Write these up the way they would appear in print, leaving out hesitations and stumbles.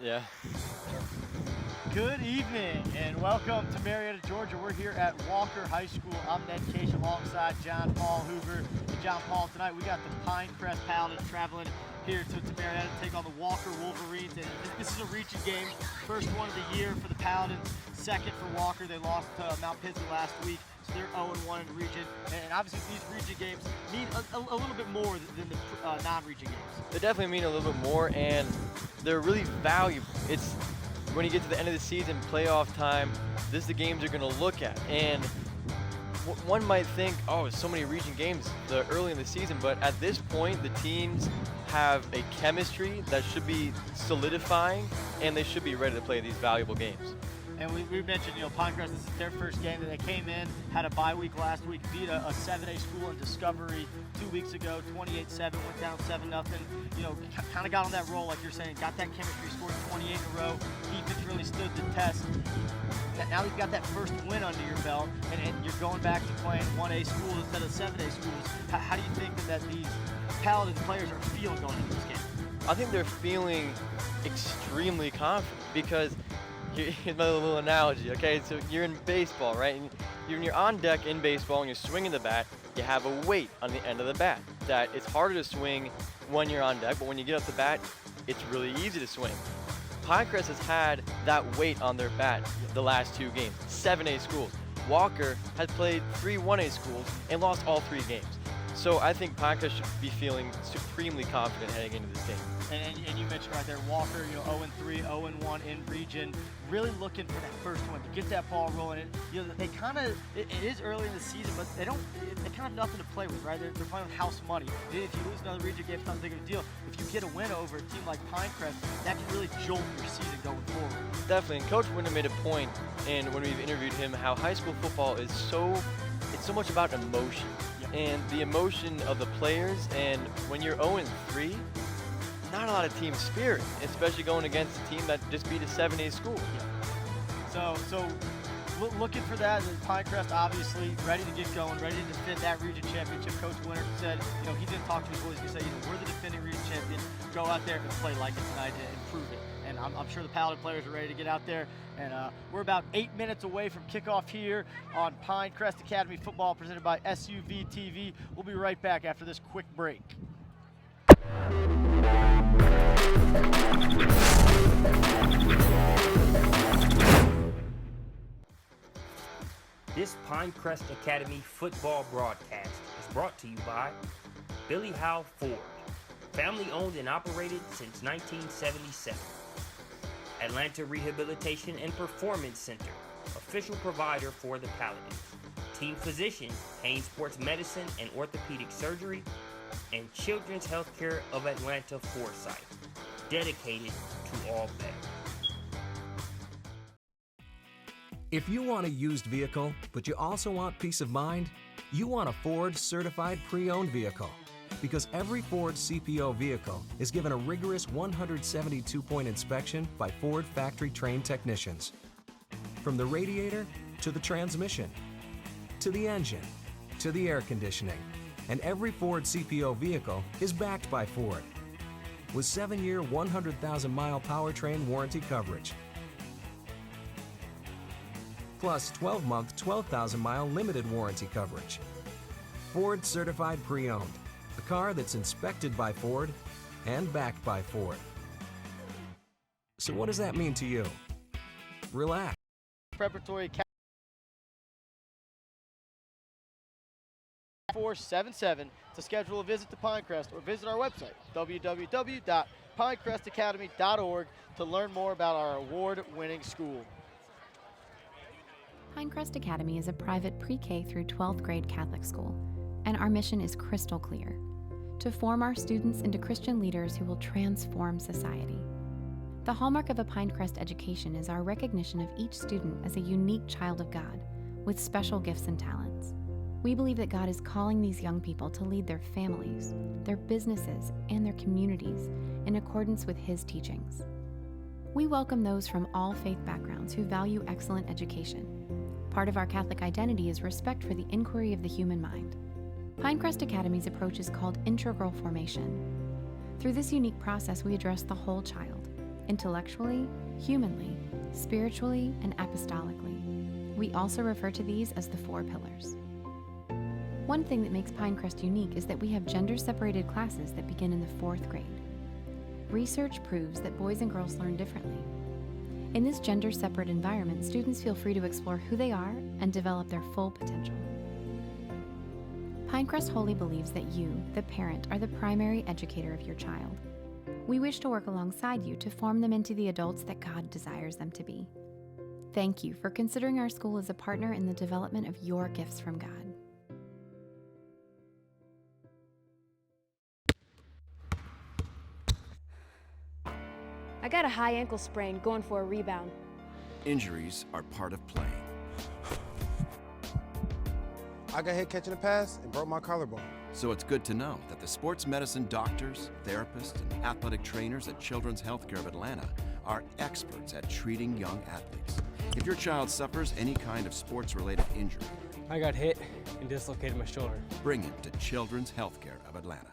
Yeah. Good evening and welcome to Marietta, Georgia. We're here at Walker High School. I'm Ned Case alongside John Paul Hoover. And John Paul, tonight we got the Pinecrest Paladins traveling here to Marietta to take on the Walker Wolverines. And this is a region game, first one of the year for the Paladins, second for Walker. They lost to Mount Pisgah last week, so they're 0-1 in the region. And obviously these region games mean a little bit more than the non-region games. They definitely mean a little bit more, and they're really valuable. It's when you get to the end of the season, playoff time, this is the games you're going to look at. And one might think, oh, so many region games early in the season, but at this point, the teams have a chemistry that should be solidifying, and they should be ready to play these valuable games. And we mentioned, Pinecrest, this is their first game that they came in, had a bye week last week, beat a 7A school in Discovery 2 weeks ago, 28-7, went down 7-0. Kind of got on that roll, like you're saying, got that chemistry, scored 28 in a row. Defense really stood the test. Now you've got that first win under your belt, and you're going back to playing 1A schools instead of 7A schools. How do you think that these Paladins players are feeling going into this game? I think they're feeling extremely confident because here's my little analogy, okay? So you're in baseball, right? And you're on deck in baseball and you're swinging the bat, you have a weight on the end of the bat that it's harder to swing when you're on deck, but when you get up the bat, it's really easy to swing. Pinecrest has had that weight on their bat the last 2 games, 7A schools. Walker has played 3 1A schools and lost all 3 games. So I think Pinecrest should be feeling supremely confident heading into this game. And you mentioned right there, Walker, 0-3, 0-1 in region, really looking for that first win, to get that ball rolling. They kind of, it is early in the season, but they kind of have nothing to play with, right? They're playing with house money. If you lose another region game, it's not a big of a deal. If you get a win over a team like Pinecrest, that can really jolt your season going forward. Definitely, and Coach Winter made a point, and when we've interviewed him, how high school football is so much about emotion. And the emotion of the players, and when you're 0-3, not a lot of team spirit, especially going against a team that just beat a 7A school. So looking for that, Pinecrest obviously ready to get going, ready to defend that region championship. Coach Winter said, he didn't talk to his boys. He said, we're the defending region champion. Go out there and play like it tonight and prove it. And I'm sure the Paladin players are ready to get out there. And we're about 8 minutes away from kickoff here on Pinecrest Academy Football, presented by SUV TV. We'll be right back after this quick break. This Pinecrest Academy football broadcast is brought to you by Billy Howe Ford, family owned and operated since 1977. Atlanta Rehabilitation and Performance Center, official provider for the Paladins. Team physician, Hain Sports Medicine and Orthopedic Surgery, and Children's Healthcare of Atlanta Foresight, dedicated to all better. If you want a used vehicle, but you also want peace of mind, you want a Ford certified pre-owned vehicle. Because every Ford CPO vehicle is given a rigorous 172-point inspection by Ford factory-trained technicians. From the radiator to the transmission, to the engine, to the air conditioning, and every Ford CPO vehicle is backed by Ford with 7-year, 100,000-mile powertrain warranty coverage, plus 12-month, 12,000-mile limited warranty coverage. Ford certified pre-owned. A car that's inspected by Ford and backed by Ford. So what does that mean to you? Relax. Preparatory 477 to schedule a visit to Pinecrest or visit our website, www.pinecrestacademy.org, to learn more about our award-winning school. Pinecrest Academy is a private pre-K through 12th grade Catholic school, and our mission is crystal clear: to form our students into Christian leaders who will transform society. The hallmark of a Pinecrest education is our recognition of each student as a unique child of God with special gifts and talents. We believe that God is calling these young people to lead their families, their businesses, and their communities in accordance with His teachings. We welcome those from all faith backgrounds who value excellent education. Part of our Catholic identity is respect for the inquiry of the human mind. Pinecrest Academy's approach is called integral formation. Through this unique process, we address the whole child, intellectually, humanly, spiritually, and apostolically. We also refer to these as the 4 pillars. One thing that makes Pinecrest unique is that we have gender-separated classes that begin in the 4th grade. Research proves that boys and girls learn differently. In this gender-separate environment, students feel free to explore who they are and develop their full potential. Pinecrest wholly believes that you, the parent, are the primary educator of your child. We wish to work alongside you to form them into the adults that God desires them to be. Thank you for considering our school as a partner in the development of your gifts from God. I got a high ankle sprain going for a rebound. Injuries are part of playing. I got hit catching a pass and broke my collarbone. So it's good to know that the sports medicine doctors, therapists, and athletic trainers at Children's Healthcare of Atlanta are experts at treating young athletes. If your child suffers any kind of sports-related injury, I got hit and dislocated my shoulder. bring him to Children's Healthcare of Atlanta.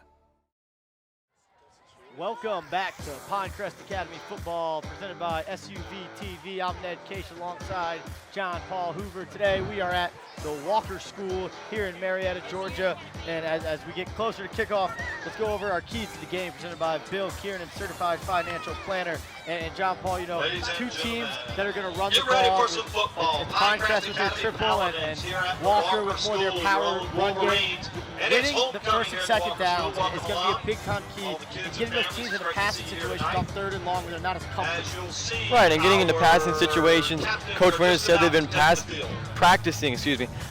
Welcome back to Pinecrest Academy Football, presented by SUV TV. I'm Ned Case alongside John Paul Hoover. Today we are at the Walker School here in Marietta, Georgia. And as we get closer to kickoff, let's go over our keys to the game, presented by Bill Kieran, Certified Financial Planner. And John Paul, you know, 2 teams that are going to run the ball. It's Pinecrest with their triple and Walker with more of their power run game. Winning the first and second downs is going to be a big-time key in getting those teams into passing situations on 3rd and long where they're not as comfortable. Right, and getting into passing situations, Coach Winters said they've been practicing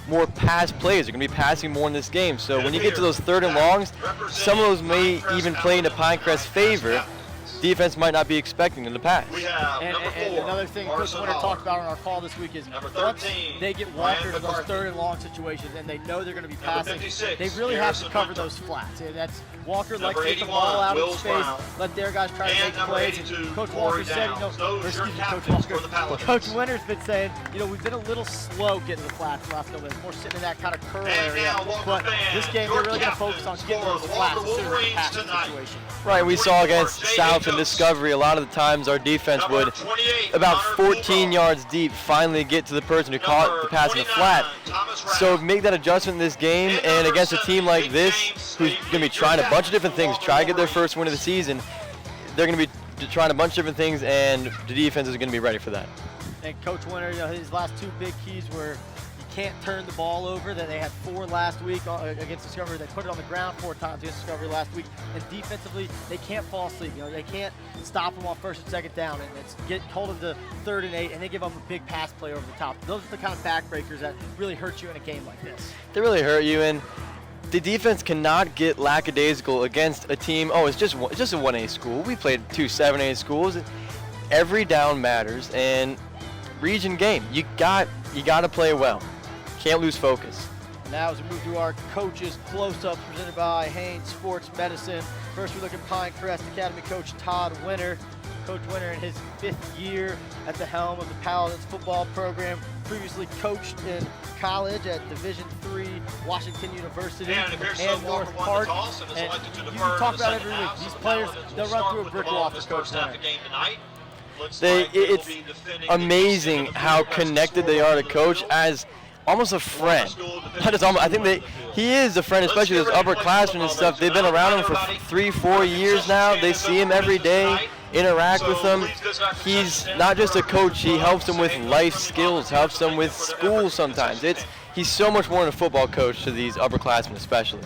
more pass plays. They're going to be passing more in this game. So when you get to those 3rd and longs, some of those may even play into Pinecrest's favor. Defense might not be expecting them to pass. And another thing Coach Winter talked about on our call this week is once they get Walker to those 3rd and long situations and they know they're going to be passing, they really have to cover those flats. That's Walker likes to get the ball out of space, let their guys try to make plays. And Coach Walker said, Coach Winter's been saying, we've been a little slow getting the flats the last couple minutes, more sitting in that kind of curl area. But this game, they're really going to focus on getting those flats as soon as the passing situation. Right, we saw against South and Discovery, a lot of the times our defense would, about 14 yards deep, finally get to the person who caught the pass in the flat. So make that adjustment in this game, and against a team like this, who's going to be trying a bunch of different things, try to get their first win of the season, they're going to be trying a bunch of different things, and the defense is going to be ready for that. And Coach Winter, his last 2 big keys were you can't turn the ball over. That they had 4 last week against Discovery. They put it on the ground 4 times against Discovery last week. And defensively, they can't fall asleep. They can't stop them on 1st and 2nd down and get hold of the 3rd and 8, and they give them a big pass play over the top. Those are the kind of backbreakers that really hurt you in a game like this. They really hurt you, and the defense cannot get lackadaisical against a team. It's just a 1A school. We played 2 7A schools. Every down matters, and region game, you got to play well. Can't lose focus. Now as we move to our coaches close-ups presented by Haynes Sports Medicine. First we look at Pinecrest Academy coach Todd Winter. Coach Winter in his 5th year at the helm of the Paladins football program. Previously coached in college at Division III Washington University and North Park. And you talk about every week, these players, they'll run through a brick wall for Coach Winter. It's amazing how connected they are to Coach as almost a friend. I think he is a friend, especially those upperclassmen and stuff. They've been around him for 3-4 years now. They see him every day, interact with him. He's not just a coach, he helps them with life skills, helps them with school sometimes. He's so much more than a football coach to these upperclassmen especially.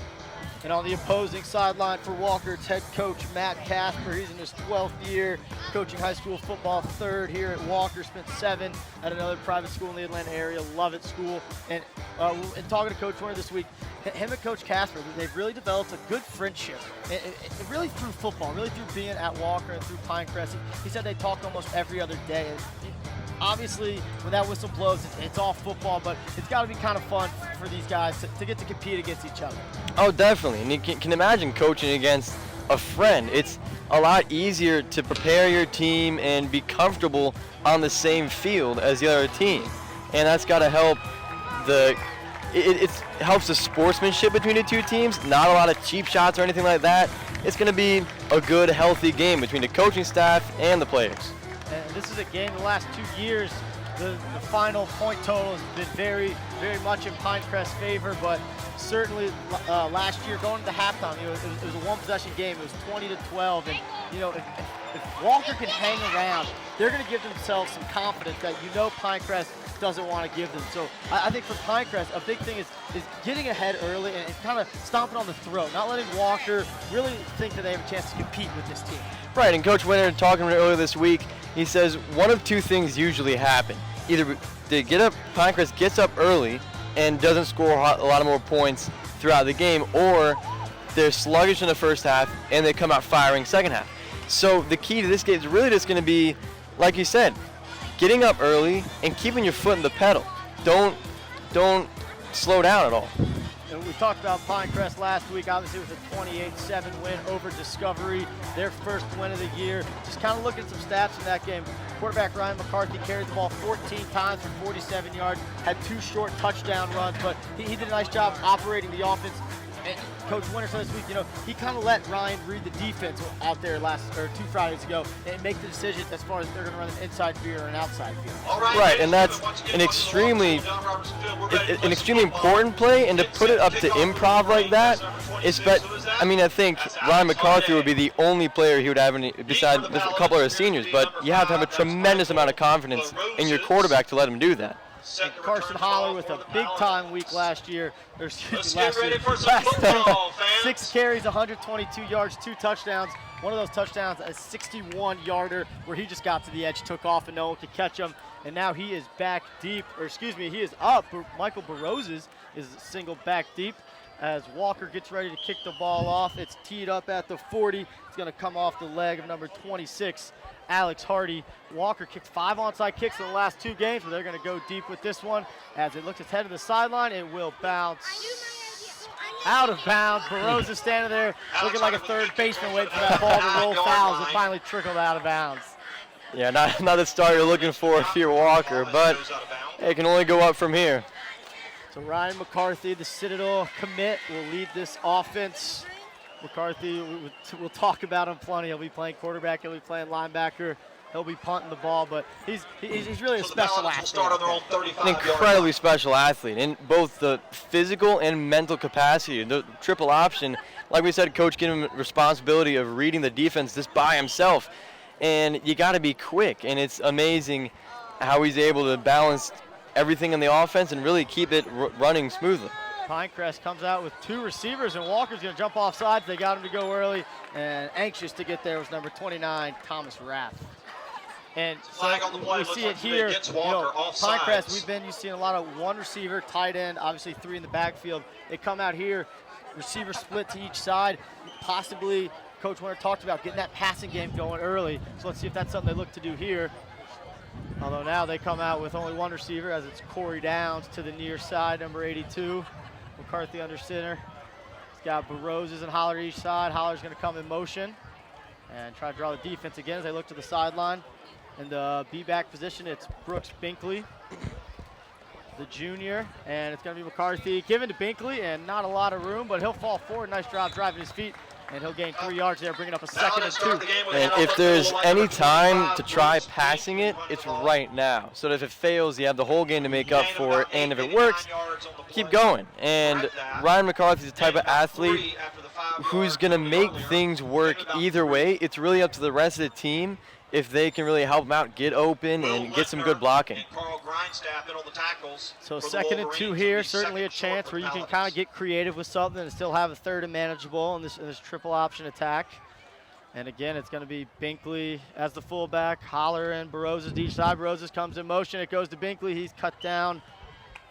And on the opposing sideline for Walker's head coach Matt Casper, he's in his 12th year coaching high school football, 3rd here at Walker, spent 7 at another private school in the Atlanta area, Lovett School. And in talking to Coach Warner this week, him and Coach Casper, they've really developed a good friendship. It really through football, really through being at Walker and through Pinecrest. He said they talked almost every other day. Obviously, when that whistle blows, it's all football, but it's got to be kind of fun for these guys to get to compete against each other. Oh, definitely. And you can imagine coaching against a friend. It's a lot easier to prepare your team and be comfortable on the same field as the other team. And that's got to help it helps the sportsmanship between the 2 teams. Not a lot of cheap shots or anything like that. It's going to be a good, healthy game between the coaching staff and the players. And this is a game the last 2 years, the final point total has been very, very much in Pinecrest's favor, but certainly last year going into halftime, it was a one-possession game. It was 20-12, and if Walker can hang around, they're going to give themselves some confidence that Pinecrest doesn't want to give them. So I think for Pinecrest, a big thing is getting ahead early and kind of stomping on the throat, not letting Walker really think that they have a chance to compete with this team. Right, and Coach Winter talking earlier this week, he says one of two things usually happen. Either Pinecrest gets up early and doesn't score a lot of more points throughout the game, or they're sluggish in the first half and they come out firing second half. So the key to this game is really just going to be, like you said, getting up early and keeping your foot in the pedal. Don't slow down at all. And we talked about Pinecrest last week. Obviously, it was a 28-7 win over Discovery, their first win of the year. Just kind of looking at some stats in that game. Quarterback Ryan McCarthy carried the ball 14 times for 47 yards, had 2 short touchdown runs, but he did a nice job operating the offense. And Coach Winter said this week, he kind of let Ryan read the defense out there 2 Fridays ago and make the decision as far as they're going to run an inside field or an outside field. Right, and that's an extremely important play, and to put it up to improv like that, I think Ryan McCarthy would be the only player he would have besides a couple of his seniors, but you have to have a tremendous amount of confidence in your quarterback to let him do that. And Carson Holler with a big-time week last year. Last year. 6 carries, 122 yards, 2 touchdowns. One of those touchdowns, a 61-yarder where he just got to the edge, took off, and no one could catch him. And now he is back deep, he is up. Michael Baroses is single back deep as Walker gets ready to kick the ball off. It's teed up at the 40. It's going to come off the leg of number 26. Alex Hardy. Walker kicked 5 onside kicks in the last 2 games, but they're going to go deep with this one. As it looks its head to the sideline, it will bounce out of bounds. Barrows is standing there looking like a third baseman waiting for that ball to roll fouls. It finally trickled out of bounds. Yeah, not the start you're looking for if you're Walker, but it can only go up from here. So Ryan McCarthy, the Citadel commit, will lead this offense. McCarthy, we'll talk about him plenty. He'll be playing quarterback, he'll be playing linebacker, he'll be punting the ball, but he's really a special athlete. An incredibly special athlete in both the physical and mental capacity. The triple option, like we said, Coach gave him responsibility of reading the defense just by himself, and you got to be quick, and it's amazing how he's able to balance everything in the offense and really keep it running smoothly. Pinecrest comes out with 2 receivers, and Walker's going to jump off sides. They got him to go early, and anxious to get there was number 29, Thomas Rath. And so we see it here. Pinecrest, we've been seeing a lot of 1 receiver, tight end, obviously 3 in the backfield. They come out here, receiver split to each side. Possibly, Coach Winter talked about getting that passing game going early. So let's see if that's something they look to do here. Although now they come out with only 1 receiver, as it's Corey Downs to the near side, number 82. McCarthy under center. He's got Baroses and Holler each side. Holler's going to come in motion and try to draw the defense again as they look to the sideline. In the B-back position, it's Brooks Binkley, the junior, and it's going to be McCarthy given to Binkley, and not a lot of room, but he'll fall forward. Nice job driving his feet, and he'll gain 3 yards there, bringing up a 2nd and 2. And if there's any time to try passing it, it's right now. So that if it fails, you have the whole game to make up for it, and if it works, keep going. And Ryan McCarthy's the type of athlete who's going to make things work either way. It's really up to the rest of the team if they can really help him out, get open, and get some good blocking. So 2nd and 2 here, certainly a chance where you can kind of get creative with something and still have a 3rd and manageable in this triple option attack. And again, it's going to be Binkley as the fullback, Holler and Baroses each side. Baroses comes in motion, it goes to Binkley, he's cut down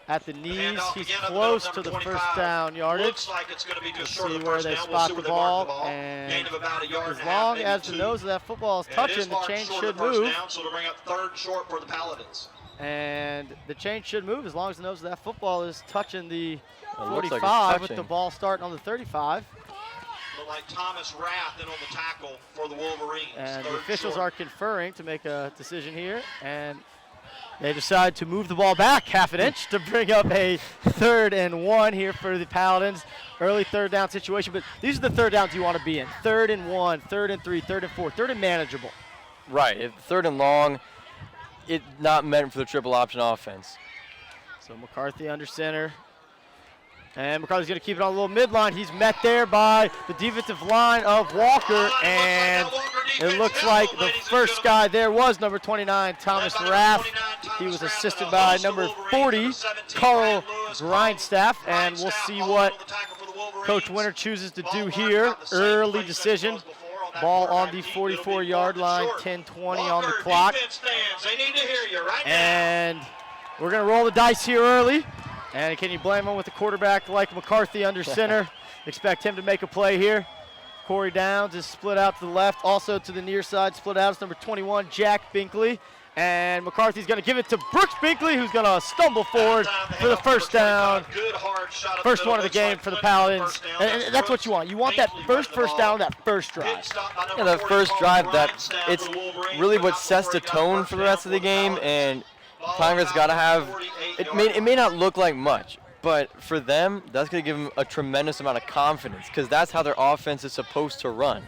at the knees. He's close to the first down yardage. Looks like it's going to be just short see of the where first they down. spot We'll see the where they mark ball. the And gain of about a yard as long as the nose of that football is touching, the chain should move. Down, so to bring up 3rd short for the Paladins. And the chain should move as long as the nose of that football is touching the looks like 45 it's with the touching. ball starting on the 35. Look like Thomas Rath in on the tackle for the Wolverines. And the 3rd officials short. are conferring to make a decision here. And they decide to move the ball back half an inch to bring up a 3rd and 1 here for the Paladins. Early 3rd down situation, but these are the 3rd downs you want to be in. 3rd and 1, 3rd and 3, 3rd and 4, 3rd and manageable. Right, if 3rd and long, it's not meant for the triple option offense. So McCarthy under center. And McCarthy's going to keep it on a little midline. He's met there by the defensive line of Walker, and it looks like the first guy there was number 29, Thomas Rath. He was assisted by number 40, Carl Grindstaff, and we'll see what Coach Winter chooses to do here. Early decision. Ball on the 44-yard line, 10:20 on the clock. And we're going to roll the dice here early. And can you blame him with a quarterback like McCarthy under center? Expect him to make a play here. Corey Downs is split out to the left. Also to the near side, split out is number 21, Jack Binkley. And McCarthy's going to give it to Brooks Binkley, who's going to stumble forward for the first down. First one of the game for the Paladins. And that's what you want. You want that first down, that first drive. Yeah, that first drive, it's really what sets the tone for the rest of the game. And Pinecrest got to have, it may not look like much, but for them, that's going to give them a tremendous amount of confidence because that's how their offense is supposed to run.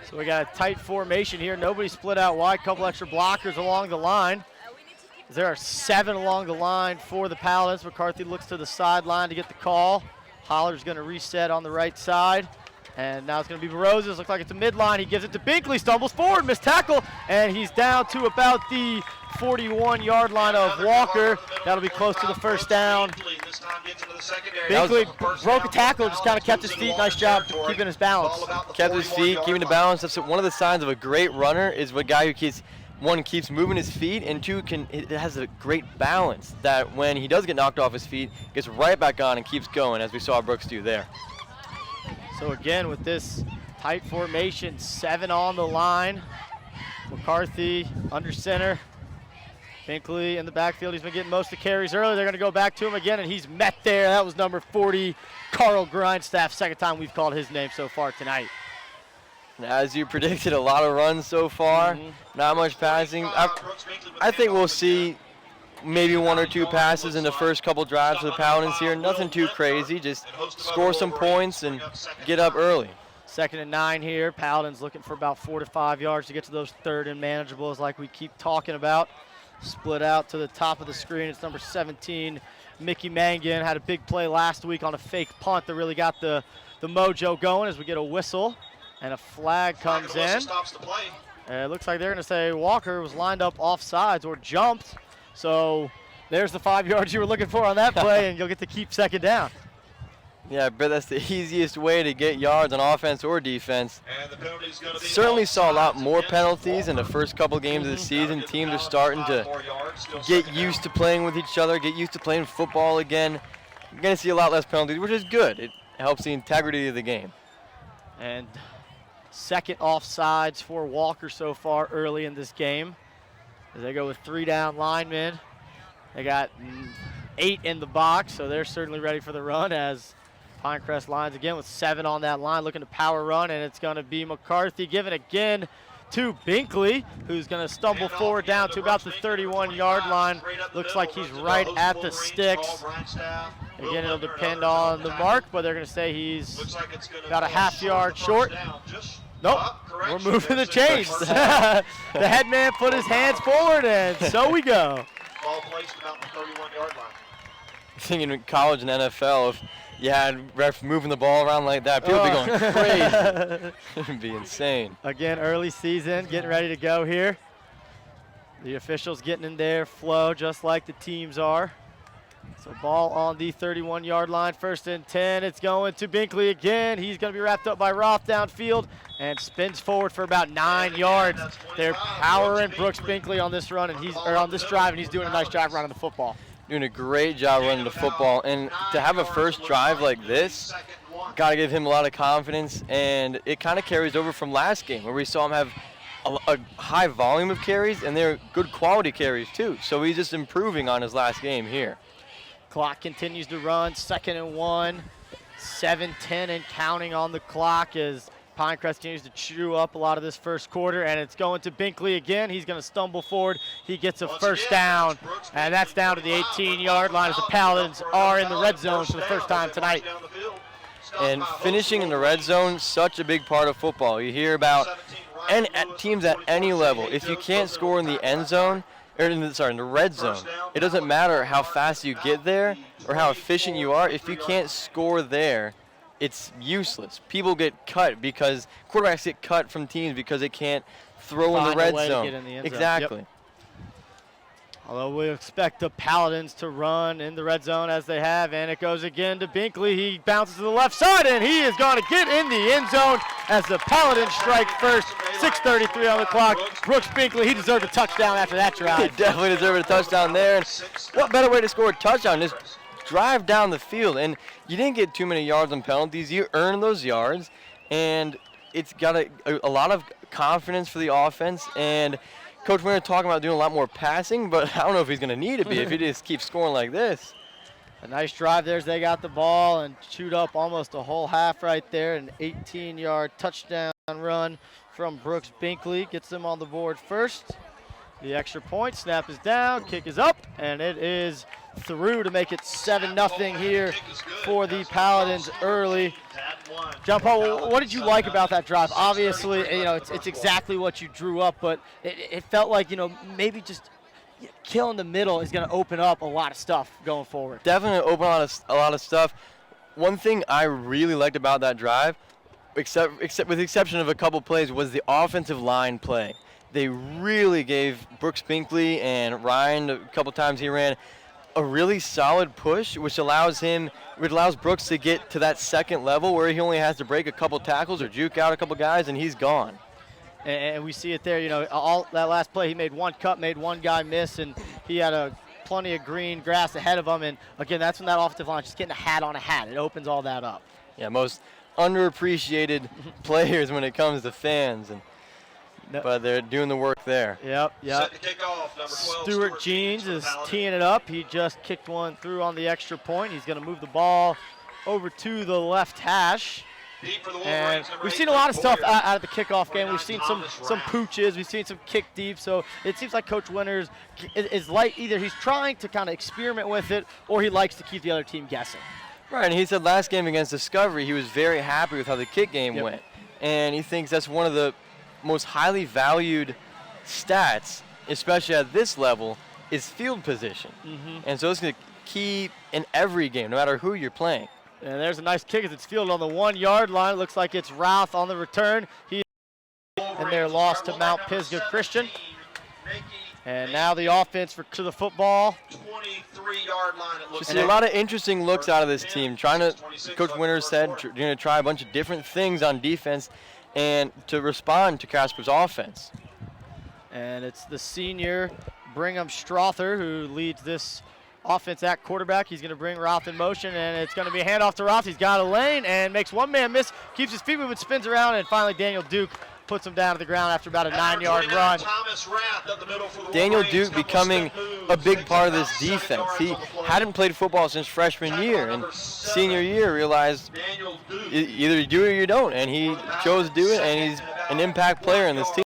So we got a tight formation here. Nobody split out wide, couple extra blockers along the line. There are 7 along the line for the Paladins. McCarthy looks to the sideline to get the call. Holler's going to reset on the right side. And now it's going to be Roses. Looks like it's a midline. He gives it to Binkley, stumbles forward, missed tackle, and he's down to about the 41-yard line of Walker. That'll be close to the first down. Binkley broke a tackle, just kind of kept his feet. Nice job keeping his balance. Kept his feet, keeping the balance. That's one of the signs of a great runner is a guy who keeps moving his feet, and two, it has a great balance that when he does get knocked off his feet, gets right back on and keeps going, as we saw Brooks do there. So again, with this tight formation, 7 on the line. McCarthy under center. Binkley in the backfield. He's been getting most of the carries early. They're going to go back to him again, and he's met there. That was number 40, Carl Grindstaff. Second time we've called his name so far tonight. As you predicted, a lot of runs so far. Not much passing. I think we'll see maybe 1 or 2 passes in the first couple drives for the Paladins here. Nothing too crazy. Just score some points and get up early. 2nd and 9 here. Paladins looking for about 4 to 5 yards to get to those 3rd and manageables like we keep talking about. Split out to the top of the screen. It's number 17, Mickey Mangan. Had a big play last week on a fake punt that really got the mojo going as we get a whistle and a flag comes in. It looks like they're going to say Walker was lined up offsides or jumped. So there's the 5 yards you were looking for on that play, and you'll get to keep 2nd down. Yeah, I bet that's the easiest way to get yards on offense or defense. Certainly saw a lot more penalties in the first couple games of the season. Teams are starting to get used to playing with each other, get used to playing football again. You're going to see a lot less penalties, which is good. It helps the integrity of the game. And 2nd offsides for Walker so far early in this game. As they go with 3 down linemen. They got 8 in the box, so they're certainly ready for the run as Pinecrest lines again with 7 on that line, looking to power run, and it's going to be McCarthy giving again to Binkley, who's going to stumble forward down to about the 31-yard line. Looks like he's right at the sticks. Again, it'll depend on the mark, but they're going to say he's about a half-yard short. Nope, we're moving the chains. The headman put his hands forward, and so we go. Ball placed about the 31-yard line. Thinking in college and NFL, if you had refs moving the ball around like that, people would be going crazy. It would be insane. Again, early season, getting ready to go here. The officials getting in their flow just like the teams are. So ball on the 31-yard line, 1st and 10. It's going to Binkley again. He's going to be wrapped up by Roth downfield and spins forward for about 9 yards. They're powering Brooks Binkley on this run, and on this drive, and he's doing a nice job running the football. Doing a great job running the football, and to have a first drive like this, got to give him a lot of confidence, and it kind of carries over from last game where we saw him have a high volume of carries, and they're good quality carries too. So he's just improving on his last game here. Clock continues to run, 2nd and 1, 7:10 and counting on the clock as Pinecrest continues to chew up a lot of this first quarter, and it's going to Binkley again. He's going to stumble forward. He gets a first down, and that's down to the 18-yard line as the Paladins are in the red zone for the first time tonight. And finishing in the red zone, such a big part of football. You hear about at teams at any level, if you can't score in the end zone, or in the red zone, it doesn't matter how fast you get there or how efficient you are. If you can't score there, it's useless. People get cut because quarterbacks get cut from teams because they can't throw in the red zone. Exactly. Yep. Although we expect the Paladins to run in the red zone as they have, and it goes again to Binkley. He bounces to the left side, and he is going to get in the end zone as the Paladins strike first. 6:33 on the clock. Brooks Binkley, he deserved a touchdown after that drive. He definitely deserved a touchdown there. And what better way to score a touchdown? Just drive down the field. And you didn't get too many yards on penalties. You earned those yards, and it's got a lot of confidence for the offense. And Coach Winter talking about doing a lot more passing, but I don't know if he's going to need to be if he just keeps scoring like this. A nice drive there as they got the ball and chewed up almost a whole half right there. An 18-yard touchdown run from Brooks Binkley gets them on the board first. The extra point, snap is down, kick is up, and it is through to make it 7-0 here for the Paladins early. John Paul, what did you like about that drive? Obviously, you know, it's exactly what you drew up, but it felt like, you know, maybe just killing the middle is going to open up a lot of stuff going forward. Definitely open a lot of stuff. One thing I really liked about that drive, except with the exception of a couple plays, was the offensive line play. They really gave Brooks Binkley and Ryan, a couple times he ran, a really solid push, which allows Brooks to get to that second level where he only has to break a couple tackles or juke out a couple guys, and he's gone. And we see it there, you know, all that last play, he made one cut, made one guy miss, and he had plenty of green grass ahead of him. And again, that's when that offensive line is just getting a hat on a hat. It opens all that up. Yeah, most underappreciated players when it comes to fans, but they're doing the work there. Yep. Set the kickoff, number 12, Stuart Jeans is teeing it up. He just kicked one through on the extra point. He's going to move the ball over to the left hash. And we've seen a lot of stuff out of the kickoff game. We've seen some pooches. We've seen some kick deep. So it seems like Coach Winters is like either he's trying to kind of experiment with it or he likes to keep the other team guessing. Right, and he said last game against Discovery he was very happy with how the kick game went. And he thinks that's one of the most highly valued stats, especially at this level, is field position. And so it's going to key in every game, no matter who you're playing. And there's a nice kick as it's fielded on the 1-yard line. It looks like it's Routh on the return. And they're lost to Mount Pisgah Christian. And now the offense to the football. 23-yard line. Just a lot of interesting looks out of this team. Coach Winters said, you're going to try a bunch of different things on defense and to respond to Casper's offense. And it's the senior Brigham Strother who leads this offense at quarterback. He's going to bring Roth in motion, and it's going to be a handoff to Roth. He's got a lane and makes one man miss, keeps his feet moving, spins around, and finally Daniel Duke puts him down to the ground after about a 9-yard run. Daniel Duke becoming a big part of this defense. He hadn't played football since freshman year, and senior year realized either you do it or you don't, and he chose to do it, and he's an impact player in this team.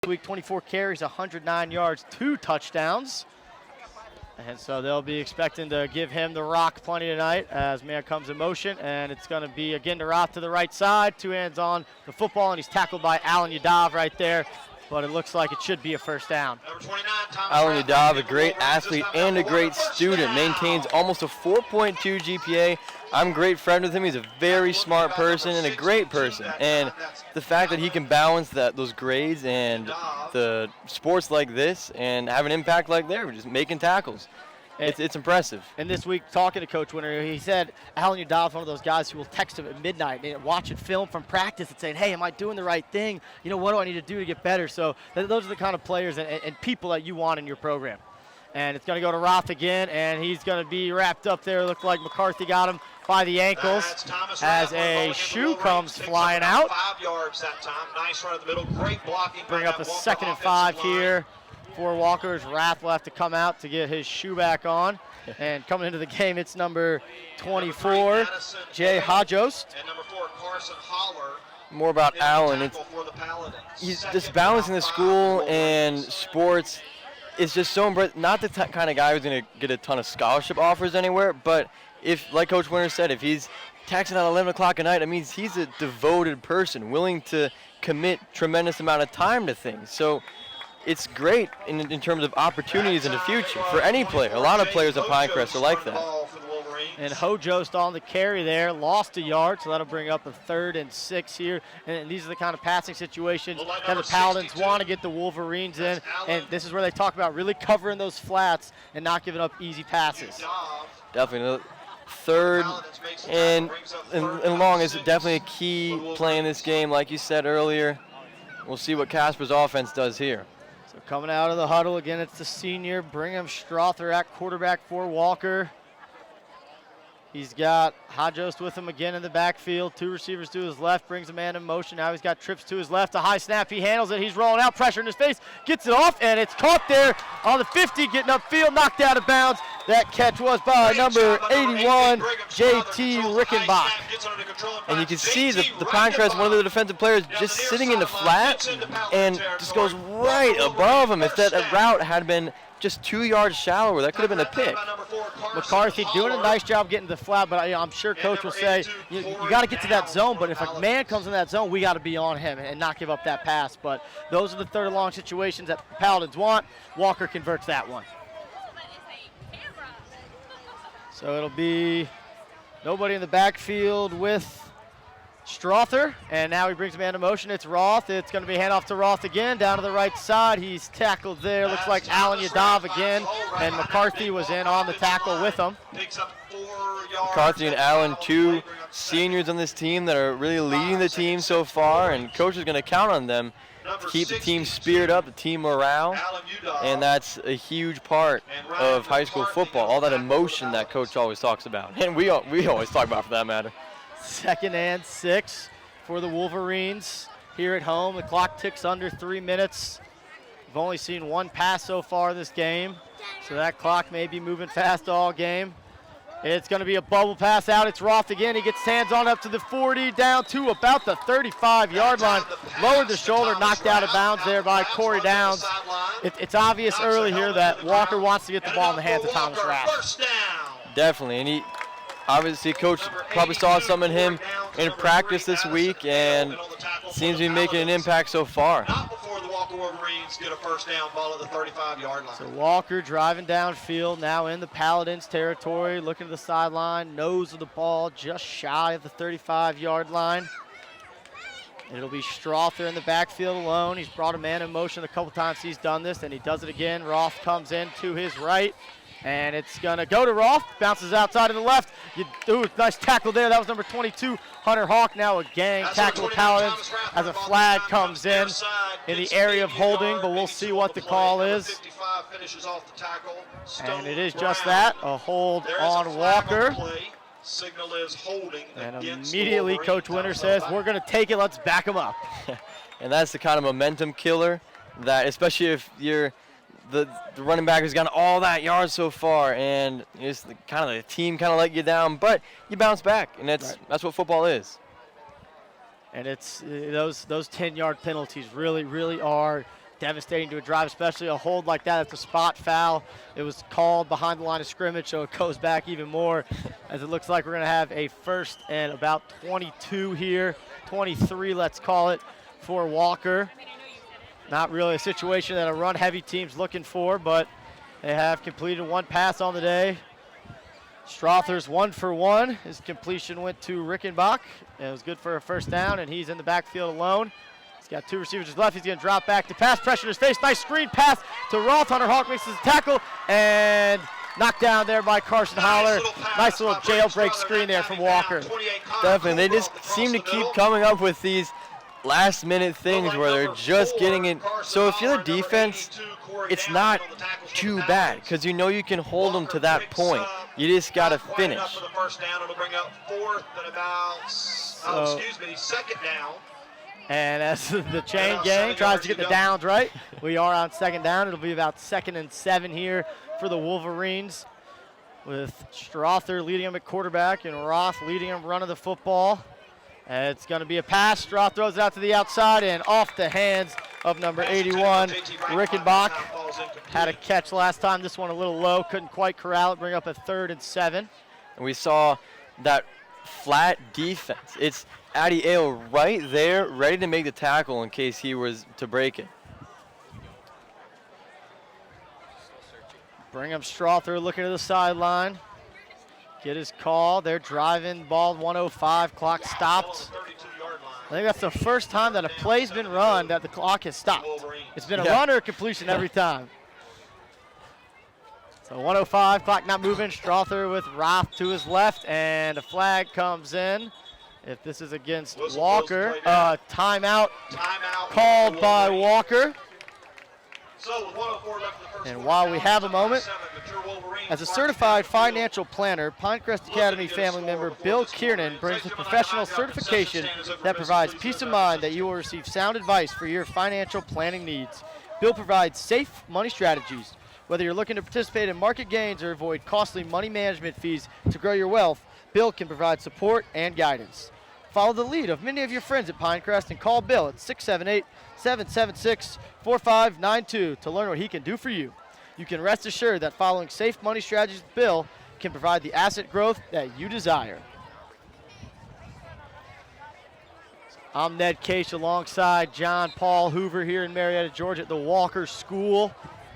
Week 24 carries, 109 yards, 2 touchdowns. And so they'll be expecting to give him the rock plenty tonight as man comes in motion. And it's going to be again to Roth to the right side. 2 hands on the football, and he's tackled by Alan Yadav right there. But it looks like it should be a first down. Alan Yadav, a great athlete and a great student, maintains almost a 4.2 GPA. I'm great friend with him. He's a very smart person and a great person. And the fact that he can balance those grades and the sports like this and have an impact like that, just making tackles. It's impressive. And this week, talking to Coach Winter, he said Alan Yadav is one of those guys who will text him at midnight and watch film from practice and saying, hey, am I doing the right thing? You know, what do I need to do to get better? So those are the kind of players and people that you want in your program. And it's going to go to Roth again, and he's going to be wrapped up there. Looked like McCarthy got him by the ankles as a shoe comes flying out. 5 yards that time. Nice run in the middle. Great blocking. Bring up a 2nd and 5 here for Walker's. Rath will have to come out to get his shoe back on. And coming into the game, it's number 24, Jay Hodjost. And number 4, Carson Holler. More about Allen. He's just balancing the school and sports. It's just so impressive. Not the kind of guy who's going to get a ton of scholarship offers anywhere, but if, like Coach Winter said, if he's taxing at 11 o'clock at night, it means he's a devoted person, willing to commit tremendous amount of time to things. So it's great in terms of opportunities in the future for any player. A lot of players at Pinecrest are like that. And Hojost on the carry there, lost a yard, so that'll bring up a 3rd and 6 here. And these are the kind of passing situations that the Paladins want to get the Wolverines in. And this is where they talk about really covering those flats and not giving up easy passes. Definitely. 3rd and long is definitely a key play in this game, like you said earlier. We'll see what Casper's offense does here. So coming out of the huddle again, it's the senior Brigham Strother at quarterback for Walker. He's got Hojost with him again in the backfield. 2 receivers to his left, brings a man in motion. Now he's got trips to his left. A high snap, he handles it. He's rolling out, pressure in his face, gets it off, and it's caught there on the 50, getting upfield, knocked out of bounds. That catch was by number 81, J.T. Rickenbach. And you can see the Pinecrest, one of the defensive players, just sitting in the flat and just goes right above him. If that route had been just 2 yards shallower, that could have been a pick. McCarthy doing a nice job getting to the flat, but I'm sure coach will say, you got to get to that zone, but if a man comes in that zone, we got to be on him and not give up that pass. But those are the 3rd and long situations that the Paladins want. Walker converts that one. So it'll be nobody in the backfield with Strother, and now he brings a man in motion. It's Roth. It's going to be handoff to Roth again, down to the right side. He's tackled there. Looks like Alan Yadav again, and McCarthy was in on the tackle with him. McCarthy and Allen, 2 seniors on this team that are really leading the team so far, and coach is going to count on them to keep the team spirited up, the team morale, and that's a huge part of high school football, all that emotion that coach always talks about, and we always talk about for that matter. 2nd and 6 for the Wolverines here at home. The clock ticks under 3 minutes. We've only seen 1 pass so far this game, so that clock may be moving fast all game. It's going to be a bubble pass out. It's Roth again. He gets hands on up to the 40, down to about the 35-yard line. Lowered the shoulder, knocked out of bounds there by Corey Downs. It's obvious early here that Walker wants to get the ball in the hands of Thomas Rath. Definitely, and he obviously coach probably saw something in him in practice this week and seems to be making an impact so far. Wolverines get a first down ball at the 35-yard line. So Walker driving downfield, now in the Paladins territory, looking to the sideline, nose of the ball just shy of the 35-yard line. It'll be Strother in the backfield alone. He's brought a man in motion a couple times. He's done this, and he does it again. Roth comes in to his right, and it's going to go to Roth. Bounces outside to the left. Nice tackle there. That was number 22, Hunter Hawk. Now a gang tackle of Paladins as a flag comes in the area of holding, but we'll see what the call is. And it is just that, a hold on Walker. Signal is holding. And immediately Coach Winter says, we're going to take it, let's back him up. And that's the kind of momentum killer that, especially if you're the running back has gotten all that yards so far, and it's the team kind of let you down, but you bounce back, and that's what football is. And it's those 10-yard penalties really are devastating to a drive, especially a hold like that. It's a spot foul. It was called behind the line of scrimmage, so it goes back even more, as it looks like we're going to have a 1st and about 22 here, 23 let's call it, for Walker. Not really a situation that a run-heavy team's looking for, but they have completed 1 pass on the day. Strother's 1 for 1. His completion went to Rickenbach. It was good for a 1st down, and he's in the backfield alone. He's got 2 receivers to his left. He's going to drop back to pass, pressure in his face. Nice screen pass to Roth. Hunter Hawk makes his tackle, and knocked down there by Carson Holler. Nice little jailbreak screen there from Walker. Definitely. They just seem to keep coming up with these last-minute things where they're just getting it. So if you're the defense, it's not too bad because you know you can hold them to that point. You just got to finish. Second down. And as the chain gang tries to get the downs right, we are on 2nd down. It'll be about 2nd and 7 here for the Wolverines, with Strother leading them at quarterback and Roth leading them running the football. And it's going to be a pass. Strother throws it out to the outside and off the hands of number 81, Rickenbach. Had a catch last time. This one a little low. Couldn't quite corral it. Bring up a 3rd and 7. And we saw that flat defense. Addy Ale right there, ready to make the tackle in case he was to break it. Brigham Strother looking to the sideline. Get his call. They're driving. Ball 105. Clock stopped. I think that's the first time that a play's been run that the clock has stopped. It's been a run or a completion every time. So 105, clock not moving. Strother with Roth to his left, and a flag comes in. If this is against Walker, timeout called by Walker. And while we have a moment, as a certified financial planner, Pinecrest Academy family member Bill Kiernan brings a professional certification that provides peace of mind that you will receive sound advice for your financial planning needs. Bill provides safe money strategies. Whether you're looking to participate in market gains or avoid costly money management fees to grow your wealth, Bill can provide support and guidance. Follow the lead of many of your friends at Pinecrest and call Bill at 678-776-4592 to learn what he can do for you. You can rest assured that following safe money strategies with Bill can provide the asset growth that you desire. I'm Ned Case alongside John Paul Hoover here in Marietta, Georgia at the Walker School.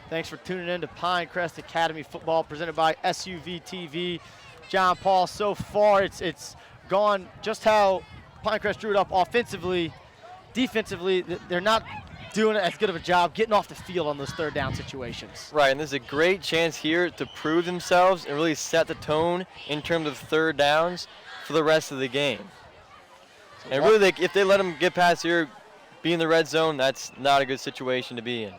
Thanks for tuning in to Pinecrest Academy Football presented by SUV TV. John Paul, so far it's gone just how Pinecrest drew it up offensively. Defensively, they're not doing as good of a job getting off the field on those third down situations. Right, and there's a great chance here to prove themselves and really set the tone in terms of third downs for the rest of the game. And really, if they let them get past here, be in the red zone, that's not a good situation to be in.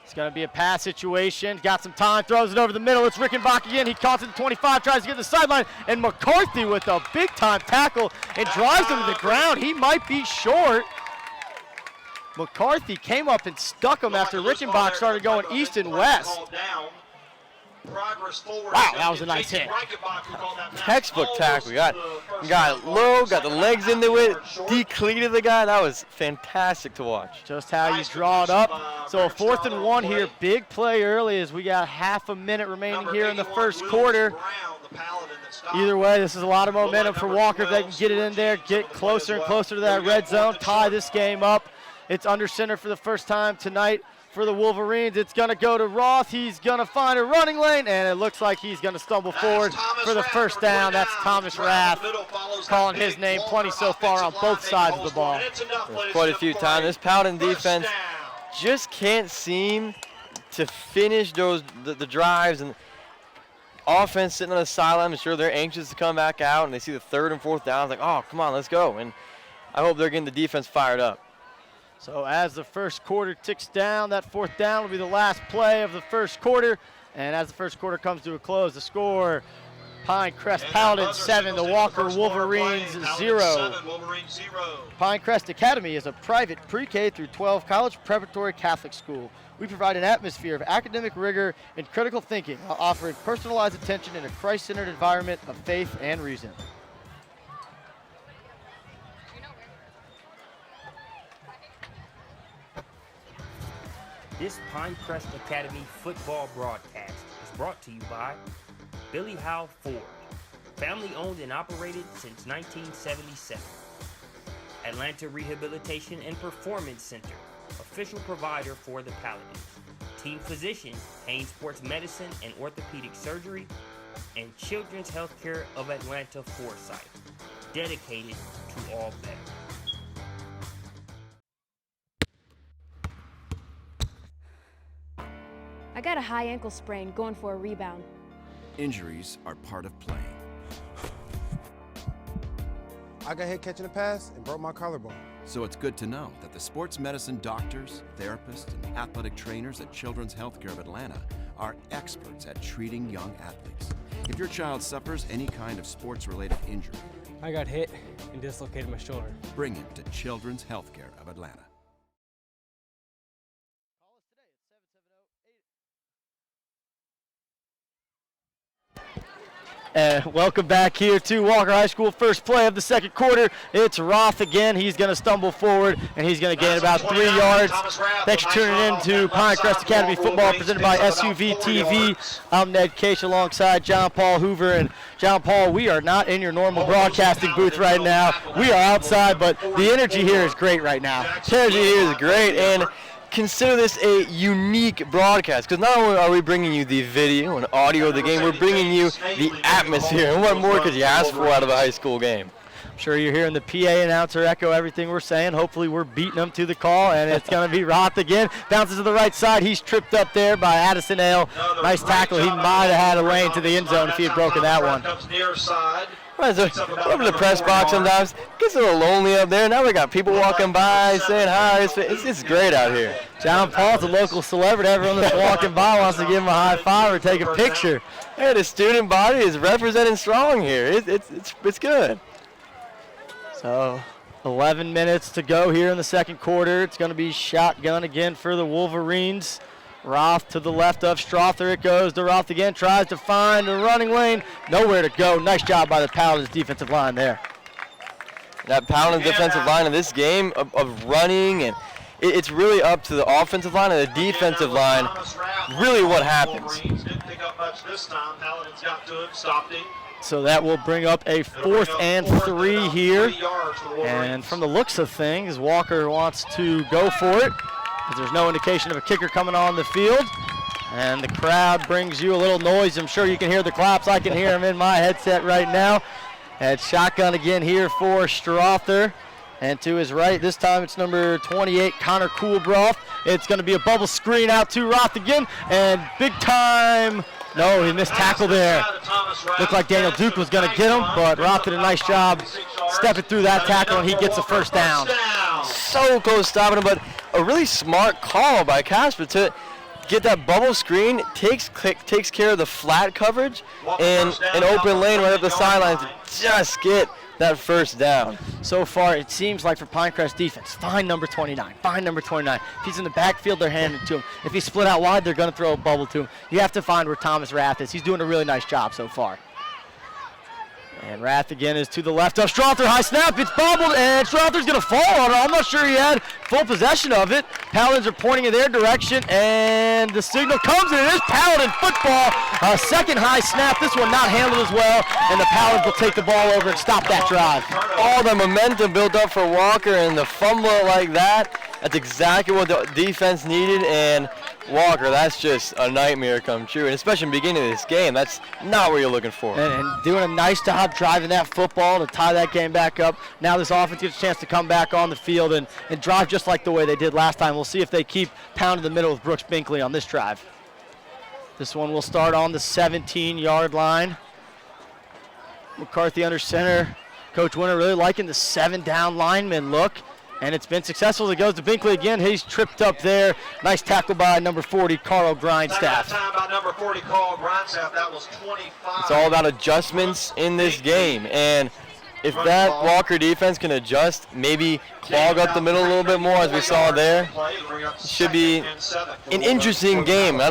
It's going to be a pass situation. Got some time, throws it over the middle. It's Rickenbach again. He caught it at 25, tries to get to the sideline. And McCarthy with a big-time tackle and drives him to the ground. He might be short. McCarthy came up and stuck him after Rickenbach started going east and west. Wow, that was a nice hit. Textbook tackle. Got low, got the legs into it, decleated the guy. That was fantastic to watch. Just how you draw it up. So a 4th and 1 here. Big play early as we got half a minute remaining here in the first quarter. Either way, this is a lot of momentum for Walker if they can get it in there, get closer and closer to that red zone, tie this game up. It's under center for the first time tonight for the Wolverines. It's going to go to Roth. He's going to find a running lane, and it looks like he's going to stumble forward for the first down. That's Thomas Rath calling his name plenty so far on both sides of the ball. Quite a few times. This Paladin defense just can't seem to finish the drives, and offense sitting on the sideline. I'm sure they're anxious to come back out, and they see the 3rd and 4th downs like, oh, come on, let's go. And I hope they're getting the defense fired up. So as the first quarter ticks down, that 4th down will be the last play of the first quarter. And as the first quarter comes to a close, the score, Pinecrest Paladins 7, the Walker Wolverines 0. Pinecrest Academy is a private pre-K through 12 college preparatory Catholic school. We provide an atmosphere of academic rigor and critical thinking while offering personalized attention in a Christ-centered environment of faith and reason. This Pinecrest Academy football broadcast is brought to you by Billy Howe Ford, family owned and operated since 1977. Atlanta Rehabilitation and Performance Center, official provider for the Paladins. Team physician, Hain Sports Medicine and Orthopedic Surgery, and Children's Healthcare of Atlanta Foresight, dedicated to all better. I got a high ankle sprain going for a rebound. Injuries are part of playing. I got hit catching a pass and broke my collarbone. So it's good to know that the sports medicine doctors, therapists, and athletic trainers at Children's Healthcare of Atlanta are experts at treating young athletes. If your child suffers any kind of sports-related injury, I got hit and dislocated my shoulder. bring him to Children's Healthcare of Atlanta. And welcome back here to Walker High School. First play of the second quarter. It's Roth again. He's going to stumble forward, and he's going to gain about 3 yards. Thanks for tuning in to Pinecrest Academy Football presented by SUV TV. I'm Ned Case alongside John Paul Hoover. And John Paul, we are not in your normal broadcasting booth right now. We are outside, but the energy here is great right now. The energy here is great, and consider this a unique broadcast, because not only are we bringing you the video and audio of the game, we're bringing you the atmosphere. And what more could you ask for out of a high school game? I'm sure you're hearing the PA announcer echo everything we're saying. Hopefully we're beating them to the call, and it's going to be Roth again. Bounces to the right side. He's tripped up there by Addison Ale. Nice tackle. He might have had a lane to the end zone if he had broken that one. Right, so over the press box sometimes. It gets a little lonely up there. Now we got people walking by saying hi. It's great out here. John Paul's a local celebrity. Everyone that's walking by wants to give him a high five or take a picture. Hey, the student body is representing strong here. It's good. So 11 minutes to go here in the second quarter. It's going to be shotgun again for the Wolverines. Roth to the left of Strother. It goes to Roth again. Tries to find a running lane. Nowhere to go. Nice job by the Paladins defensive line there. That Paladins defensive line in this game of running, and it's really up to the offensive line and the defensive line. Really what happens. So that will bring up a 4th and 3 here. And from the looks of things, Walker wants to go for it. There's no indication of a kicker coming on the field. And the crowd brings you a little noise. I'm sure you can hear the claps. I can hear them in my headset right now. And shotgun again here for Strother. And to his right, this time it's number 28, Connor Coolbroth. It's going to be a bubble screen out to Roth again. And big time. No, he missed tackle there. Looked like Daniel Duke was going to get him, but Roth did a nice job stepping through that tackle, and he gets a first down. So close stopping him, but a really smart call by Casper to get that bubble screen, takes care of the flat coverage and an open lane right up the sidelines to just get that first down. So far, it seems like for Pinecrest defense, find number 29, find number 29. If he's in the backfield, they're handing it to him. If he's split out wide, they're going to throw a bubble to him. You have to find where Thomas Rath is. He's doing a really nice job so far. And Rath again is to the left of Strother. High snap. It's bobbled, and Strother's going to fall on it. I'm not sure he had full possession of it. Paladins are pointing in their direction, and the signal comes, and it is Paladin football. A second high snap. This one not handled as well, and the Paladins will take the ball over and stop that drive. All the momentum built up for Walker, and the fumble like that, that's exactly what the defense needed, and Walker, that's just a nightmare come true, and especially in the beginning of this game, that's not what you're looking for. And doing a nice job driving that football to tie that game back up. Now this offense gets a chance to come back on the field and drive just like the way they did last time. We'll see if they keep pounding the middle with Brooks Binkley on this drive. This one will start on the 17-yard line. McCarthy under center. Coach Winter really liking the 7-down lineman look. And it's been successful. It goes to Binkley again. He's tripped up there. Nice tackle by number 40, Carl Grindstaff. By number 40, Carl Grindstaff. That was 25. It's all about adjustments in this game. And if that Walker defense can adjust, maybe clog up the middle a little bit more, as we saw there, it should be an interesting game.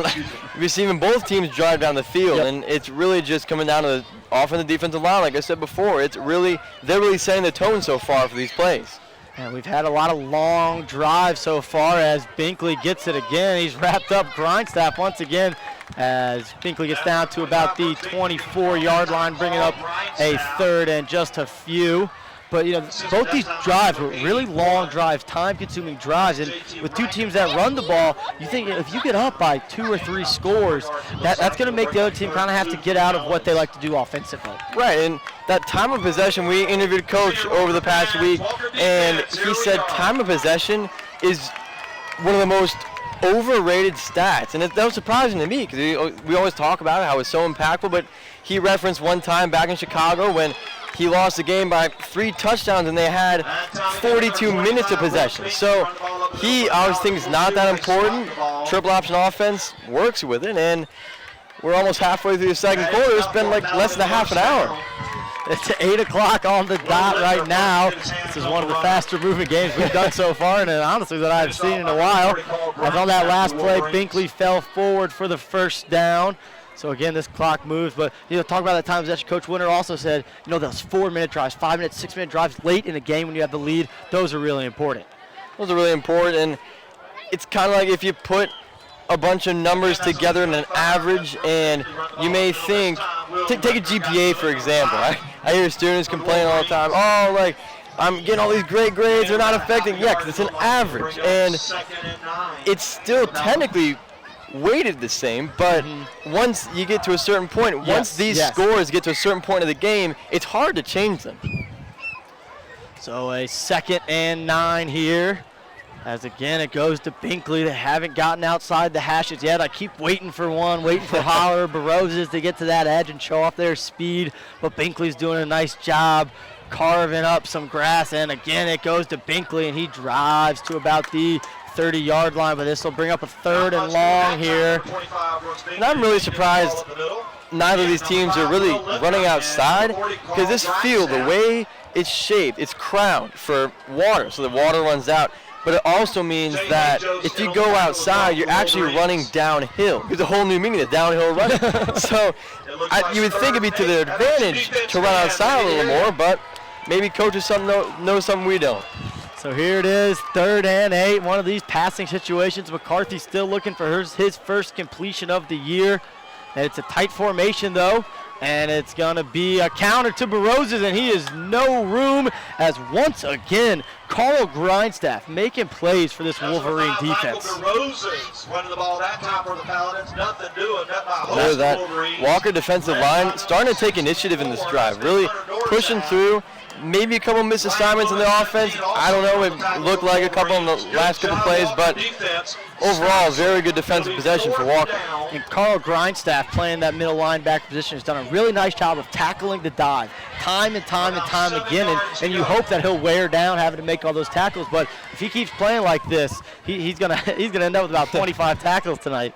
We've seen both teams drive down the field, and it's really just coming down to the offensive defensive line. Like I said before, they're really setting the tone so far for these plays. And we've had a lot of long drives so far as Binkley gets it again. He's wrapped up Grindstaff once again as Binkley gets down to about the 24-yard line, bringing up a 3rd and just a few. But, you know, both these drives were really long drives, time-consuming drives. And with two teams that run the ball, you think if you get up by 2 or 3 scores, that's going to make the other team kind of have to get out of what they like to do offensively. Right, and that time of possession, we interviewed Coach over the past week, and he said time of possession is one of the most overrated stats. And that was surprising to me because we always talk about it, how it's so impactful, but he referenced one time back in Chicago when he lost the game by 3 touchdowns and they had 42 minutes of possession. So he always thinks not that important. Triple option offense works with it, and we're almost halfway through the second quarter. It's been like less than a half an hour. It's 8 o'clock on the dot right now. This is one of the faster moving games we've done so far, and honestly that I've seen in a while. As on that last play, Binkley fell forward for the first down. So again, this clock moves, but talk about that time possession. Coach Winter also said, those 4-minute drives, 5-minute, 6-minute drives late in the game when you have the lead, those are really important. Those are really important, and it's kind of like if you put a bunch of numbers together in an average, and you may think, take a GPA for example. I hear students complain all the time, I'm getting all these great grades, they're not affecting. Yeah, because it's an average, and it's still technically weighted the same, but once you get to a certain point, once these scores get to a certain point of the game, it's hard to change them. So a 2nd and 9 here, as again it goes to Binkley. They haven't gotten outside the hashes yet. I keep waiting for Holler, Baroses to get to that edge and show off their speed, but Binkley's doing a nice job carving up some grass, and again it goes to Binkley, and he drives to about the 30-yard line, but this will bring up a 3rd and long here. And I'm really surprised neither of these teams are really running outside, because this field, the way it's shaped, it's crowned for water, so the water runs out. But it also means that if you go outside, you're actually running downhill. There's a whole new meaning of downhill running. So you would think it'd be to their advantage to run outside a little more, but maybe coaches know something we don't. So here it is, 3rd and 8, one of these passing situations. McCarthy still looking for his first completion of the year. And it's a tight formation though, and it's going to be a counter to Baroses, and he has no room as once again Carl Grindstaff making plays for this Wolverine defense. Baroses running the ball that time for the Paladins, nothing doing, nothing by There's that Walker defensive line starting to take initiative in this drive, really pushing through. Maybe a couple missed assignments in the offense. I don't know. It looked like a couple in the last couple plays, but overall, very good defensive possession for Walker. And Carl Grindstaff, playing that middle linebacker position, has done a really nice job of tackling the dive time and time again. And you hope that he'll wear down having to make all those tackles. But if he keeps playing like this, he's gonna end up with about 25 tackles tonight.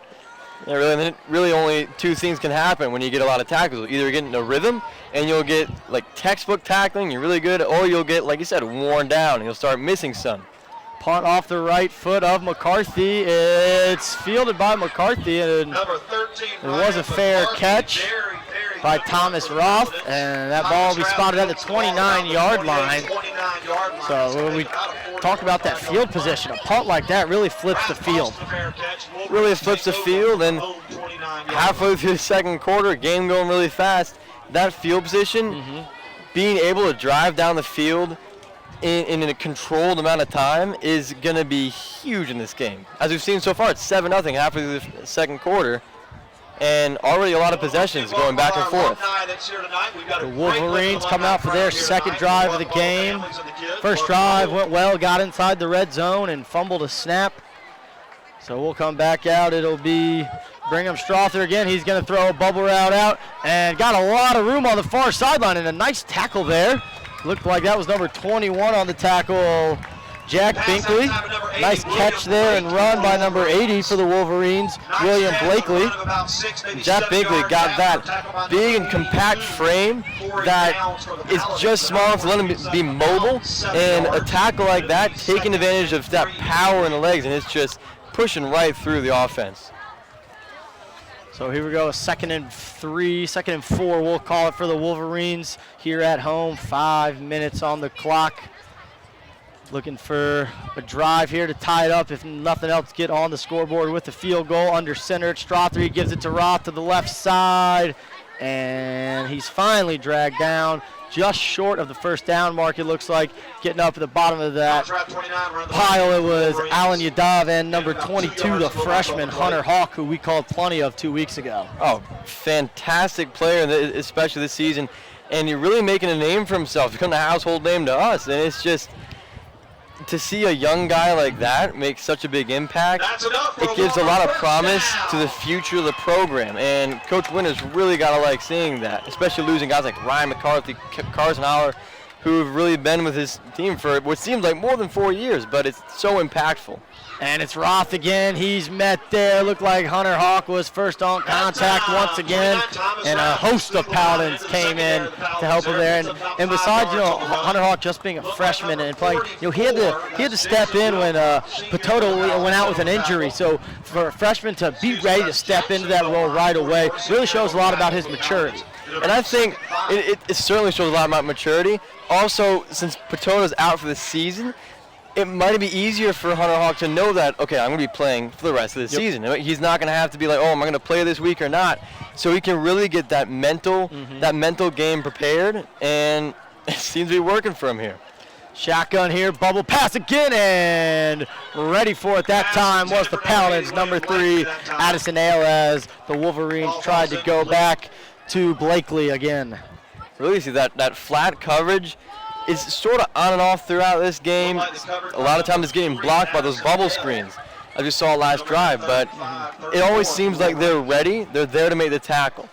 Yeah, really only two things can happen when you get a lot of tackles. Either get in a rhythm and you'll get like textbook tackling, you're really good, or you'll get, like you said, worn down and you'll start missing some. Punt off the right foot of McCarthy. It's fielded by McCarthy, and it was a fair catch by Thomas Roth, and that ball will be spotted at the 29-yard line. So when we talk about that field position, a punt like that really flips the field. Really flips the field, and halfway through the second quarter, game going really fast, that field position, being able to drive down the field in a controlled amount of time is going to be huge in this game. As we've seen so far, it's 7-0 halfway through the second quarter, and already a lot of possessions going back and forth. The Wolverines come out for their second drive of the game. First drive went well, got inside the red zone and fumbled a snap. So we'll come back out. It'll be Brigham Strother again. He's going to throw a bubble route out and got a lot of room on the far sideline, and a nice tackle there. Looked like that was number 21 on the tackle, Jack Binkley. Nice catch there and run by number 80 for the Wolverines, William Blakely. Jack Binkley got that big and compact frame that is just small enough to let him be mobile, and a tackle like that, taking advantage of that power in the legs, and it's just pushing right through the offense. So here we go, 2nd and 3, 2nd and 4, we'll call it for the Wolverines here at home. 5 minutes on the clock. Looking for a drive here to tie it up, if nothing else, get on the scoreboard with the field goal. Under center, Strother, he gives it to Roth to the left side, and he's finally dragged down just short of the first down mark, it looks like. Getting up at the bottom of that pile, it was Alan Yadav and number 22, the freshman Hunter Hawk, who we called plenty of 2 weeks ago. Oh, fantastic player, especially this season, and you're really making a name for himself. He's become a household name to us, and it's just to see a young guy like that make such a big impact, it gives a lot of promise to the future of the program, and Coach Winter's really got to like seeing that, especially losing guys like Ryan McCarthy, Carson Holler, who've really been with his team for what seems like more than 4 years, but it's so impactful. And it's Roth again. He's met there. Looked like Hunter Hawk was first on contact once again. And a host of Paladins came in to help him there. And besides, Hunter Hawk just being a freshman and playing, he had to step in when Pototo went out with an injury. So for a freshman to be ready to step into that role right away really shows a lot about his maturity. And I think it certainly shows a lot about maturity. Also, since Pototo's out for the season, it might be easier for Hunter Hawk to know that, okay, I'm going to be playing for the rest of the season. He's not going to have to be like, oh, am I going to play this week or not? So he can really get that mental game prepared, and it seems to be working for him here. Shotgun here, bubble pass again, and ready for it that time was the Paladins, number 3, Addison Ale, as the Wolverines tried to go back to Blakely again. Really see that flat coverage is sort of on and off throughout this game. A lot of times it's getting blocked by those bubble screens, as we saw last drive, but it always seems like they're ready. They're there to make the tackle.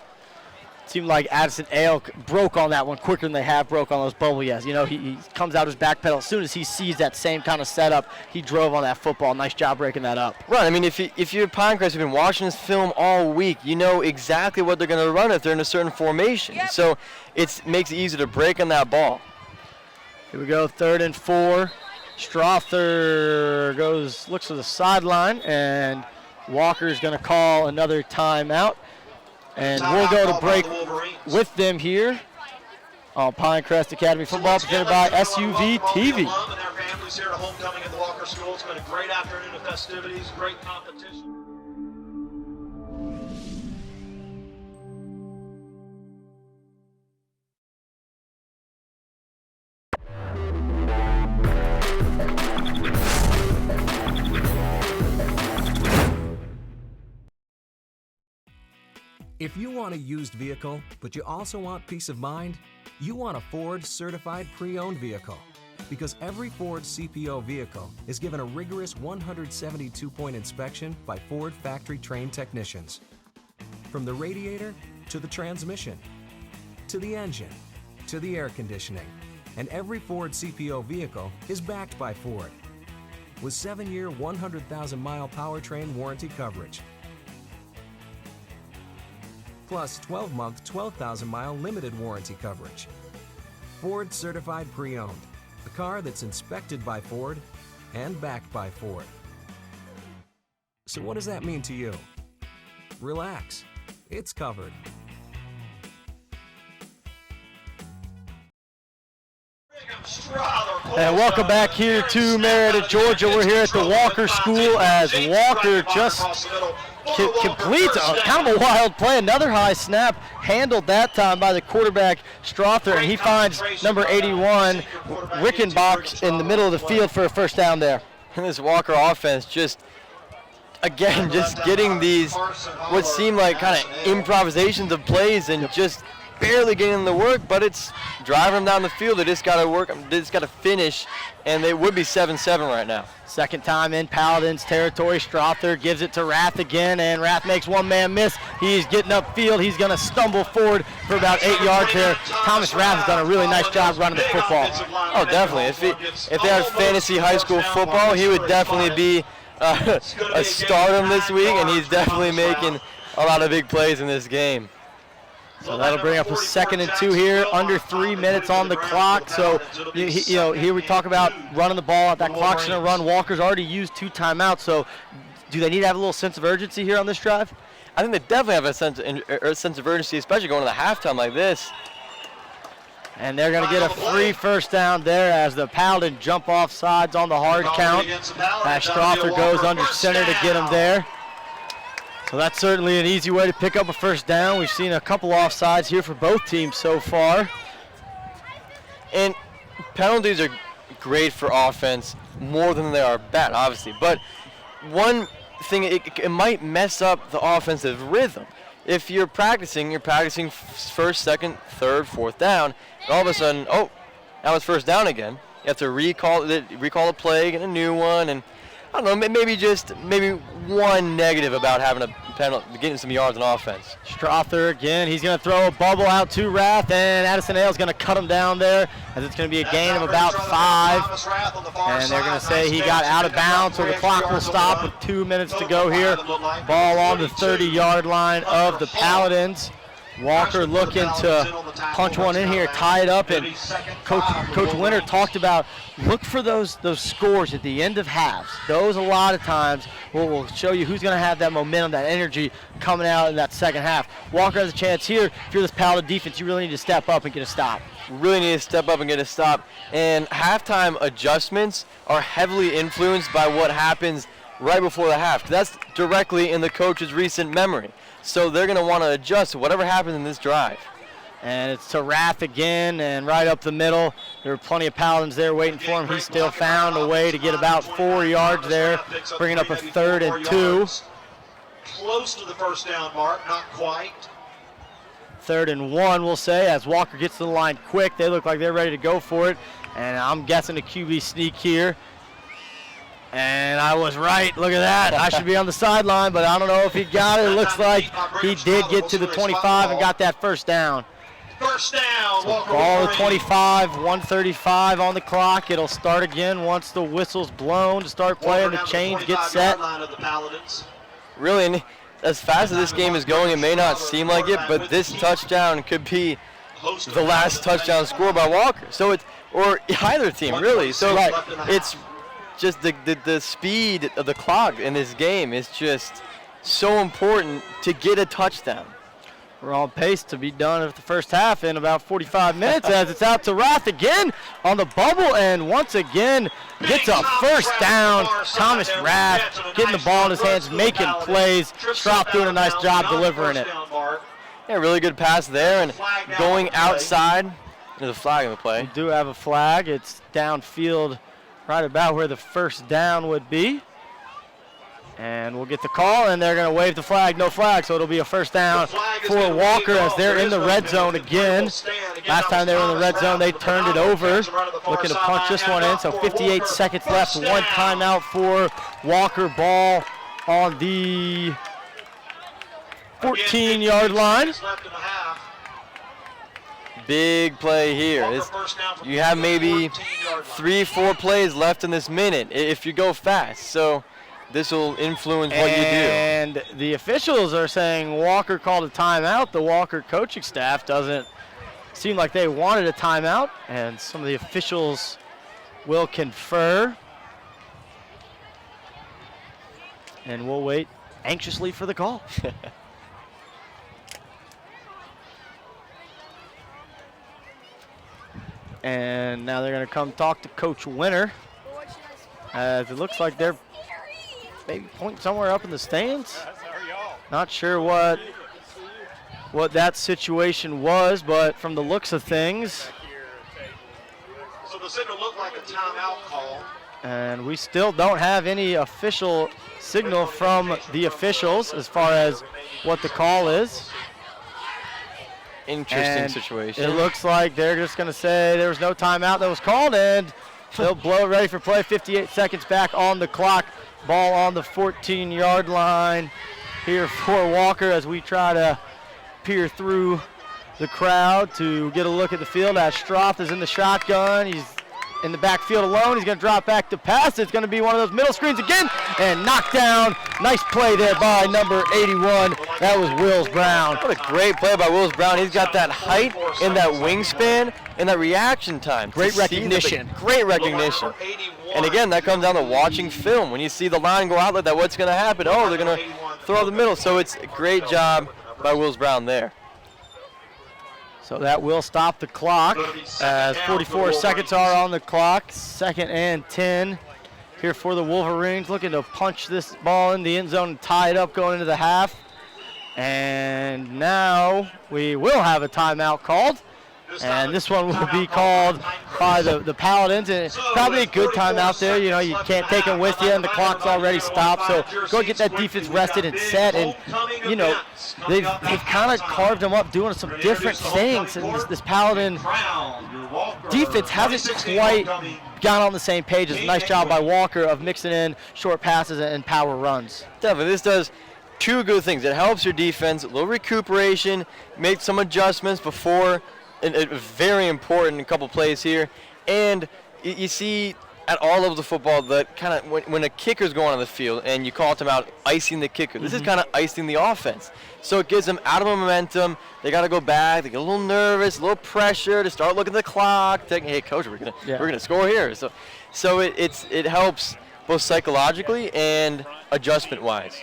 It seemed like Addison Ale broke on that one quicker than they have broke on those bubble yes. He comes out his back pedal. As soon as he sees that same kind of setup, he drove on that football. Nice job breaking that up. Right. I mean, if you're Pinecrest, you've been watching this film all week, you know exactly what they're going to run if they're in a certain formation. Yep. So it makes it easy to break on that ball. Here we go, 3rd and 4. Strother looks to the sideline, and Walker's going to call another timeout. And we'll go to break with them here on Pinecrest Academy Football, presented by SUV TV. And their families here at homecoming at the Walker School. It's been a great afternoon of festivities, great competition. If you want a used vehicle, but you also want peace of mind, you want a Ford certified pre-owned vehicle. Because every Ford CPO vehicle is given a rigorous 172-point inspection by Ford factory-trained technicians. From the radiator to the transmission, to the engine, to the air conditioning. And every Ford CPO vehicle is backed by Ford with 7-year, 100,000-mile powertrain warranty coverage. Plus 12-month, 12,000-mile limited warranty coverage. Ford Certified Pre-Owned, a car that's inspected by Ford and backed by Ford. So what does that mean to you? Relax, it's covered. And welcome back here to Marietta, Georgia. We're here at the Walker School as Walker just completes kind of a wild play. Another high snap, handled that time by the quarterback Strother, and he finds number 81, Rickenbach, in the middle of the field for a first down there. And this Walker offense just getting these what seem like kind of improvisations of plays and just barely getting the work, but it's driving them down the field. They just got to work, they just got to finish, and they would be 7-7 right now. Second time in Paladins territory. Strother gives it to Rath again, and Rath makes one-man miss. He's getting upfield. He's going to stumble forward for about 8 yards there. Thomas Rath has done a really nice job running the football. Oh, definitely. If they had fantasy high school football, he would definitely be a stardom this week, and he's definitely making a lot of big plays in this game. So that'll bring up a 2nd and 2 here, under 3 minutes on the clock. So, here we talk about running the ball. That clock's going to run. Walker's already used 2 timeouts. So do they need to have a little sense of urgency here on this drive? I think they definitely have a sense of urgency, especially going to the halftime like this. And they're going to get a free first down there as the Paladin jump off sides on the hard count. As Strother goes under center to get him there. So that's certainly an easy way to pick up a first down. We've seen a couple offsides here for both teams so far. And penalties are great for offense more than they are bad, obviously. But one thing, it might mess up the offensive rhythm. If you're practicing first, second, third, fourth down, and all of a sudden, oh, now it's first down again. You have to recall the play, get a new one, and I don't know, maybe one negative about having a penalty, getting some yards on offense. Strother again, he's going to throw a bubble out to Rath, and Addison Hale's going to cut him down there, as it's going to be a gain of about 5. And they're going to say he got out of bounds, so the clock will stop with 2 minutes to go here. Ball on the 30-yard line of the Paladins. Walker looking to punch one in here, tie it up, and Coach Winter talked about look for those scores at the end of halves. Those a lot of times will show you who's going to have that momentum, that energy coming out in that second half. Walker has a chance here. If you're this Paladin defense, you really need to step up and get a stop. Really need to step up and get a stop. And halftime adjustments are heavily influenced by what happens right before the half. That's directly in the coach's recent memory. So they're going to want to adjust to whatever happens in this drive. And it's to Rath again, and right up the middle. There were plenty of Paladins there waiting for him. He still found a way to get about 4 yards there, bringing up a 3rd and 2. Close to the first down mark, not quite. 3rd and 1, we'll say, as Walker gets to the line quick. They look like they're ready to go for it. And I'm guessing a QB sneak here. And I was right. Look at that. I should be on the sideline, but I don't know if he got it. It looks like he did get to the 25 and got that first down. First down. So ball at 25, 1:35 on the clock. It'll start again once the whistle's blown to start playing. The chains get set. Really, and as fast as this game is going, it may not seem like it, but this touchdown could be the last touchdown scored by Walker. So it's, or either team, really. So it's just the speed of the clock in this game is just so important to get a touchdown. We're on pace to be done with the first half in about 45 minutes as it's out to Rath again on the bubble, and once again gets a first down. Thomas Rath getting the ball in his hands, making plays. Strop doing a nice job delivering it. Yeah, really good pass there, and going outside. There's a flag in the play. We do have a flag. It's downfield right about where the first down would be. And we'll get the call, and they're going to wave the flag. No flag, so it'll be a first down for Walker as they're in the red zone again. Last time they were in the red zone, they turned it over. Looking to punch this one in, so 58 seconds left. One timeout for Walker. Ball on the 14-yard line. Big play here. You have maybe 3-4 plays left in this minute if you go fast. So this will influence what you do. And the officials are saying Walker called a timeout. The Walker coaching staff doesn't seem like they wanted a timeout, and some of the officials will confer. And we'll wait anxiously for the call. And now they're going to come talk to Coach Winter, as it looks like they're maybe pointing somewhere up in the stands. Not sure what that situation was, but from the looks of things. So the signal looked like a timeout call. And we still don't have any official signal from the officials as far as what the call is. Interesting situation. It looks like they're just going to say there was no timeout that was called, and they'll blow it ready for play. 58 seconds back on the clock. Ball on the 14-yard line here for Walker as we try to peer through the crowd to get a look at the field as Stroth is in the shotgun. He's in the backfield alone. He's going to drop back to pass. It's going to be one of those middle screens again and knocked down. Nice play there by number 81. That was Wills Brown. What a great play by Wills Brown. He's got that height and that wingspan and that reaction time. Great recognition. Great recognition. And again, that comes down to watching film. When you see the line go out like that, what's going to happen? Oh, they're going to throw the middle. So it's a great job by Wills Brown there. So that will stop the clock as 44 seconds are on the clock. 2nd and 10 here for the Wolverines, looking to punch this ball in the end zone and tie it up going into the half. And now we will have a timeout called. And this one will be called by the Paladins, and it's probably a good timeout there. You know, you can't take them with you, and the clock's already stopped. So go get that defense rested and set. And you know, they've kind of carved them up doing some different things. And this Paladin defense hasn't quite got on the same page. It's a nice job by Walker of mixing in short passes and power runs. Definitely, this does two good things. It helps your defense, a little recuperation, make some adjustments before, and very important, a couple plays here. And you see at all levels of football that kind of when a kicker's going on the field and you call them out icing the kicker, this is kind of icing the offense. So it gives them out of momentum. They got to go back. They get a little nervous, a little pressure to start looking at the clock, thinking, hey, coach, we're gonna score here. So it helps both psychologically and adjustment-wise.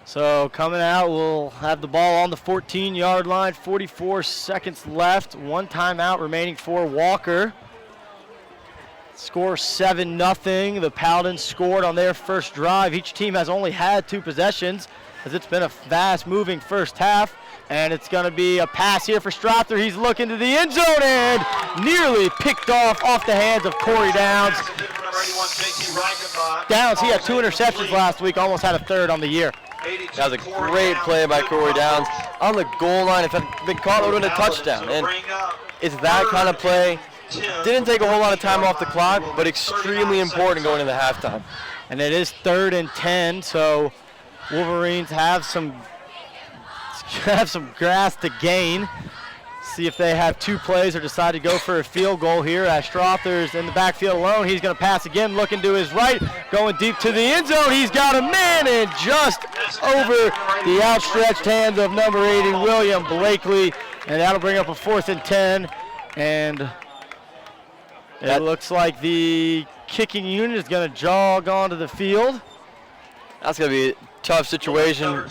So coming out, we'll have the ball on the 14-yard line, 44 seconds left, one timeout remaining for Walker. Score 7-0. The Paladins scored on their first drive. Each team has only had 2 possessions as it's been a fast-moving first half. And it's going to be a pass here for Strother. He's looking to the end zone and nearly picked off the hands of Corey Downs. Downs, he had 2 interceptions last week, almost had a third on the year. That was a great play by Corey Downs. On the goal line, if it had been caught, it would have been a touchdown. And it's that kind of play. Didn't take a whole lot of time off the clock, but extremely important going into halftime. And it is 3rd and 10, so Wolverines have some grass to gain. See if they have 2 plays or decide to go for a field goal here. As Strother's in the backfield alone, he's going to pass again, looking to his right, going deep to the end zone. He's got a man and just over the outstretched hands of number 80, William Blakely, and that'll bring up a 4th and 10. And it looks like the kicking unit is going to jog onto the field. That's going to be a tough situation.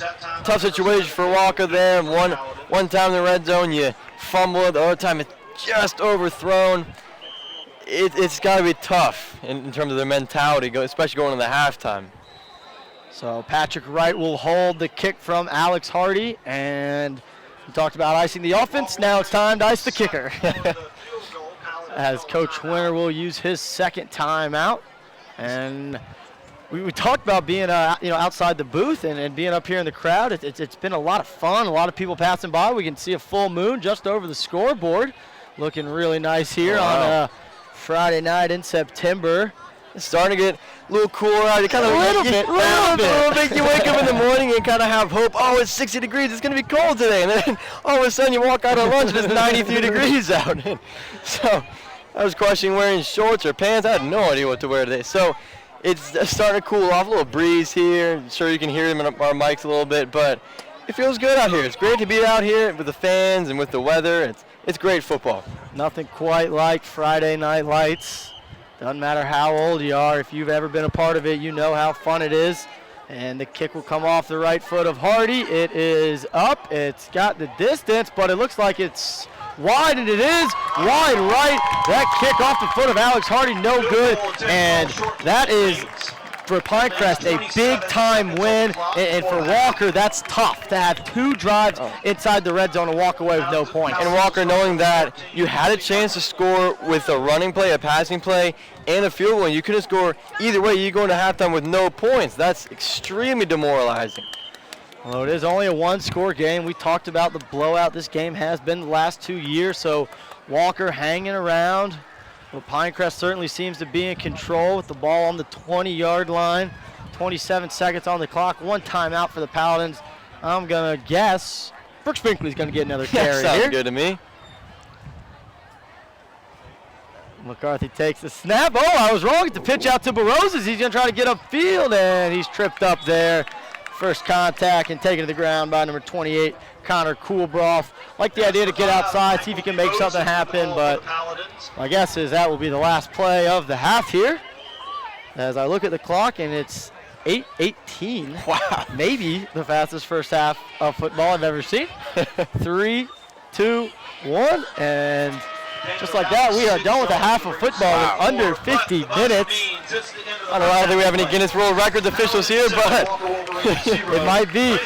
Tough situation for Walker there. One time in the red zone, you fumble it. The other time, it's just overthrown. It's got to be tough in terms of their mentality, especially going into the halftime. So Patrick Wright will hold the kick from Alex Hardy. And we talked about icing the offense. Now it's time to ice the kicker. As Coach Winter will use his second timeout. And we talked about being outside the booth and being up here in the crowd. It's been a lot of fun, a lot of people passing by. We can see a full moon just over the scoreboard. Looking really nice here on a Friday night in September. It's starting to get a little cooler out. A little bit. You wake up in the morning and kind of have hope. Oh, it's 60 degrees. It's going to be cold today. And then all of a sudden you walk out on lunch and it's 93 degrees out. So I was questioning wearing shorts or pants. I had no idea what to wear today. So it's starting to cool off, a little breeze here. I'm sure you can hear them in our mics a little bit, but it feels good out here. It's great to be out here with the fans and with the weather. It's great football. Nothing quite like Friday Night Lights. Doesn't matter how old you are. If you've ever been a part of it, you know how fun it is. And the kick will come off the right foot of Hardy. It is up. It's got the distance, but it looks like it's wide, and it is wide right. That kick off the foot of Alex Hardy, no good. And that is, for Pinecrest, a big-time win. And for Walker, that's tough to have 2 drives inside the red zone and walk away with no points. And Walker, knowing that you had a chance to score with a running play, a passing play, and a field goal, and you couldn't score either way, you go into halftime with no points. That's extremely demoralizing. Well, it is only a 1-score game. We talked about the blowout this game has been the last 2 years, so Walker hanging around. Well, Pinecrest certainly seems to be in control with the ball on the 20-yard line. 27 seconds on the clock. 1 timeout for the Paladins. I'm going to guess Brooks Binkley's going to get another carry Sounds here. good to me. McCarthy takes the snap. Oh, I was wrong. It's the pitch out to Baroses. He's going to try to get upfield, and he's tripped up there. First contact and taken to the ground by number 28, Connor Coolbroth. Like the idea to get outside, see if he can make something happen, but my guess is that will be the last play of the half here. As I look at the clock, and it's 8:18. Wow. Maybe the fastest first half of football I've ever seen. 3, 2, 1, and just like that, we are done with a half of football in under 50 minutes. I don't think we have any Guinness World Records officials here, but it might be.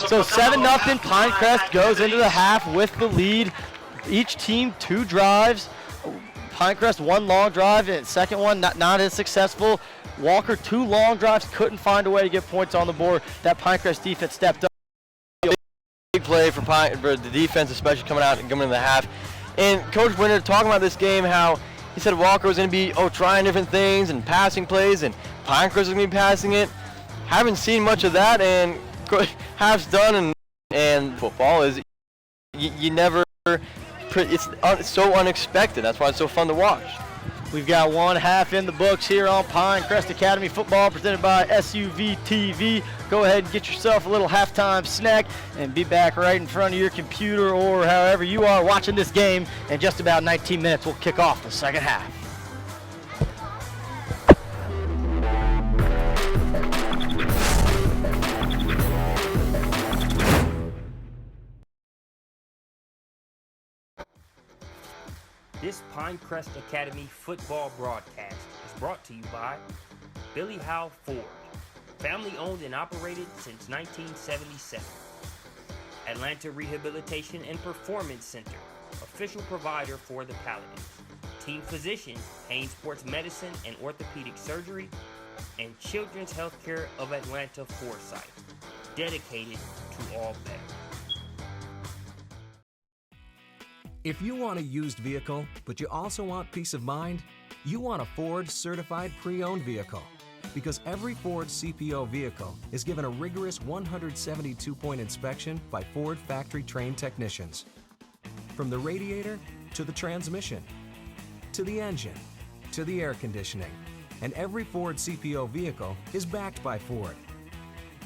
So 7-0, Pinecrest goes into the half with the lead. Each team 2 drives. Pinecrest 1 long drive, and second one not as successful. Walker 2 long drives, couldn't find a way to get points on the board. That Pinecrest defense stepped up. Big play for the defense, especially coming out and coming in the half. And Coach Winter talking about this game, how he said Walker was going to be trying different things and passing plays, and Pinecrest was going to be passing it. Haven't seen much of that, and half's done. And football is you never. It's so unexpected. That's why it's so fun to watch. We've got one half in the books here on Pinecrest Academy football, presented by SUV TV. Go ahead and get yourself a little halftime snack and be back right in front of your computer or however you are watching this game. In just about 19 minutes, we'll kick off the second half. This Pinecrest Academy football broadcast is brought to you by Billy Howe Ford, family owned and operated since 1977. Atlanta Rehabilitation and Performance Center, official provider for the Paladins. Team physician, Payne Sports Medicine and Orthopedic Surgery, and Children's Healthcare of Atlanta Foresight, dedicated to all better. If you want a used vehicle, but you also want peace of mind, you want a Ford certified pre-owned vehicle. Because every Ford CPO vehicle is given a rigorous 172-point inspection by Ford factory-trained technicians. From the radiator to the transmission, to the engine, to the air conditioning. And every Ford CPO vehicle is backed by Ford.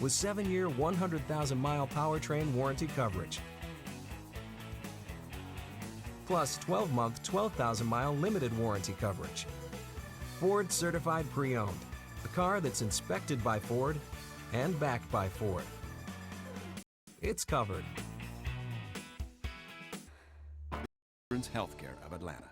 With 7-year, 100,000-mile powertrain warranty coverage. Plus 12-month, 12,000-mile limited warranty coverage. Ford Certified Pre-Owned, a car that's inspected by Ford and backed by Ford. It's covered. Children's Healthcare of Atlanta.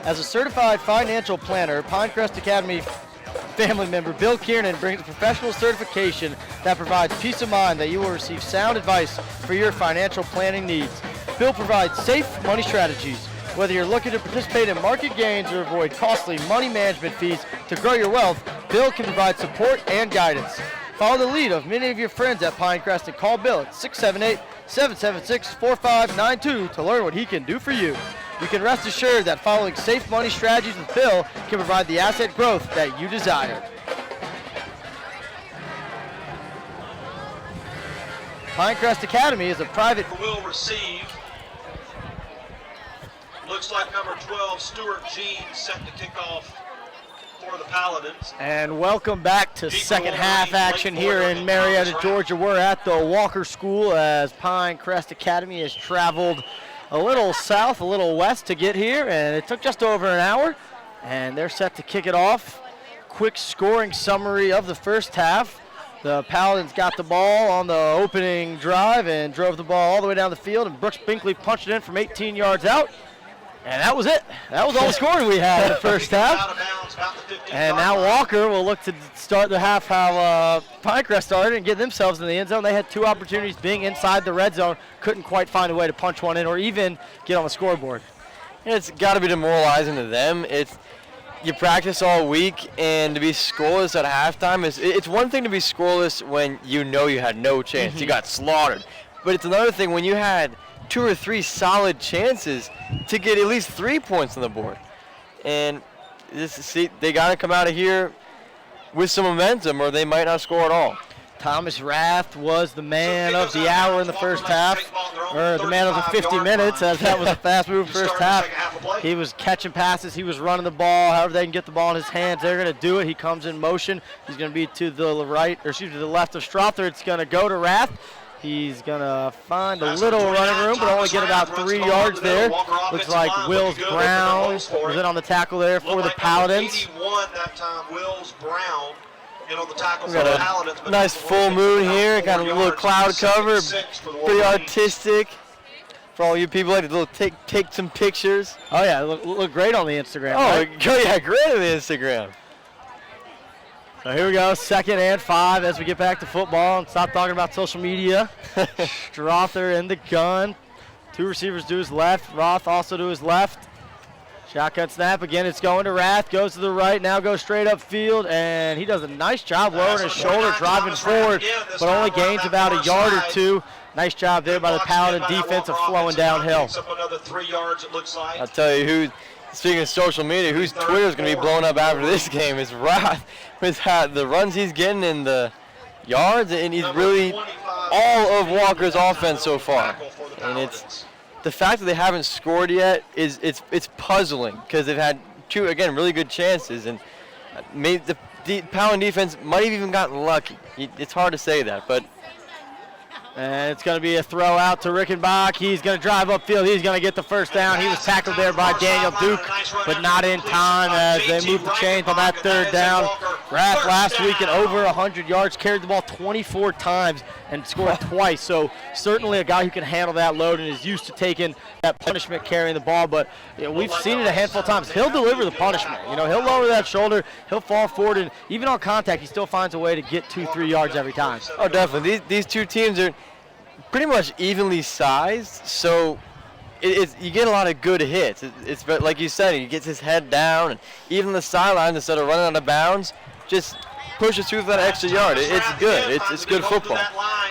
As a certified financial planner, Pinecrest Academy family member Bill Kiernan brings a professional certification that provides peace of mind that you will receive sound advice for your financial planning needs. Bill provides safe money strategies. Whether you're looking to participate in market gains or avoid costly money management fees to grow your wealth, Bill can provide support and guidance. Follow the lead of many of your friends at Pinecrest and call Bill at 678-776-4592 to learn what he can do for you. You can rest assured that following safe money strategies with Bill can provide the asset growth that you desire. Pinecrest Academy is a private... Will receive. Looks like number 12, Stuart Jean, set to kick off for the Paladins. And welcome back to second half action here in Marietta, Georgia. We're at the Walker School as Pinecrest Academy has traveled a little south, a little west to get here, and it took just over an hour, and they're set to kick it off. Quick scoring summary of the first half. The Paladins got the ball on the opening drive and drove the ball all the way down the field, and Brooks Binkley punched it in from 18 yards out. And that was it. That was all the scoring we had in the first half. And now Walker will look to start the half how Pinecrest started and get themselves in the end zone. They had two opportunities being inside the red zone, couldn't quite find a way to punch one in or even get on the scoreboard. It's got to be demoralizing to them. You practice all week, and to be scoreless at halftime it's one thing to be scoreless when you know you had no chance. You got slaughtered. But it's another thing when you had 2 or 3 solid chances to get at least 3 points on the board. And they got to come out of here with some momentum or they might not score at all. Thomas Rath was the man of the hour in the first half, or the man of the 50 minutes, as that was a fast-moving first half. He was catching passes, he was running the ball, however they can get the ball in his hands, they're going to do it. He comes in motion. He's going to be to the left of Strother. It's going to go to Rath. He's going to find a little running room, but only get about 3 yards there. Looks like Wills Brown was in on the tackle there for the Paladins. 81 that time, Wills Brown in on the tackle for Got the a Paladins. nice full moon here. Got a little cloud cover. Pretty artistic. For all you people like to take some pictures. Oh, yeah, look great on the Instagram. Oh, right? yeah, great on the Instagram. So here we go, 2nd and 5 as we get back to football and stop talking about social media. Strother in the gun. 2 receivers to his left. Roth also to his left. Shotgun snap again. It's going to Rath. Goes to the right. Now goes straight up field. And he does a nice job lowering his shoulder, driving forward, but only gains about a yard or 2. Nice job there by the Paladin defense of flowing downhill. Another 3 yards, it looks like. I'll tell you speaking of social media, whose Twitter is going to be blown up after this game is Roth. With the runs he's getting in the yards, and he's really all of Walker's offense so far. And it's the fact that they haven't scored yet it's puzzling because they've had 2 again really good chances, and maybe the Paladin defense might have even gotten lucky. It's hard to say that, but. And it's going to be a throw out to Rickenbach. He's going to drive upfield. He's going to get the first down. He was tackled there by Daniel Duke, but not in time as they move the chains on that 3rd down. Rath last week at over 100 yards, carried the ball 24 times and scored twice. So certainly a guy who can handle that load and is used to taking that punishment carrying the ball. But we've seen it a handful of times. He'll deliver the punishment. He'll lower that shoulder. He'll fall forward, and even on contact, he still finds a way to get 2-3 yards every time. Oh, definitely. These 2 teams are pretty much evenly sized, so you get a lot of good hits. It's like you said, he gets his head down, and even the sidelines, instead of running out of bounds, just pushes through that extra yard. It's good. It's good football.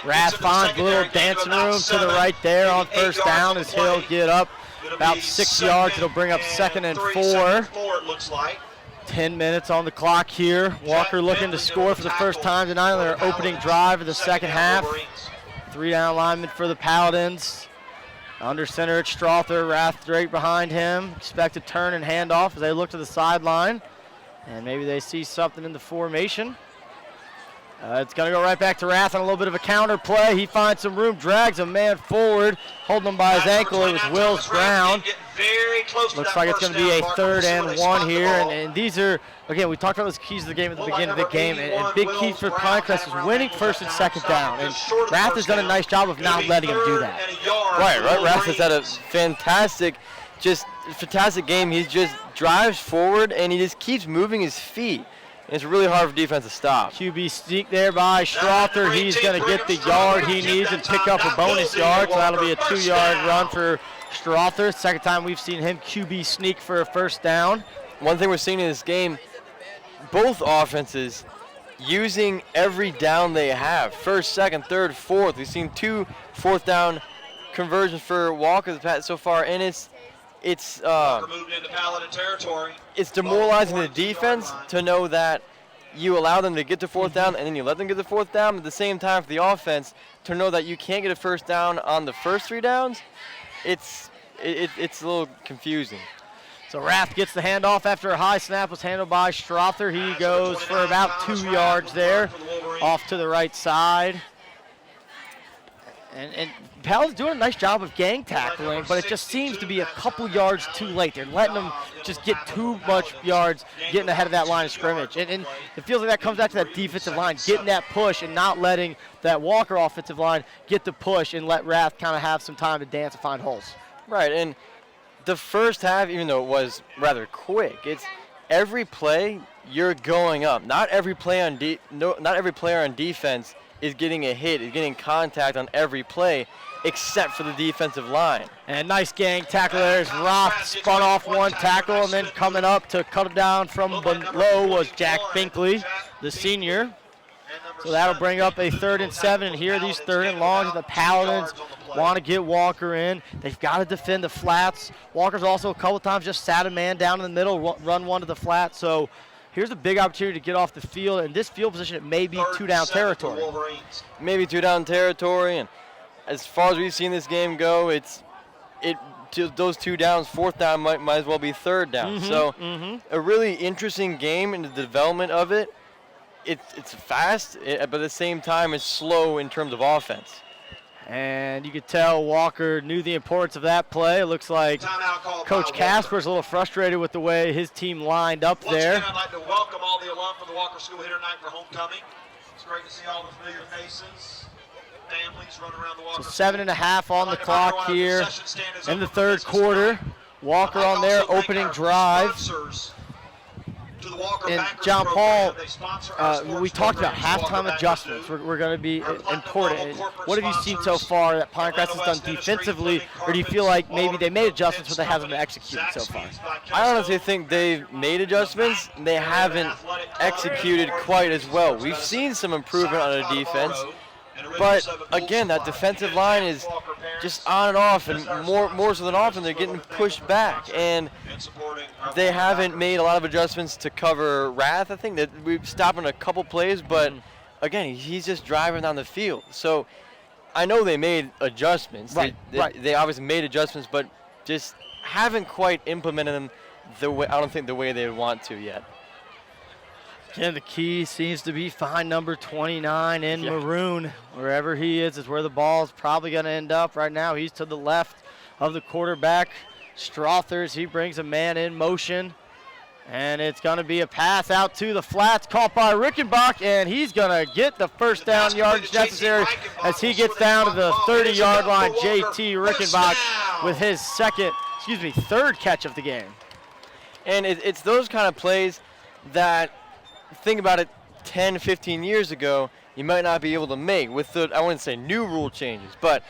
Rath finds a little dancing room to the right there on 1st down as he'll get up about 6 yards. It'll bring up 2nd and 4. 10 minutes on the clock here. Walker looking to score for the first time tonight on their opening drive of the second half. 3-down lineman for the Paladins. Under center at Strother. Rath straight behind him. Expect a turn and handoff as they look to the sideline. And maybe they see something in the formation. It's going to go right back to Rath on a little bit of a counter play. He finds some room, drags a man forward, holding him by his ankle. It was Wills Brown. Looks like it's going to be a 3rd and 1 here. And these are, again, we talked about those keys of the game at the beginning of the game. And big keys for Pinecrest is winning 1st and 2nd down. And Rath has done a nice job of not letting him do that. Right. Rath has had a fantastic just fantastic game. He just drives forward and he just keeps moving his feet. And it's really hard for defense to stop. QB sneak there by Strother. He's going to get the yard he needs and pick up a bonus yard. So that'll be a 2-yard run for Strother. Second time we've seen him QB sneak for a first down. One thing we're seeing in this game, both offenses using every down they have. First, second, third, fourth. We've seen 2 fourth down conversions for Walker so far, and it's moving into Paladin territory. It's demoralizing the defense to know that you allow them to get to fourth down and then you let them get the fourth down. At the same time, for the offense to know that you can't get a first down on the first 3 downs, it's a little confusing. So Rath gets the handoff after a high snap was handled by Strother. He goes for about 2 yards there, off to the right side. And Paladin's doing a nice job of gang tackling, but it just seems to be a couple yards too late. They're letting them just get too much yards, getting ahead of that line of scrimmage. And it feels like that comes back to that defensive line, getting that push and not letting that Walker offensive line get the push and let Rath kind of have some time to dance and find holes. Right, and the first half, even though it was rather quick, it's every play you're going up. Not every player on defense is getting a hit, is getting contact on every play, except for the defensive line. And nice gang tackle there as Roth spun off one tackle, and then coming up to cut it down from below was Jack Binkley, the senior. So that'll bring up a 3rd and 7, and here these 3rd and longs, the Paladins want to get Walker in. They've got to defend the flats. Walker's also a couple times just sat a man down in the middle, run one to the flat. So here's a big opportunity to get off the field. In this field position, it may be 2-down territory. Maybe 2-down territory, and as far as we've seen this game go, those 2 downs, 4th down might as well be 3rd down. A really interesting game in the development of it. It's fast, but at the same time, it's slow in terms of offense. And you could tell Walker knew the importance of that play. It looks like Coach Casper's a little frustrated with the way his team lined up there. Once again, I'd like to welcome all the alum from the Walker School here tonight for homecoming. It's great to see all the familiar faces, families running around the Walker So 7.5 on the clock here in the 3rd quarter. Walker on their opening drive. And John Paul, we talked about halftime adjustments. We're going to be important. What have you seen so far that Pinecrest has done defensively, or do you feel like maybe they made adjustments but they haven't been executed so far? I honestly think they've made adjustments. They haven't executed quite as well. We've seen some improvement on the defense, but again, that defensive line is just on and off, and more so than often they're getting pushed back, and they haven't made a lot of adjustments to cover Rath. I think that we've stopped on a couple plays, but again, he's just driving down the field. So I know they made adjustments. They obviously made adjustments, but just haven't quite implemented them the way, I don't think, the way they would want to yet. Again, the key seems to be find number 29 in maroon. Wherever he is where the ball is probably going to end up. Right now, he's to the left of the quarterback. Strothers, he brings a man in motion. And it's going to be a pass out to the flats, caught by Rickenbach, and he's going to get the first down yardage necessary as he gets down to the 30-yard line. JT Rickenbach with his third catch of the game. And it's those kind of plays that, think about it, 10, 15 years ago, you might not be able to make with the, I wouldn't say new rule changes, but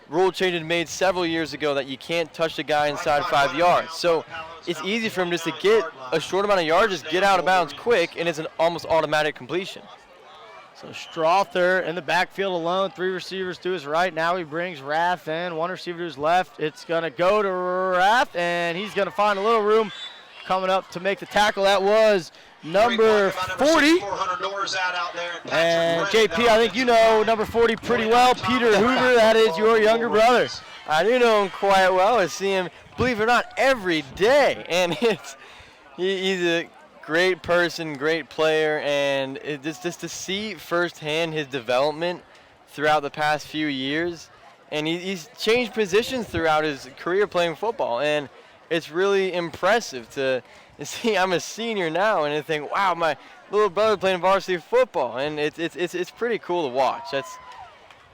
rule changes made several years ago that you can't touch the guy inside 5 yards. So it's easy for him just to get a short amount of yards, just get out of bounds quick, and it's an almost automatic completion. So Strother in the backfield alone, 3 receivers to his right. Now he brings Rath in, 1 receiver to his left. It's going to go to Rath, and he's going to find a little room coming up to make the tackle. That was number 40. And JP, I think you know number 40 pretty well. Peter Hoover, that is your younger brother. I do know him quite well. I see him, believe it or not, every day. And he's a great person, great player. And just to see firsthand his development throughout the past few years. And he's changed positions throughout his career playing football. And it's really impressive to see. I'm a senior now, and I think, wow, my little brother playing varsity football, and it's pretty cool to watch.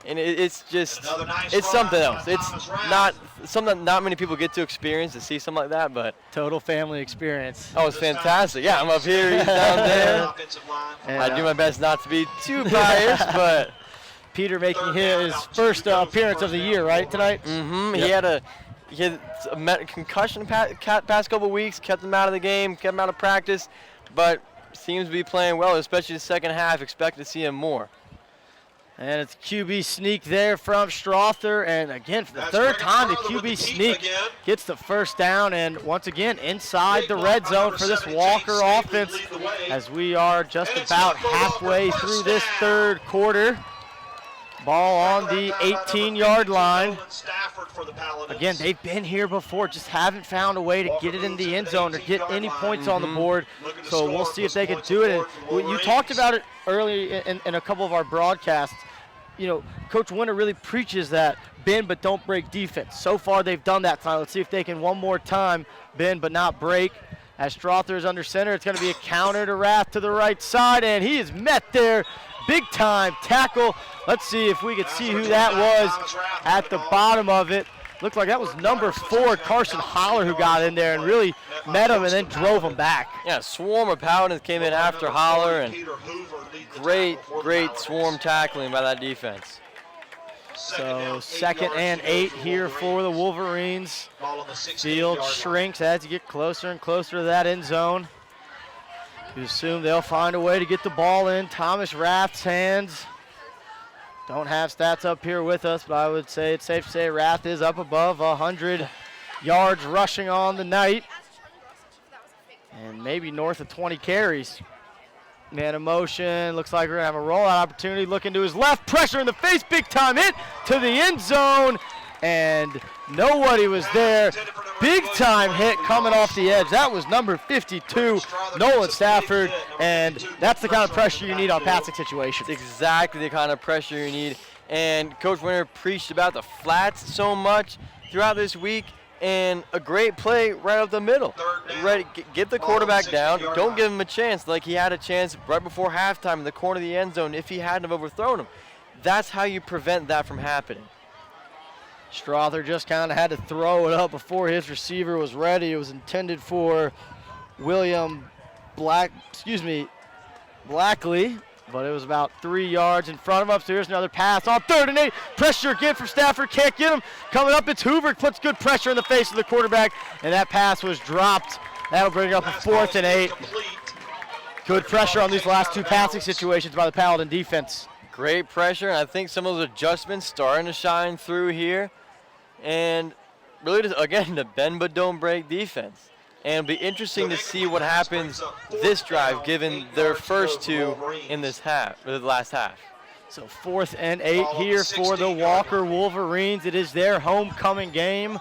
And it's just, Nice it's something run else. by It's Thomas Rath. not something that not many people get to experience, to see something like that, but. Total family experience. Oh, it's fantastic. Yeah, I'm up here, he's down there. And, I do my best not to be too biased, but. Peter making his first appearance of the year, right, tonight? Mm-hmm. Yep. He had a concussion past couple weeks, kept him out of the game, kept him out of practice, but seems to be playing well, especially the second half. Expect to see him more. And it's QB sneak there from Strother, and again, for the third time, the QB sneak gets the first down, and once again, inside the red zone for this Walker offense, as we are just about halfway through this third quarter. Ball on the 18-yard line. Again, they've been here before, just haven't found a way to get it in the end zone or get any points on the board. So we'll see if they can do it. And you talked about it early in a couple of our broadcasts. You know, Coach Winter really preaches that bend but don't break defense. So far they've done that tonight. Let's see if they can one more time bend but not break. As Strother is under center, it's going to be a counter to Rath to the right side, and he is met there. Big time tackle. Let's see if we can see who that was at the bottom of it. Looked like that was number 4, Carson Holler, who got in there and really met him and then drove him back. Yeah, swarm of Paladins came in after Holler, and great swarm tackling by that defense. So 2nd and 8 here for the Wolverines. Field shrinks as you get closer and closer to that end zone. You assume they'll find a way to get the ball in Thomas Rath's hands. Don't have stats up here with us, but I would say it's safe to say Rath is up above 100 yards rushing on the night. And maybe north of 20 carries. Man in motion, looks like we're gonna have a rollout opportunity. Looking to his left, pressure in the face, big time hit to the end zone. And nobody was there. Big time hit coming off the edge. That was number 52, Nolan Stafford, and that's the kind of pressure you need on passing situations. It's exactly the kind of pressure you need. And Coach Winter preached about the flats so much throughout this week, and a great play right up the middle. Get the quarterback down. Don't give him a chance like he had a chance right before halftime in the corner of the end zone if he hadn't have overthrown him. That's how you prevent that from happening. Strother just kind of had to throw it up before his receiver was ready. It was intended for Blackley, but it was about 3 yards in front of him. So here's another pass on 3rd and 8. Pressure again from Stafford, can't get him. Coming up, it's Hoover, puts good pressure in the face of the quarterback, and that pass was dropped. That'll bring up a 4th and 8. Good pressure on these last 2 passing situations by the Paladin defense. Great pressure, and I think some of those adjustments starting to shine through here. And really, just, again, the bend but don't break defense. And it'll be interesting to see what happens this drive, given their first 2 in this half, or the last half. So 4th and 8 here for the Walker Wolverines. It is their homecoming game.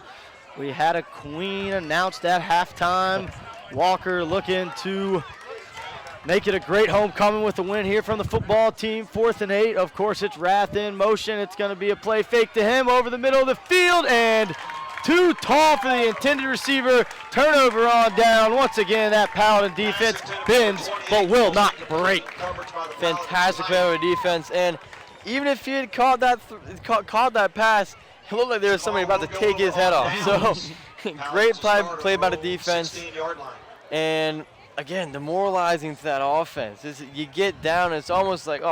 We had a queen announced at halftime. Walker looking to make it a great homecoming with the win here from the football team. 4th and 8. Of course, it's Rath in motion. It's going to be a play fake to him over the middle of the field, and too tall for the intended receiver. Turnover on down. Once again, that Paladin defense bends but will not break. Fantastic play of defense, and even if he had caught that pass, it looked like there was somebody about to take his head off. So great play by the defense, and again, demoralizing to that offense. You get down, and it's almost like,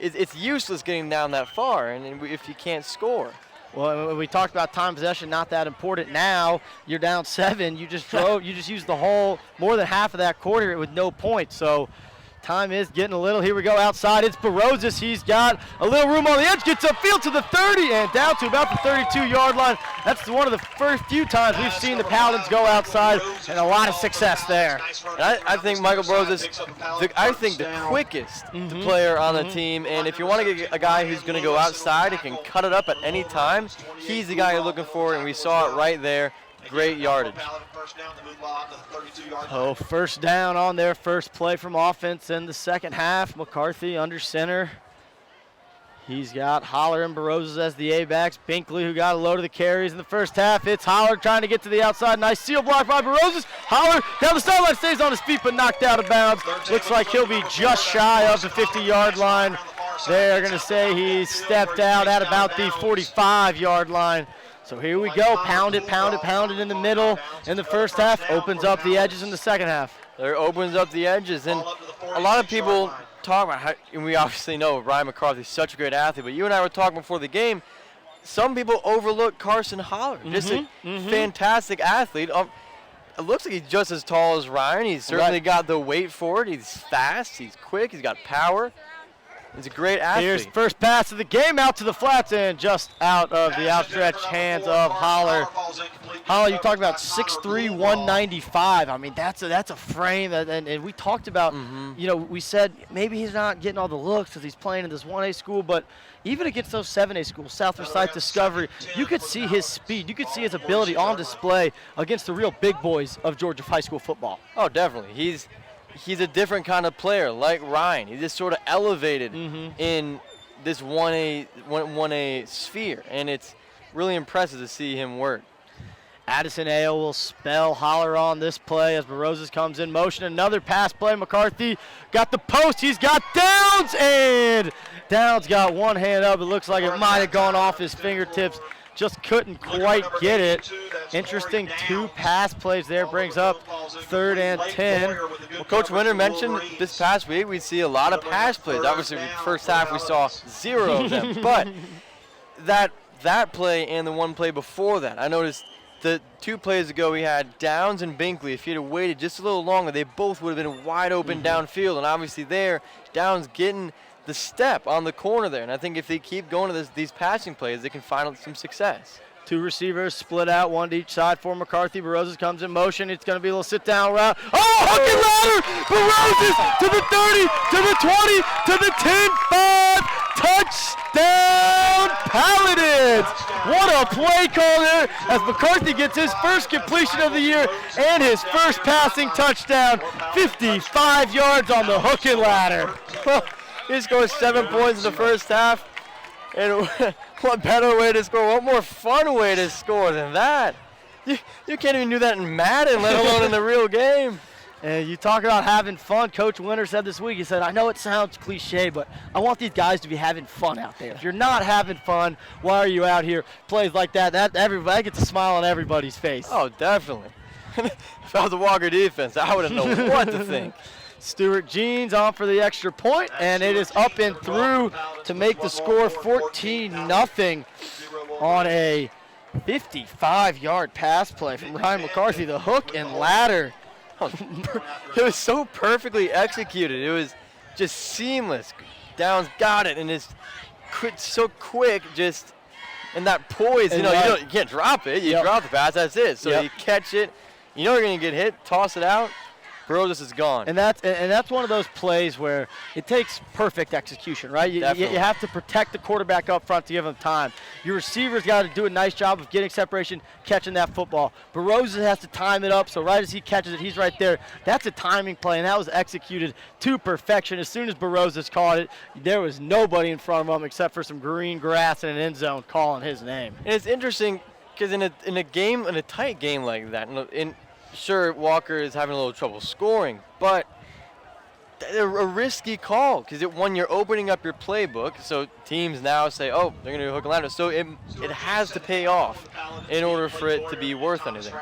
it's useless getting down that far, and if you can't score. Well, we talked about time possession, not that important. Now you're down 7. You just used the whole, more than half of that quarter with no points. So time is getting a little. Here we go outside. It's Barozas. He's got a little room on the edge. Gets upfield to the 30 and down to about the 32-yard line. That's one of the first few times we've seen the Paladins go outside, and a lot of success there. And I think Michael Barozas, the quickest player on the team. And if you want to get a guy who's going to go outside and can cut it up at any time, he's the guy you're looking for, and we saw it right there. Great yardage. Oh, first down on their first play from offense in the second half. McCarthy under center. He's got Holler and Barozas as the A-backs. Binkley, who got a load of the carries in the first half. It's Holler trying to get to the outside. Nice seal block by Barozas. Holler down the sideline, stays on his feet but knocked out of bounds. Looks like he'll be just shy of the 50-yard line. They're going to say he stepped out at about the 45-yard line. So here we go, pound it in the middle in the first half, opens up the edges in the second half. There opens up the edges, and a lot of people talk about how, and we obviously know Ryan McCarthy's such a great athlete, but you and I were talking before the game, some people overlook Carson Holler, just a fantastic athlete. It looks like he's just as tall as Ryan. He's certainly got the weight for it. He's fast, he's quick, he's got power. He's a great athlete. Here's first pass of the game out to the flats and just out of the outstretched hands of Holler. Holler, you talk about 6'3", 195. I mean, that's a frame that, and we talked about, you know, we said maybe he's not getting all the looks because he's playing in this 1A school, but even against those 7A schools, South Forsyth Discovery, you could see his speed, you could see his ability on display against the real big boys of Georgia high school football. Oh, definitely. He's a different kind of player, like Ryan. He's just sort of elevated in this 1A sphere, and it's really impressive to see him work. Addison Ale will spell Holler on this play as Barozas comes in motion. Another pass play. McCarthy got the post. He's got Downs, and Downs got one hand up. It looks like it might have gone off his fingertips. Just couldn't quite get it. Interesting two pass plays there. Brings up 3rd and 10. Well, Coach Winter mentioned this past week we'd see a lot of pass plays. Obviously, first half we saw 0 of them. But that play and the one play before that, I noticed the 2 plays ago we had Downs and Binkley. If he'd have waited just a little longer, they both would have been wide open downfield. And obviously there, Downs getting the step on the corner there. And I think if they keep going to these passing plays, they can find some success. 2 receivers split out, 1 to each side for McCarthy. Barozas comes in motion. It's going to be a little sit-down route. Oh, hook and ladder! Barozas to the 30, to the 20, to the 10, 5. Touchdown, Paladins! What a play call there as McCarthy gets his first completion of the year and his first passing touchdown. 55 yards on the hook and ladder. He scored 7 points in the first half. And what better way to score? What more fun way to score than that? You can't even do that in Madden, let alone in the real game. And you talk about having fun. Coach Winter said this week, he said, I know it sounds cliche, but I want these guys to be having fun out there. If you're not having fun, why are you out here? Plays like that everybody gets a smile on everybody's face. Oh, definitely. If I was the Walker defense, I wouldn't know what to think. Stuart Jeans on for the extra point, and it is up and through to make the score 14-0 on a 55-yard pass play from Ryan McCarthy. The hook and ladder. It was so perfectly executed. It was just seamless. Downs got it, and it's so quick, just in that poise. You know, you can't drop it. You drop the pass, that's it. So you catch it. You know you're going to get hit, toss it out. Barozas is gone. And that's one of those plays where it takes perfect execution, right? You have to protect the quarterback up front to give him time. Your receivers got to do a nice job of getting separation, catching that football. Barozas has to time it up, so right as he catches it, he's right there. That's a timing play, and that was executed to perfection. As soon as Barozas caught it, there was nobody in front of him except for some green grass and an end zone calling his name. And it's interesting because in a tight game like that, sure, Walker is having a little trouble scoring, but a risky call because when you're opening up your playbook, so teams now say, oh, they're going to do hook and ladder, so it has to pay off in order for it to be worth anything.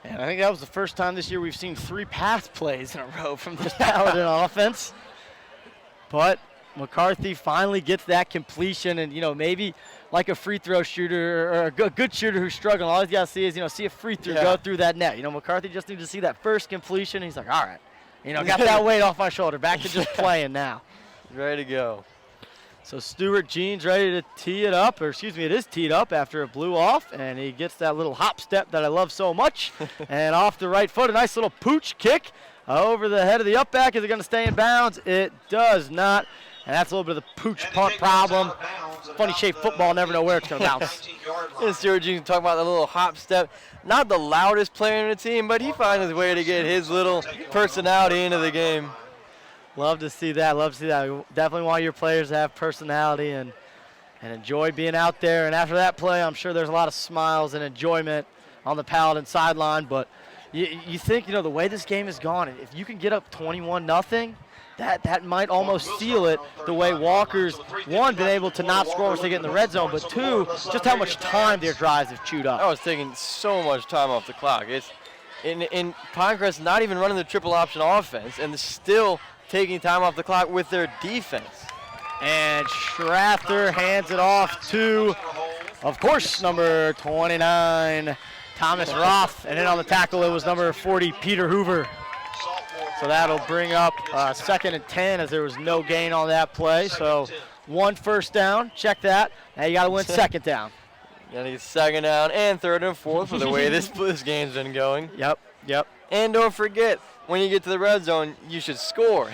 And I think that was the first time this year we've seen 3 pass plays in a row from this Paladin offense. But McCarthy finally gets that completion, and maybe like a free throw shooter or a good shooter who's struggling, all he's got to see is see a free throw go through that net. McCarthy just needs to see that first completion. He's like, all right, got that weight off my shoulder, back to just playing now. Ready to go. So Stuart Jeans ready to tee it up, or excuse me, it is teed up after it blew off, and he gets that little hop step that I love so much. And off the right foot, a nice little pooch kick over the head of the up back. Is it going to stay in bounds? It does not. And that's a little bit of the pooch punt problem. Funny shaped football, never know where it's going to bounce. And Stuart Jeans talking about the little hop step. Not the loudest player in the team, but he finds his way to get his little personality into the game. Love to see that. Love to see that. Definitely want your players to have personality and enjoy being out there. And after that play, I'm sure there's a lot of smiles and enjoyment on the Paladin sideline. But, you think, the way this game has gone, if you can get up 21-0, that might almost seal it the way Walker's, one, been able to not score once they get in the red zone, but two, just how much time their drives have chewed up. I was taking so much time off the clock. It's in Pinecrest not even running the triple option offense and still taking time off the clock with their defense. And Schrather hands it off to, of course, number 29, Thomas Roth. And then on the tackle, it was number 40, Peter Hoover. So that'll bring up 2nd and 10 as there was no gain on that play. So 1 first down, check that. Now you got to win 2nd down. You got to get 2nd down and 3rd and 4th for the way this game's been going. Yep. And don't forget, when you get to the red zone, you should score.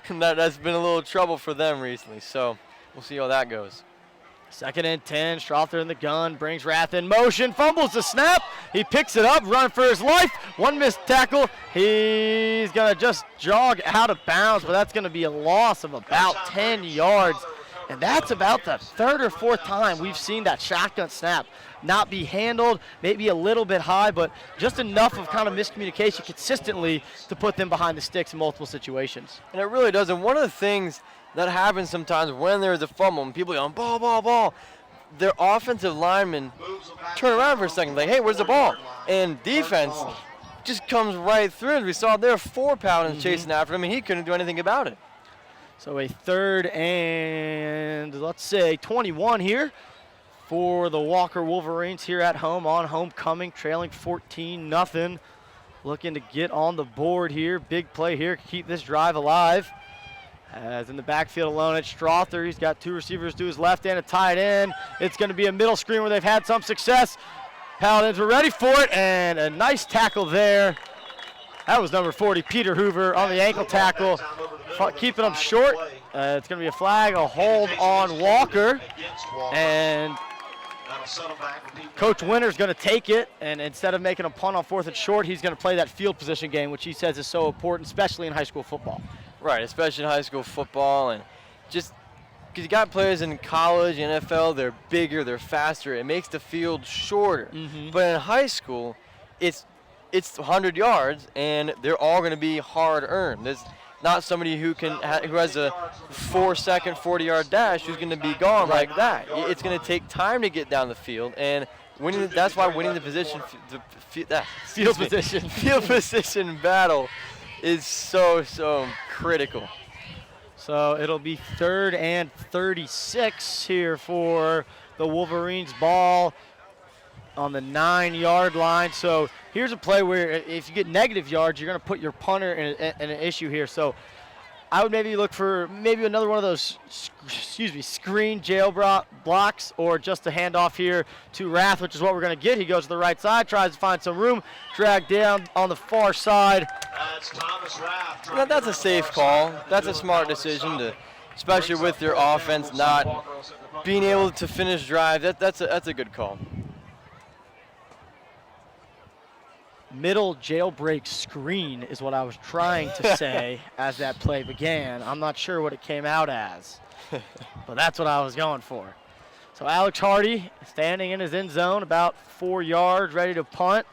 And that's been a little trouble for them recently. So we'll see how that goes. 2nd and 10, Strother in the gun, brings Rath in motion, fumbles the snap. He picks it up, running for his life. 1 missed tackle. He's going to just jog out of bounds, but that's going to be a loss of about 10 yards. And that's about the 3rd or 4th time we've seen that shotgun snap not be handled, maybe a little bit high, but just enough of kind of miscommunication consistently to put them behind the sticks in multiple situations. And it really does. And one of the things that happens sometimes when there is a fumble and people go, ball, ball, ball, their offensive linemen turn around for a second, like, hey, where's the ball? And defense just comes right through. We saw there 4 Paladins chasing after him, and he couldn't do anything about it. So a 3rd and, let's say, 21 here for the Walker Wolverines here at home on homecoming, trailing 14-0. Looking to get on the board here. Big play here, keep this drive alive. As in the backfield alone, it's Strother. He's got 2 receivers to his left and a tight end. It's going to be a middle screen where they've had some success. Paladins were ready for it, and a nice tackle there. That was number 40, Peter Hoover, on the ankle tackle, keeping him short. It's going to be a flag, a hold on Walker. And Coach Winter's going to take it, and instead of making a punt on 4th and short, he's going to play that field position game, which he says is so important, especially in high school football. Right, especially in high school football, and just because you got players in college, NFL, they're bigger, they're faster. It makes the field shorter. But in high school, it's 100 yards, and they're all going to be hard-earned. There's not somebody who has a 4-second, 40-yard dash who's going to be gone like that. It's going to take time to get down the field, and that's why winning the field position battle is so critical. So it'll be 3rd and 36 here for the Wolverines. Ball on the 9-yard line. So here's a play where if you get negative yards, you're going to put your punter in an issue here. So I would maybe look for another one of those, screen jail blocks, or just a handoff here to Rath, which is what we're going to get. He goes to the right side, tries to find some room, dragged down on the far side. That's a safe call. That's a smart decision, especially with your offense not being able to finish drive. That's a good call. Middle jailbreak screen is what I was trying to say as that play began. I'm not sure what it came out as, but that's what I was going for. So Alex Hardy standing in his end zone, about 4 yards, ready to punt.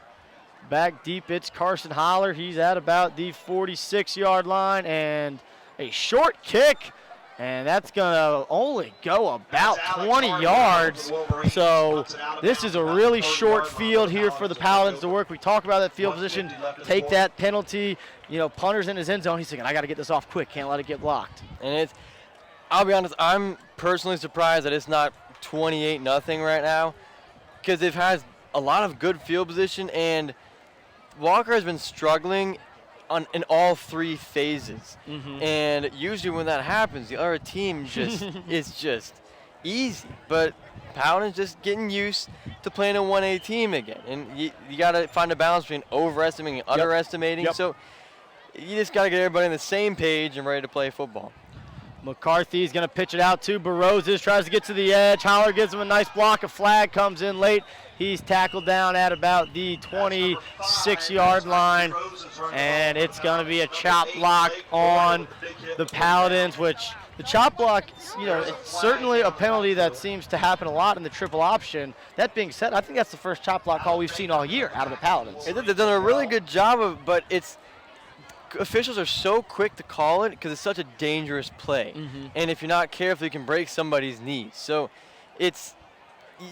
Back deep, it's Carson Holler. He's at about the 46-yard line, and a short kick, and that's going to only go about 20 yards. So this is a really short field here for the Paladins to work. We talk about that field position, take that penalty. Punter's in his end zone. He's thinking, I got to get this off quick, can't let it get blocked. And I'll be honest, I'm personally surprised that it's not 28-0 right now, because they've had a lot of good field position, and Walker has been struggling in all 3 phases. And usually when that happens, the other team is just easy. But Paladins just getting used to playing a 1A team again. And you got to find a balance between overestimating and underestimating. So you just got to get everybody on the same page and ready to play football. McCarthy's going to pitch it out to Barozes, tries to get to the edge. Holler gives him a nice block. A flag comes in late. He's tackled down at about the 26-yard line, and it's going to be a chop block on the Paladins, which the chop block, it's certainly a penalty that seems to happen a lot in the triple option. That being said, I think that's the first chop block call we've seen all year out of the Paladins. They've done a really good job of it, but officials are so quick to call it because it's such a dangerous play. And if you're not careful, you can break somebody's knees. So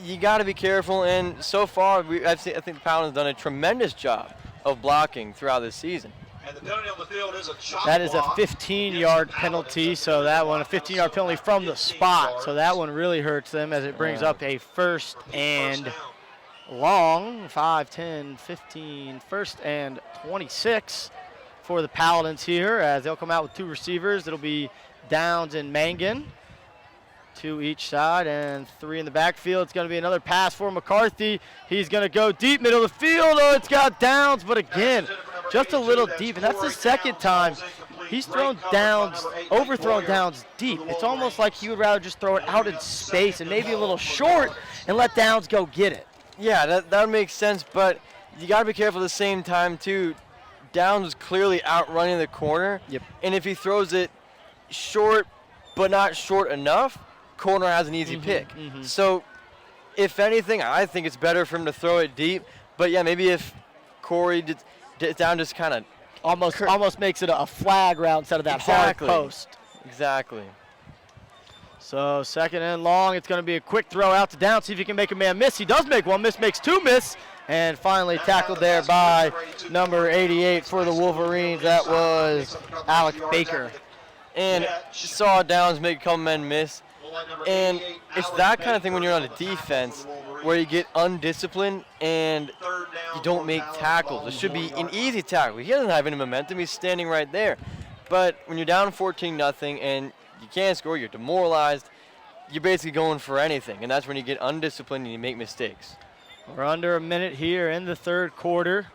you got to be careful. And so far, I think the Paladins have done a tremendous job of blocking throughout this season. And the penalty on the field is a chop That is a block. 15-yard penalty, so that one, a 15-yard penalty from the spot. So that one really hurts them as it brings up a first and long, 5, 10, 15, first and 26 for the Paladins here as they'll come out with two receivers. It'll be Downs and Mangan, two each side and three in the backfield. It's going to be another pass for McCarthy. He's going to go deep middle of the field. Oh, it's got Downs, but again, just a little deep, and that's the second time he's thrown Downs, overthrown Downs deep. It's almost like he would rather just throw it out in space and maybe a little short and let Downs go get it. Yeah, that makes sense, but you got to be careful at the same time, too. Downs is clearly outrunning the corner. Yep. And if he throws it short but not short enough, corner has an easy pick. So, if anything, I think it's better for him to throw it deep. But, yeah, maybe if Corey Down just kind of almost makes it a flag route instead of that hard post. Exactly. So, second and long. It's going to be a quick throw out to Downs. See if he can make a man miss. He does make one miss, makes two miss. And finally tackled there by number 88 for the Wolverines. That was Alec Baker. And saw Downs make a couple men miss. And it's that kind of thing when you're on a defense where you get undisciplined and you don't make tackles. It should be an easy tackle. He doesn't have any momentum. He's standing right there. But when you're down 14-0 and you can't score, you're demoralized, you're basically going for anything. And that's when you get undisciplined and you make mistakes. We're under a minute here in the third quarter.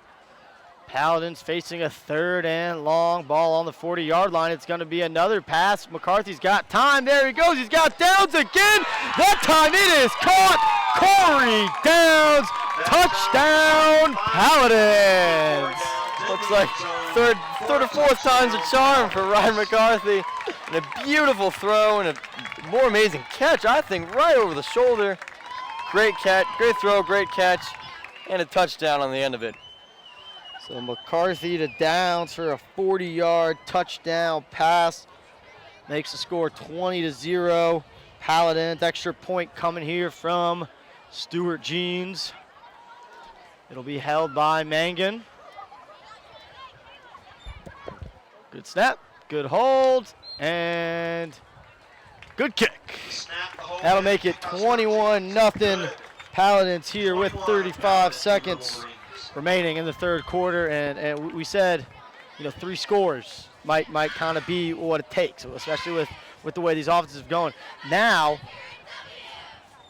Paladins facing a third and long ball on the 40-yard line. It's going to be another pass. McCarthy's got time. There he goes. He's got Downs again. That time it is caught. Corey Downs. Touchdown, Paladins. Looks like third or fourth time's a charm for Ryan McCarthy. And a beautiful throw and a more amazing catch, I think, right over the shoulder. Great catch, great throw, great catch, and a touchdown on the end of it. So McCarthy to Downs for a 40-yard touchdown pass. Makes the score 20-0. Paladins, extra point coming here from Stuart Jeans. It'll be held by Mangan. Good snap, good hold, and good kick. That'll make it 21-0. Paladins here with 35 seconds remaining in the third quarter, and we said, three scores might kind of be what it takes, especially with the way these offenses are going. Now,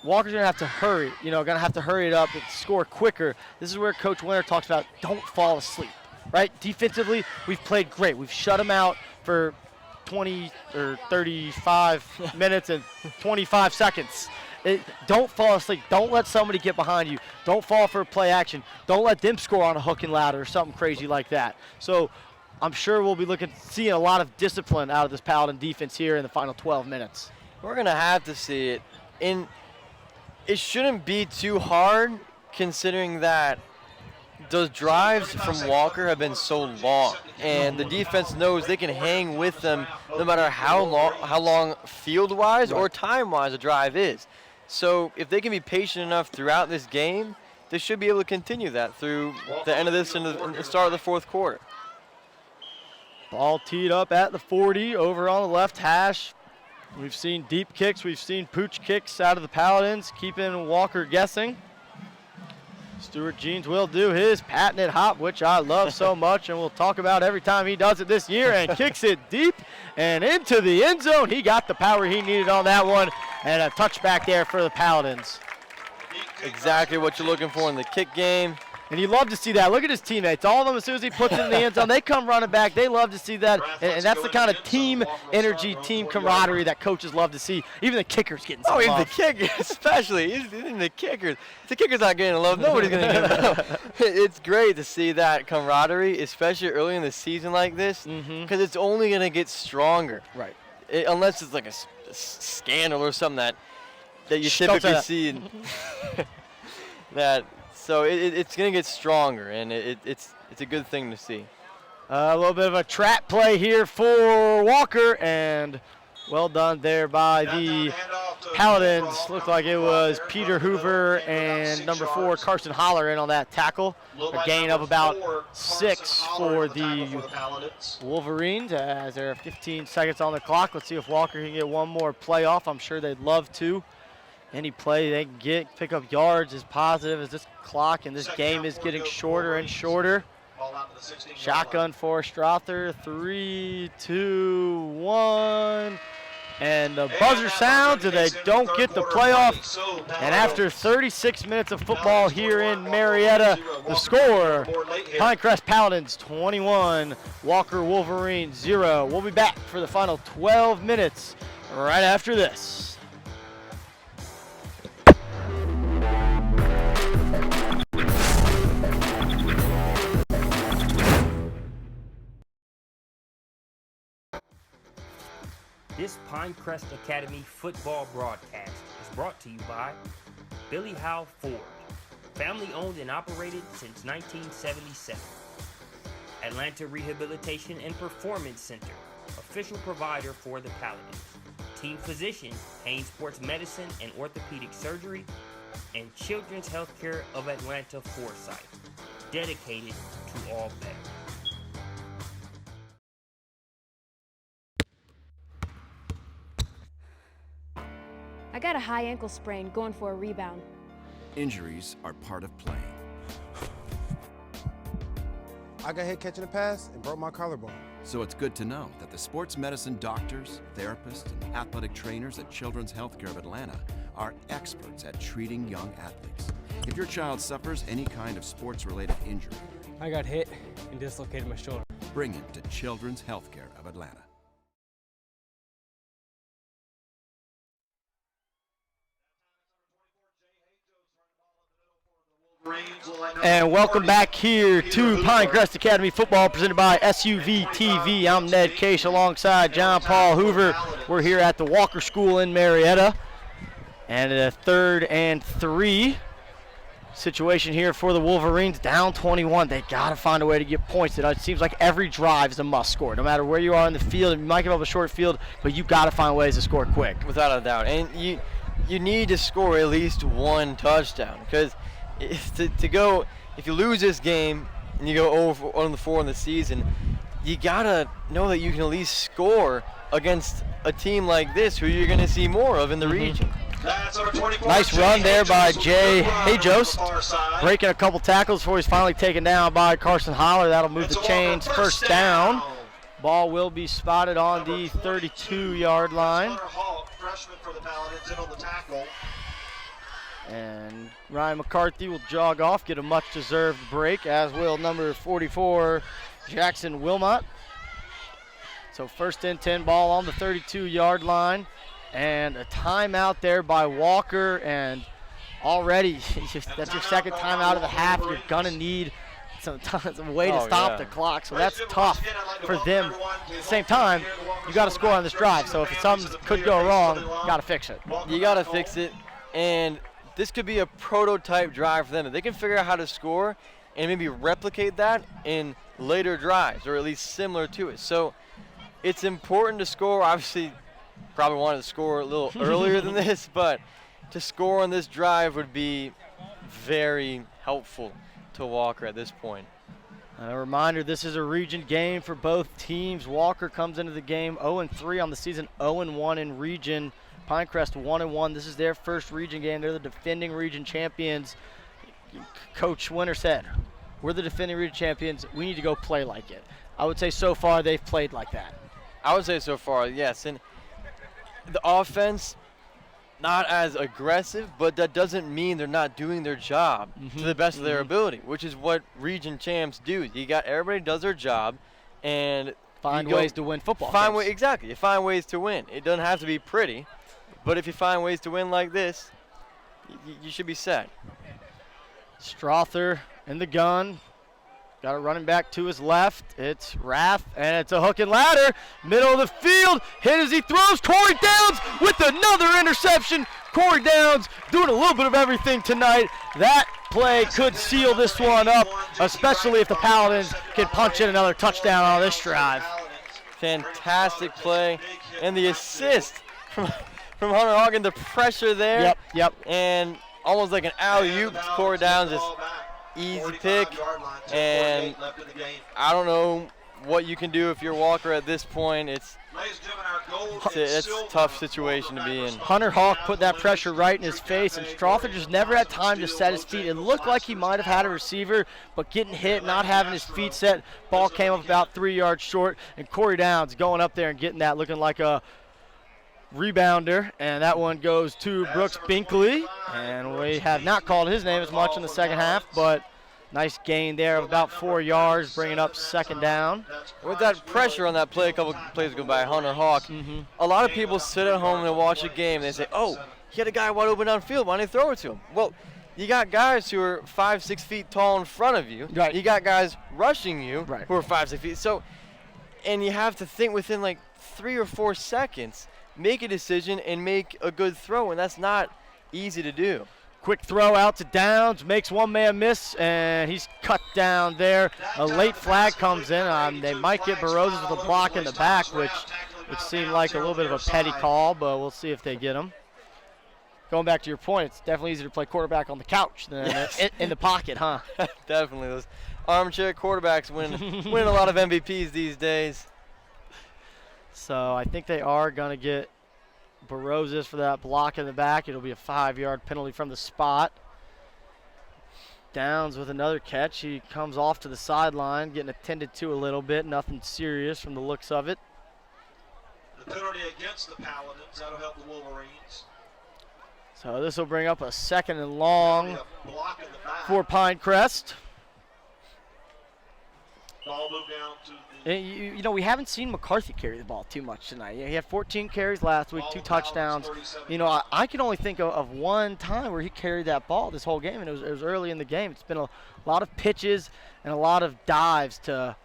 Walker's gonna have to hurry. Gonna have to hurry it up and score quicker. This is where Coach Winter talks about don't fall asleep, right? Defensively, we've played great. We've shut them out for 20 or 35 minutes and 25 seconds. Don't fall asleep. Don't let somebody get behind you. Don't fall for a play action. Don't let them score on a hook and ladder or something crazy like that. So I'm sure we'll be seeing a lot of discipline out of this Paladin defense here in the final 12 minutes. We're going to have to see it. And it shouldn't be too hard considering that those drives from Walker have been so long, and the defense knows they can hang with them no matter how long field-wise or time-wise a drive is. So if they can be patient enough throughout this game, they should be able to continue that through the end of this and the start of the fourth quarter. Ball teed up at the 40 over on the left hash. We've seen deep kicks. We've seen pooch kicks out of the Paladins, keeping Walker guessing. Stuart Jeans will do his patented hop, which I love so much, and we'll talk about every time he does it this year, and kicks it deep and into the end zone. He got the power he needed on that one, and a touchback there for the Paladins. Exactly what you're looking for in the kick game. And you love to see that. Look at his teammates. All of them, as soon as he puts it in the end zone, they come running back. They love to see that. And that's the kind of team energy, team camaraderie that coaches love to see. Even the kickers getting some even love. the kickers, especially. Even the kickers. If the kicker's not getting love, nobody's going to get love. It's great to see that camaraderie, especially early in the season like this, because it's only going to get stronger. Right. Unless it's like a scandal or something that you typically see. So it's going to get stronger, and it's a good thing to see. A little bit of a trap play here for Walker, and well done there by the Paladins. Looked like it was Peter Hoover and number 4, Carson Holler, in on that tackle. A gain of about 6 for the Wolverines as there are 15 seconds on the clock. Let's see if Walker can get one more play off. I'm sure they'd love to. Any play they can pick up yards is positive as this clock and this game is getting shorter and shorter. Shotgun for Strother, 3, 2, 1. And the buzzer sounds and they don't get the playoff. And after 36 minutes of football here in Marietta, the score, Pinecrest Paladins 21, Walker Wolverines 0. We'll be back for the final 12 minutes right after this. This Pinecrest Academy football broadcast is brought to you by Billy Howe Ford, family owned and operated since 1977. Atlanta Rehabilitation and Performance Center, official provider for the Paladins. Team physician, Payne Sports Medicine and Orthopedic Surgery, and Children's Healthcare of Atlanta Foresight, dedicated to all better. I got a high ankle sprain going for a rebound. Injuries are part of playing. I got hit catching a pass and broke my collarbone. So it's good to know that the sports medicine doctors, therapists, and athletic trainers at Children's Healthcare of Atlanta are experts at treating young athletes. If your child suffers any kind of sports-related injury, I got hit and dislocated my shoulder. bring him to Children's Healthcare of Atlanta. And welcome back here to Pinecrest Academy Football presented by SUV TV. I'm Ned Case alongside John Paul Hoover. We're here at the Walker School in Marietta. And a 3rd and 3 situation here for the Wolverines, down 21. They got to find a way to get points. It seems like every drive is a must score. No matter where you are in the field, you might give up a short field, but you got to find ways to score quick. Without a doubt. And you need to score at least one touchdown, because to go, if you lose this game and you go over on the 4 in the season, you gotta know that you can at least score against a team like this, who you're gonna see more of in the region. Nice run there by Jay Hajost, breaking a couple tackles before he's finally taken down by Carson Holler. That'll move the chains. First down. Ball will be spotted on the 32-yard line. And Ryan McCarthy will jog off, get a much-deserved break, as will number 44, Jackson Wilmot. So 1st and 10, ball on the 32-yard line. And a timeout there by Walker. And already, that's your 2nd timeout of the half. You're going to need some way to stop the clock. So that's tough for them. At the same time, you got to score on this drive. So if something could go wrong, you got to fix it. You got to fix it. And this could be a prototype drive for them. If they can figure out how to score and maybe replicate that in later drives, or at least similar to it. So it's important to score. Obviously, probably wanted to score a little earlier than this, but to score on this drive would be very helpful to Walker at this point. A reminder, this is a region game for both teams. Walker comes into the game 0-3 on the season, 0-1 in region. Pinecrest 1-1. This is their first region game. They're the defending region champions. Coach Winter said, we're the defending region champions. We need to go play like it. I would say so far they've played like that. I would say so far, yes. And the offense, not as aggressive, but that doesn't mean they're not doing their job to the best of their ability, which is what region champs do. You got everybody does their job, and find ways to win football games. Exactly. You find ways to win. It doesn't have to be pretty, but if you find ways to win like this, you should be set. Strother in the gun. Got a running back to his left. It's Rath, and it's a hook and ladder. Middle of the field. Hit as he throws. Corey Downs with another interception. Corey Downs doing a little bit of everything tonight. That play could seal this one up, especially if the Paladins can punch in another touchdown on this drive. Fantastic play. And the assist from Hunter Hogan, the pressure there. Yep. And almost like an alley-oop. Corey Downs is easy pick, and I don't know what you can do if you're Walker at this point. It's a tough situation to be in. Hunter Hawk put that pressure right in his face, and Strother just never had time to set his feet. It looked like he might have had a receiver, but getting hit, not having his feet set, ball came up about 3 yards short, and Corey Downs going up there and getting that, looking like a rebounder, and that one goes to Brooks Binkley, and we have not called his name as much in the second half, but nice gain there of about 4 yards, bringing up second down. With that pressure on that play, a couple plays go by Hunter Hawk, a lot of people sit at home and watch a game and they say, oh, he had a guy wide open downfield, why didn't he throw it to him? Well, you got guys who are 5-6 feet tall in front of you. Right. You got guys rushing you right. who are 5-6 feet. So, and you have to think within like 3 or 4 seconds, make a decision and make a good throw, and that's not easy to do. Quick throw out to Downs, makes one man miss, and he's cut down there. A late flag comes in. They might get Barozas with a block in the back, which would seem like a little bit of a petty call, but we'll see if they get him. Going back to your point, it's definitely easier to play quarterback on the couch than in the pocket, huh? Definitely. Those armchair quarterbacks win a lot of MVPs these days. So I think they are going to get Barozas for that block in the back. It'll be a 5-yard penalty from the spot. Downs with another catch. He comes off to the sideline, getting attended to a little bit. Nothing serious from the looks of it. The penalty against the Paladins, that'll help the Wolverines. So this will bring up a second and long for Pinecrest. Ball moved down to the You know, we haven't seen McCarthy carry the ball too much tonight. He had 14 carries last week, 2 touchdowns. You know, I can only think of one time where he carried that ball this whole game, and it was early in the game. It's been a lot of pitches and a lot of dives to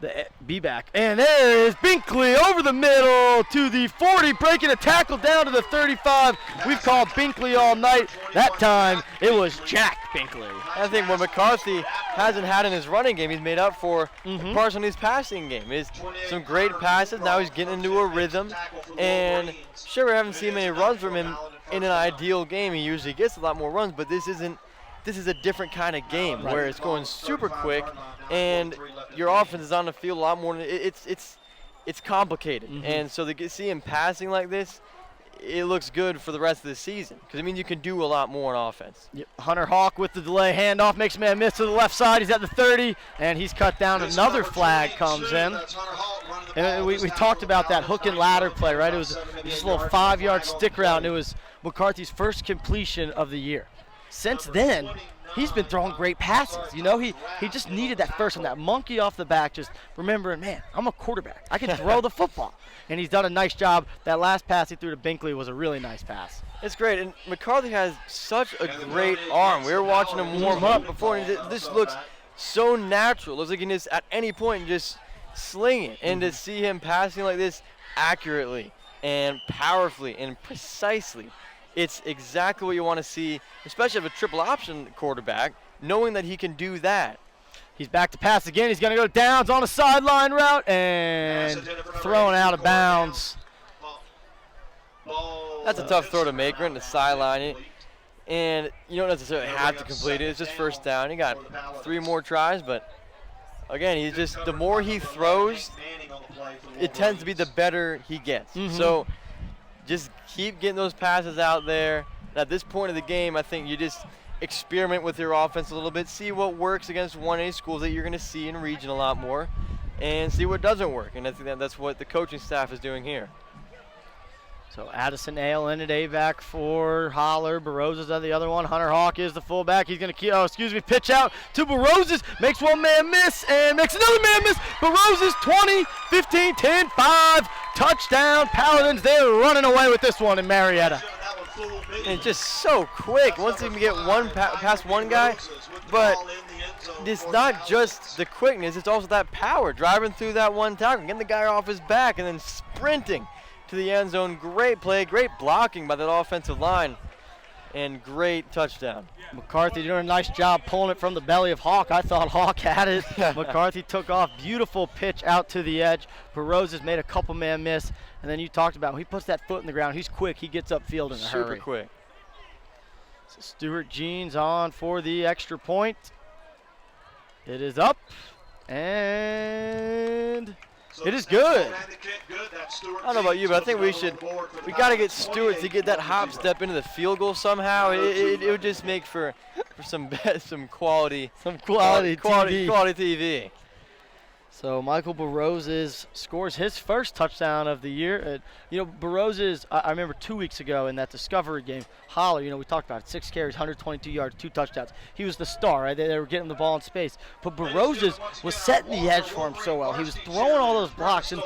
the B-back. And there is Binkley over the middle to the 40, breaking a tackle down to the 35. We've called Binkley all night. That time, it was Jack Binkley. I think what McCarthy hasn't had in his running game, he's made up for partially in his passing game. Is some great passes. Now he's getting into a rhythm. And sure, we haven't seen many runs from him in an ideal game. He usually gets a lot more runs, but this is a different kind of game where it's going super quick and your offense is on the field a lot more. It's complicated. And so to see him passing like this, it looks good for the rest of the season because, I mean, you can do a lot more on offense. Yep. Hunter Hawk with the delay handoff, makes a man miss to the left side. He's at the 30, and he's cut down. Another flag comes in. And we talked about that hook and ladder play, right? It was just a little 5-yard stick route. It was McCarthy's first completion of the year. Since then, he's been throwing great passes. You know, he just needed that first one, that monkey off the back, just remembering, man, I'm a quarterback. I can throw the football. And he's done a nice job. That last pass he threw to Binkley was a really nice pass. It's great. And McCarthy has such a great arm. We were watching him warm up before, and this looks so natural. It looks like he can just, at any point, just sling it. And to see him passing like this accurately and powerfully and precisely, it's exactly what you want to see, especially of a triple option quarterback, knowing that he can do that. He's back to pass again. He's going to go Downs on a sideline route and thrown out of bounds. That's a tough throw to make, right in the sideline. And you don't necessarily have to complete it. It's just first down. He got 3 more tries, but again, he's just, the more he throws, it tends to be the better he gets. So just keep getting those passes out there. And at this point of the game, I think you just experiment with your offense a little bit, see what works against 1A schools that you're going to see in region a lot more, and see what doesn't work. And I think that's what the coaching staff is doing here. So Addison Ale in it, A-back for Holler. Barroza's on the other one. Hunter Hawk is the fullback. He's going to pitch out to Barroza's. Makes one man miss and makes another man miss. Barroza's 20, 15, 10, 5. Touchdown. Paladins, they're running away with this one in Marietta. And just so quick. Once they get one past one guy, but it's not just the quickness, it's also that power. Driving through that one tackle, getting the guy off his back, and then sprinting to the end zone. Great play, great blocking by that offensive line, and great touchdown. McCarthy doing a nice job pulling it from the belly of Hawk. I thought Hawk had it. McCarthy took off. Beautiful pitch out to the edge. Barroza's made a couple man miss. And then you talked about when he puts that foot in the ground, he's quick. He gets upfield in a hurry. Super quick. So Stuart Jeans on for the extra point. It is up. And it is good. I don't know about you, but I think we got to get Stewart to get that hop step into the field goal somehow. It would just make for some quality TV. So Michael Barroza scores his first touchdown of the year. Barroza, I remember 2 weeks ago in that Discovery game, Holler, we talked about it, 6 carries, 122 yards, 2 touchdowns. He was the star, right? They were getting the ball in space. But Barroza was setting the edge for him so well. He was throwing all those blocks, and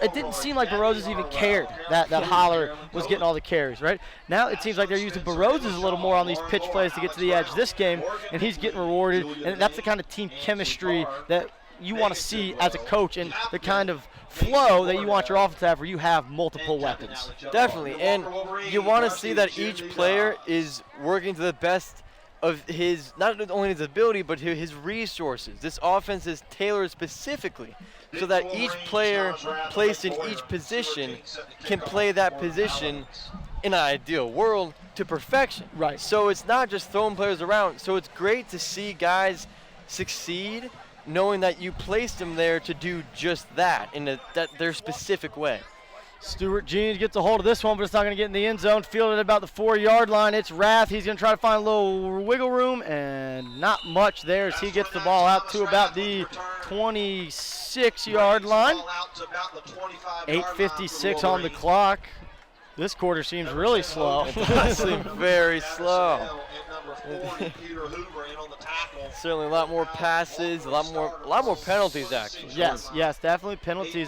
it didn't seem like Barroza even cared that Holler was getting all the carries, right? Now it seems like they're using Barroza a little more on these pitch plays to get to the edge this game, and he's getting rewarded. And that's the kind of team chemistry that you want to see as a coach, and the kind of flow that you want your offense to have where you have multiple weapons. Definitely, and you want to see that each player is working to the best of his, not only his ability, but his resources. This offense is tailored specifically so that each player placed in each position can play that position in an ideal world to perfection. Right. So it's not just throwing players around. So it's great to see guys succeed knowing that you placed them there to do just that in their specific way. Stuart Jeans gets a hold of this one, but it's not going to get in the end zone. Fielded at about the 4-yard line. It's Rath. He's going to try to find a little wiggle room, and not much there as he gets the ball out to about the 26-yard line. 8:56 on the clock. This quarter seems really slow. It does seem very slow. Certainly a lot more passes, a lot more penalties actually. Yes, definitely penalties.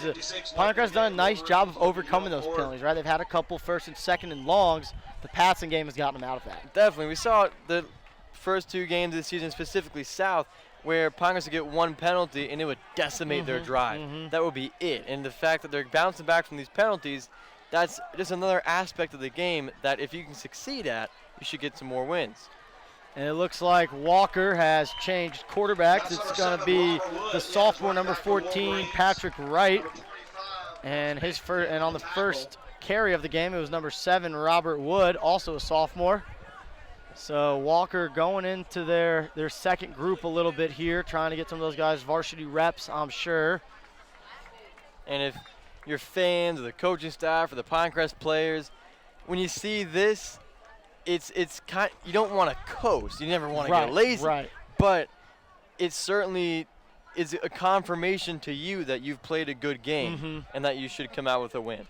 Pinecrest done a nice job of overcoming those penalties, right? They've had a couple first and second and longs. The passing game has gotten them out of that. Definitely. We saw the first 2 games of the season, specifically South, where Pinecrest would get 1 penalty and it would decimate their drive. That would be it. And the fact that they're bouncing back from these penalties, that's just another aspect of the game that if you can succeed at, you should get some more wins. And it looks like Walker has changed quarterbacks. It's going to be the sophomore, number 14, Patrick Wright. And on the first carry of the game, it was number 7, Robert Wood, also a sophomore. So Walker going into their second group a little bit here, trying to get some of those guys varsity reps, I'm sure. And if you're fans of the coaching staff or the Pinecrest players, when you see this, it's kind. You don't want to coast. You never want to get lazy. Right. But it certainly is a confirmation to you that you've played a good game and that you should come out with a win.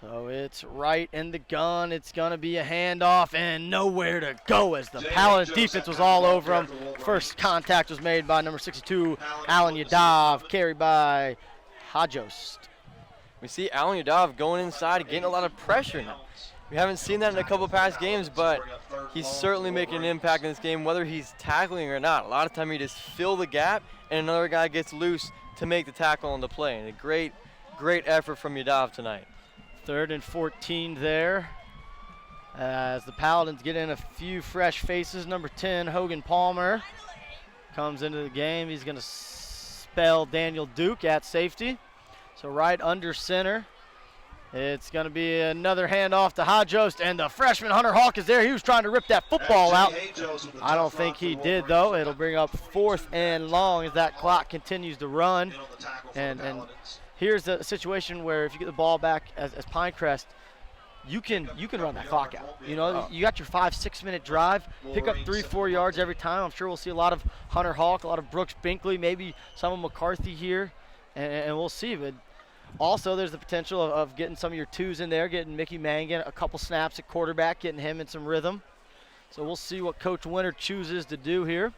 So it's right in the gun. It's going to be a handoff and nowhere to go as the Paladins defense was all over him. First contact was made by number 62, Alan Yadav, carried by Hajost. We see Alan Yadav going inside, getting a lot of pressure now. We haven't seen that in a couple past games, but he's certainly making an impact in this game, whether he's tackling or not. A lot of time he just fill the gap, and another guy gets loose to make the tackle on the play. And a great effort from Yadav tonight. 3rd and 14 there as the Paladins get in a few fresh faces. Number 10, Hogan Palmer, comes into the game. He's going to spell Daniel Duke at safety. So right under center. It's going to be another handoff to Hajost, and the freshman Hunter Hawk is there. He was trying to rip that football out. I don't think he did, though. It'll bring up 4th and long as that clock continues to run. And here's a situation where if you get the ball back as Pinecrest, you can run that clock out. You got your 5-6 minute drive, pick up 3-4 yards every time. I'm sure we'll see a lot of Hunter Hawk, a lot of Brooks Binkley, maybe some of McCarthy here, and we'll see. But Also, there's the potential of getting some of your twos in there, getting Mickey Mangan a couple snaps at quarterback, getting him in some rhythm. So we'll see what Coach Winter chooses to do here.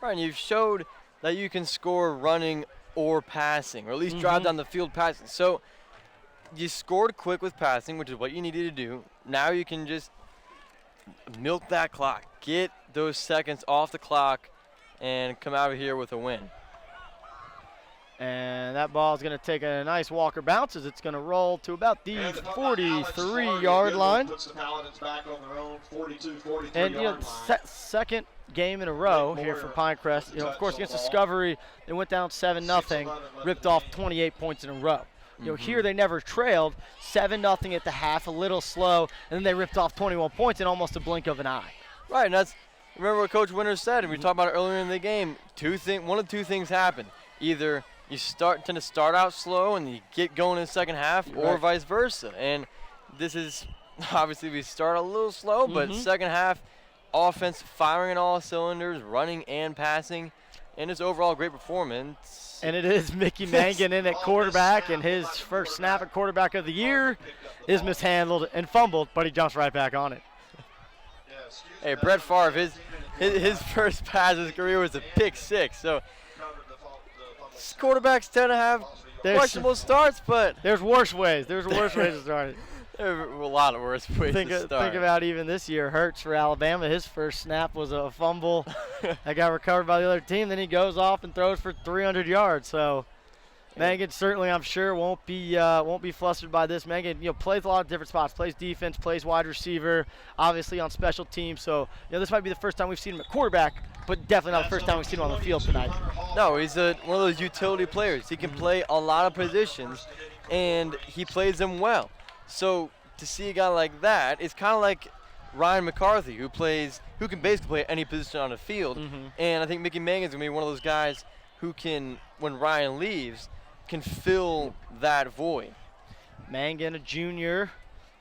Right, and you've showed that you can score running or passing, or at least drive down the field passing. So you scored quick with passing, which is what you needed to do. Now you can just milk that clock, get those seconds off the clock, and come out of here with a win. And that ball is going to take a nice Walker bounce as it's going to roll to about the 43-yard line. Puts the Paladins back on their own 42-43 And yard line. second game in a row here for Pinecrest. Of course, against Discovery, they went down 7-0, ripped off 28 points in a row. Here they never trailed, 7-0 at the half, a little slow, and then they ripped off 21 points in almost a blink of an eye. Right, and that's, remember what Coach Winters said, and we talked about it earlier in the game. One of two things happen. Either you tend to start out slow and you get going in the second half, or vice versa. And this is, obviously we start a little slow, but second half, offense firing on all cylinders, running and passing, and it's overall a great performance. And it is Mickey Mangan in at quarterback, and his first snap at quarterback of the year is mishandled and fumbled, but he jumps right back on it. Hey, Brett Favre, his first pass of his career was a pick six, so quarterbacks tend to have questionable starts, but there's worse ways. There's worse ways to start it. There are a lot of worse ways to start. Think about even this year, Hurts for Alabama. His first snap was a fumble that got recovered by the other team. Then he goes off and throws for 300 yards. So Mangan certainly, I'm sure, won't be flustered by this. Mangan, plays a lot of different spots. Plays defense, plays wide receiver, obviously on special teams. So this might be the first time we've seen him at quarterback, but definitely not the first time we've seen him on the field tonight. No, he's one of those utility players. He can play a lot of positions, and he plays them well. So to see a guy like that, it's kind of like Ryan McCarthy, who can basically play any position on the field. And I think Mickey Mangan's going to be one of those guys who can, when Ryan leaves, can fill that void. Mangan, a junior,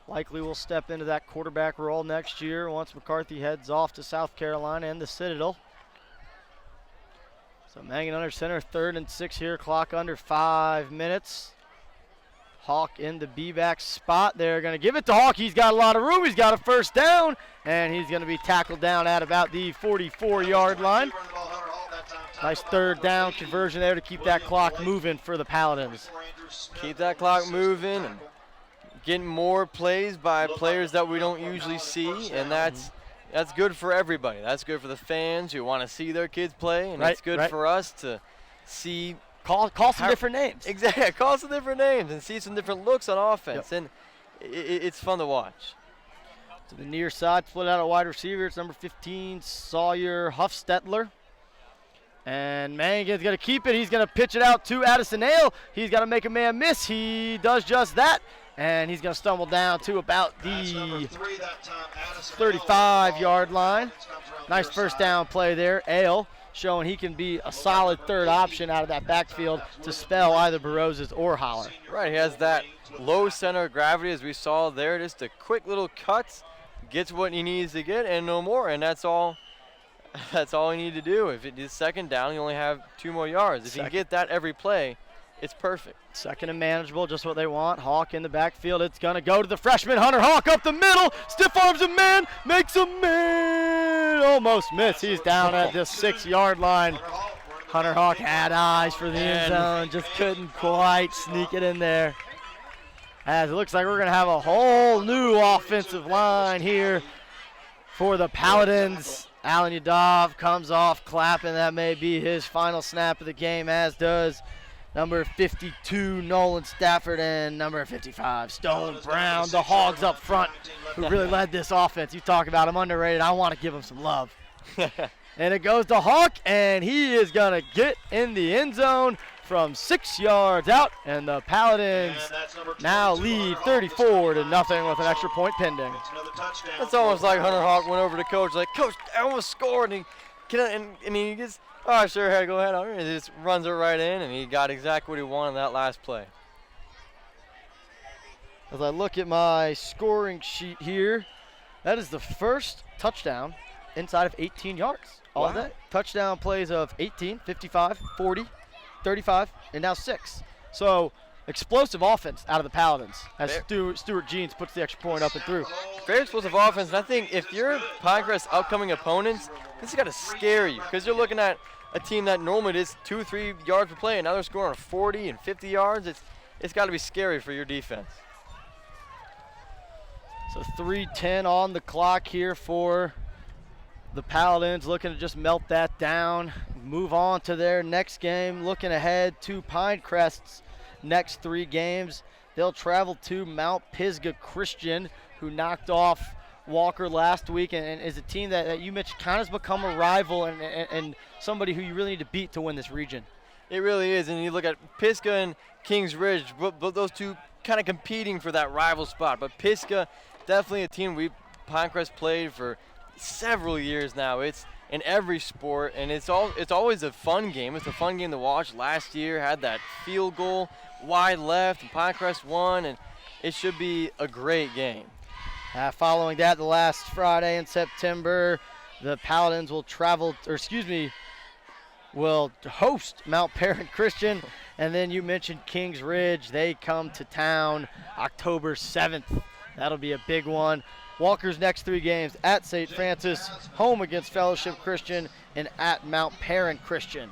likely will step into that quarterback role next year once McCarthy heads off to South Carolina and the Citadel. So Mangan under center, 3rd and 6 here, clock under 5 minutes. Hawk in the B-back spot. They're going to give it to Hawk. He's got a lot of room. He's got a first down, and he's going to be tackled down at about the 44-yard line. Nice 3rd down conversion there to keep that clock moving for the Paladins. Keep that clock moving and getting more plays by players that we don't usually see, and that's good for everybody. That's good for the fans who want to see their kids play, and it's good for us to see. Call some different names. Exactly, call some different names and see some different looks on offense, and it's fun to watch. To the near side, split out a wide receiver. It's number 15, Sawyer Huffstetler. And Mangan's going to keep it. He's going to pitch it out to Addison Hale. He's got to make a man miss. He does just that. And he's going to stumble down to about the 35-yard line. Nice first down play there. Hale showing he can be a solid 3rd option out of that backfield to spell either Barozes or Holler. Right, he has that low center of gravity as we saw there. Just a quick little cuts, gets what he needs to get and no more. And that's all you need to do. If it is 2nd down, you only have 2 more yards. If you get that every play, it's perfect. 2nd and manageable, just what they want. Hawk in the backfield. It's going to go to the freshman, Hunter Hawk, up the middle. Stiff arms a man, makes a man. Almost missed. He's down at the 6-yard line. Hunter Hawk had eyes for the end zone, just couldn't quite sneak it in there. As it looks like we're going to have a whole new offensive line here for the Paladins. Alan Yadav comes off clapping. That may be his final snap of the game, as does number 52, Nolan Stafford, and number 55, Stone Brown, the Hogs up front, who really led this offense. You talk about him underrated. I want to give him some love. And it goes to Hawk, and he is going to get in the end zone from 6 yards out, and the Paladins now lead 34-0 with an extra point pending. It's almost like Hunter Hawk went over to Coach, like, Coach, I almost scored, and he gets, oh, sure, go ahead. And he just runs it right in, and he got exactly what he wanted in that last play. As I look at my scoring sheet here, that is the first touchdown inside of 18 yards. All that touchdown plays of 18, 55, 40, 35, and now 6. So explosive offense out of the Paladins as Stuart Jeans puts the extra point up and through. Very explosive offense, and I think if you're Pinecrest's upcoming opponents, this has got to scare you because you're looking at a team that normally is 2-3 yards per play, and now they're scoring 40 and 50 yards. It's got to be scary for your defense. So 3:10 on the clock here for the Paladins, looking to just melt that down, move on to their next game, looking ahead to Pinecrest's next 3 games. They'll travel to Mount Pisgah Christian, who knocked off Walker last week and is a team that you mentioned kind of has become a rival and somebody who you really need to beat to win this region. It really is, and you look at Pisgah and Kings Ridge, but those two kind of competing for that rival spot. But Pisgah, definitely a team Pinecrest played for several years now. It's in every sport, and it's always a fun game. It's a fun game to watch. Last year had that field goal wide left, and Pinecrest won, and it should be a great game. Following that, the last Friday in September, the Paladins will will host Mount Parent Christian. And then you mentioned Kings Ridge. They come to town October 7th. That'll be a big one. Walker's next 3 games: at St. Francis, home against Fellowship Christian, and at Mount Parent Christian.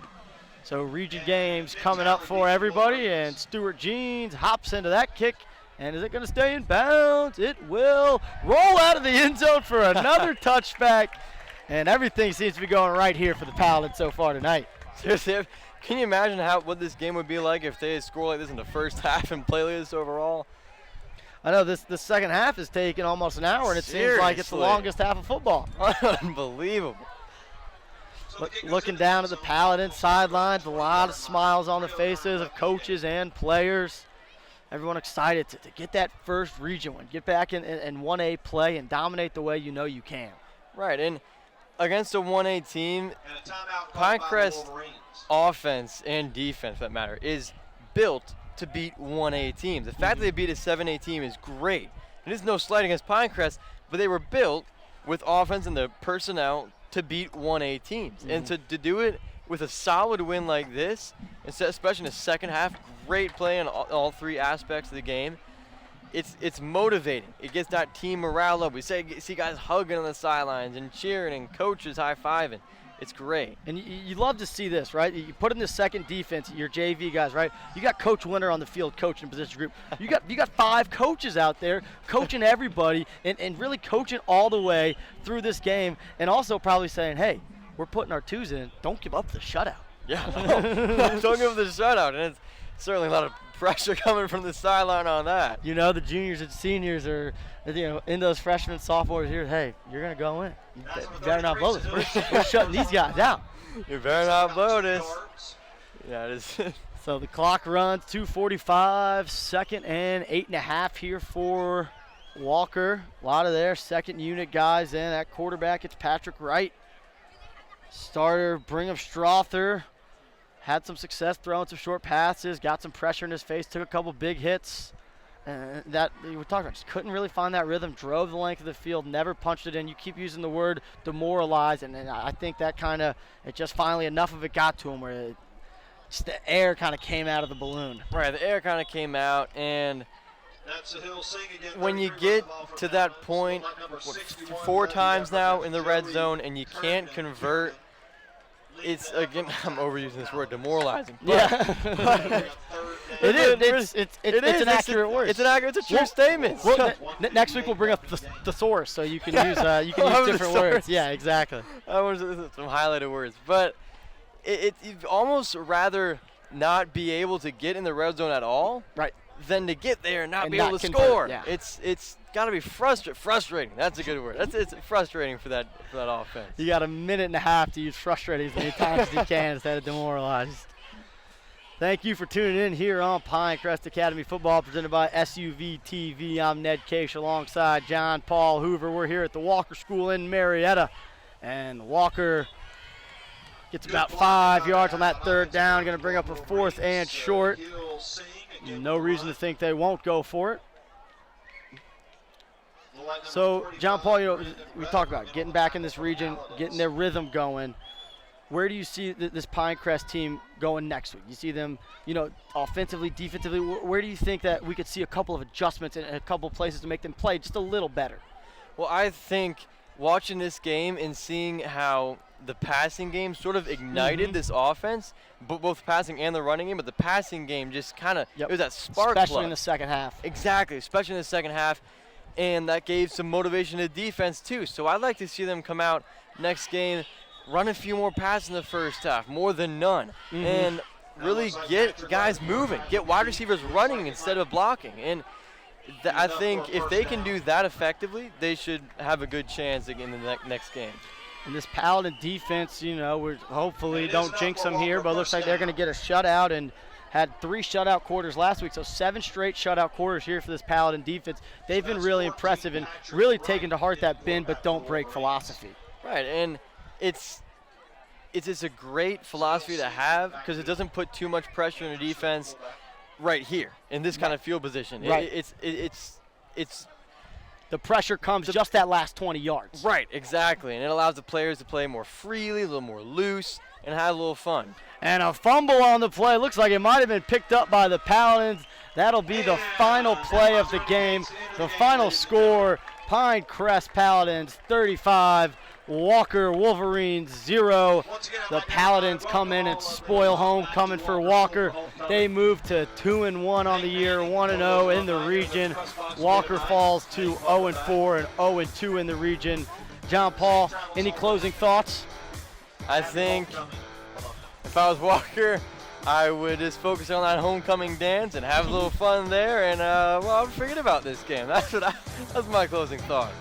So region games coming up for everybody, and Stuart Jeans hops into that kick. And is it going to stay in bounds? It will roll out of the end zone for another touchback. And everything seems to be going right here for the Paladins so far tonight. Seriously, can you imagine what this game would be like if they had scored like this in the first half and played like this overall? I know the second half is taking almost an hour, and it seems like it's the longest half of football. Unbelievable. Looking down at the Paladins sidelines, a lot of smiles on the faces of coaches and players. Everyone excited to get that first region win, get back in 1A play and dominate the way you know you can. Right, and against a 1A team, Pinecrest offense and defense, for that matter, is built to beat 1A teams. The fact that they beat a 7A team is great. It is no slight against Pinecrest, but they were built with offense and the personnel to beat 1A teams. And to do it with a solid win like this, especially in the second half, great play on all 3 aspects of the game. It's motivating. It gets that team morale up. We see guys hugging on the sidelines and cheering and coaches high-fiving. It's great. And you love to see this, right? You put in the second defense, your JV guys, right? You got Coach Winter on the field coaching position group. You got 5 coaches out there coaching everybody and really coaching all the way through this game, and also probably saying, hey, we're putting our 2s in. Don't give up the shutout. Yeah, don't give up the shutout. And it's certainly a lot of pressure coming from the sideline on that. You know, the juniors and seniors are, in those freshmen, sophomores here. Hey, you're going to go in. You better not blow this. We're shutting these guys out. You better not blow this. Yeah, it is. So the clock runs 2:45, second and 8.5 here for Walker. A lot of their second unit guys in. At quarterback, it's Patrick Wright. Starter, Brigham Strother. Had some success throwing some short passes, got some pressure in his face, took a couple big hits. That we talked about, just couldn't really find that rhythm, drove the length of the field, never punched it in. You keep using the word demoralized, and I think that it just finally enough of it got to him where just the air kind of came out of the balloon. Right, the air kind of came out, and when you get to that point, 4 times now in the red zone, and you can't convert, it's, again, I'm overusing this word, demoralizing. Yeah. It's an accurate word. It's a true statement. Next week we'll bring up the thesaurus so you can use use different words. Yeah, exactly. I want some highlighted words, but you'd almost rather not be able to get in the red zone at all, right, than to get there and not be able to score. Yeah. It's got to be frustrating. That's a good word. It's frustrating for that offense. You got a minute and a half to use frustrating as many times as you can instead of demoralized. Thank you for tuning in here on Pinecrest Academy Football, presented by SUV TV. I'm Ned Case alongside John Paul Hoover. We're here at the Walker School in Marietta, and Walker gets about 5 yards on that third down. Going to bring up a 4th and short. No reason to think they won't go for it. So, John Paul, we talked about getting back in this region, getting their rhythm going. where do you see this Pinecrest team going next week? You see them, offensively, defensively. Where do you think that we could see a couple of adjustments in a couple of places to make them play just a little better? Well, I think watching this game and seeing how the passing game sort of ignited this offense, both passing and the running game, but the passing game just kind of, it was that spark Especially plug. in the second half. Exactly, especially in the second half. And that gave some motivation to defense too. So I'd like to see them come out next game, run a few more passes in the first half, more than none, and really get guys moving, get wide receivers running instead of blocking. And I think if they can do that effectively, they should have a good chance in the next game. And this Paladin defense, we're hopefully don't jinx them here, but it looks like they're going to get a shutout and had 3 shutout quarters last week, so 7 straight shutout quarters here for this Paladin defense. They've been really impressive and really taken to heart that bend but don't break philosophy. Right, and it's just a great philosophy to have because it doesn't put too much pressure on the defense right here in this kind of field position. Right. It's the pressure comes just that last 20 yards. Right, exactly, and it allows the players to play more freely, a little more loose, and have a little fun. And a fumble on the play. Looks like it might have been picked up by the Paladins. That'll be the final play of the game. The final score, Pinecrest Paladins 35, Walker Wolverines 0. The Paladins come in and spoil homecoming for Walker. They move to 2-1 on the year, 1-0 in the region. Walker falls to 0-4 and 0-2 in the region. John Paul, any closing thoughts? I think if I was Walker, I would just focus on that homecoming dance and have a little fun there, and I'm forget about this game. That's my closing thought.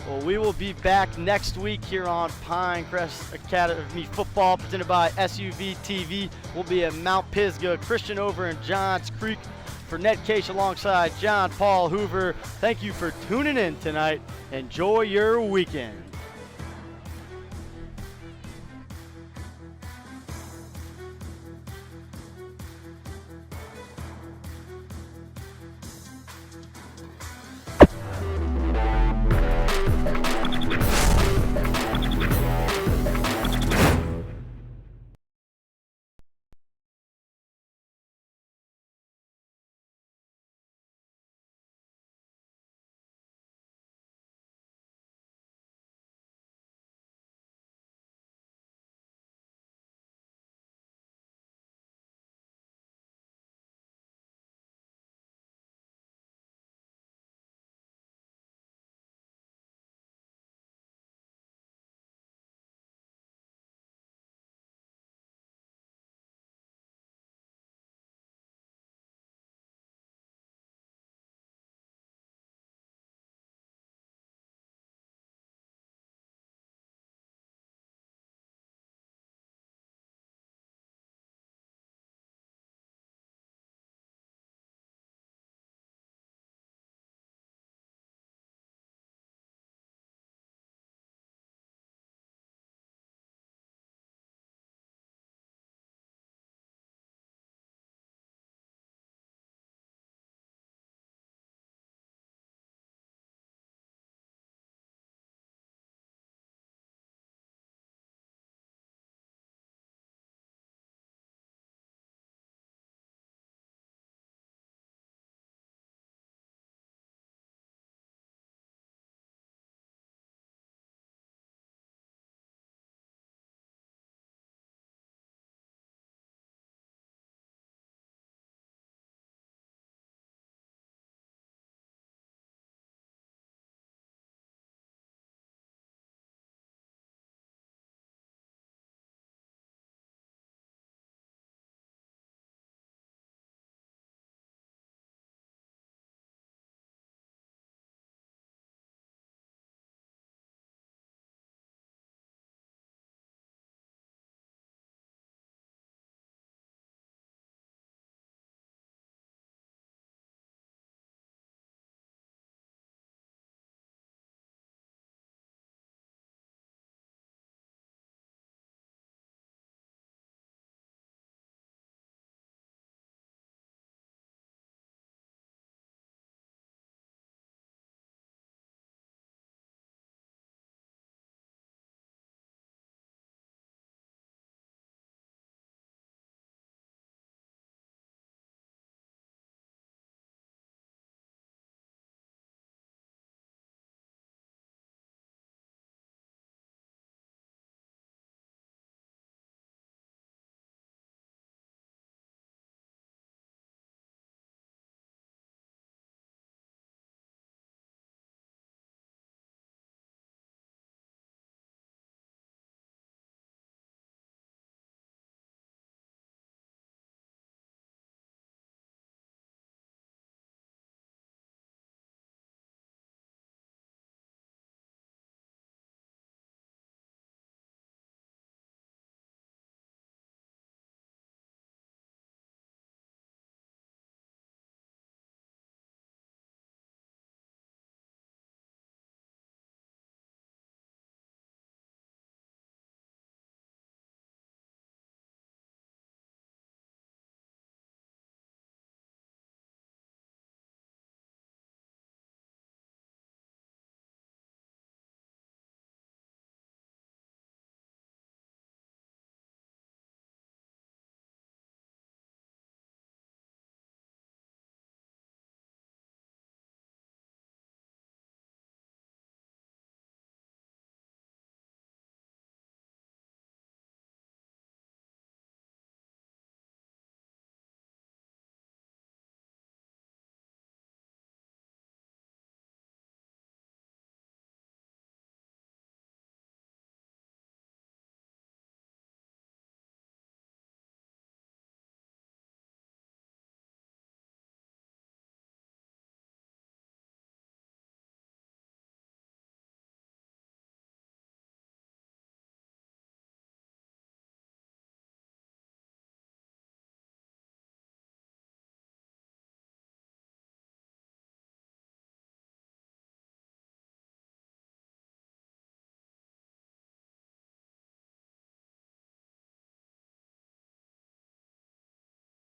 Well, we will be back next week here on Pinecrest Academy Football, presented by SUV TV. We'll be at Mount Pisgah, Christian over in Johns Creek. For Ned Case alongside John Paul Hoover, thank you for tuning in tonight. Enjoy your weekend.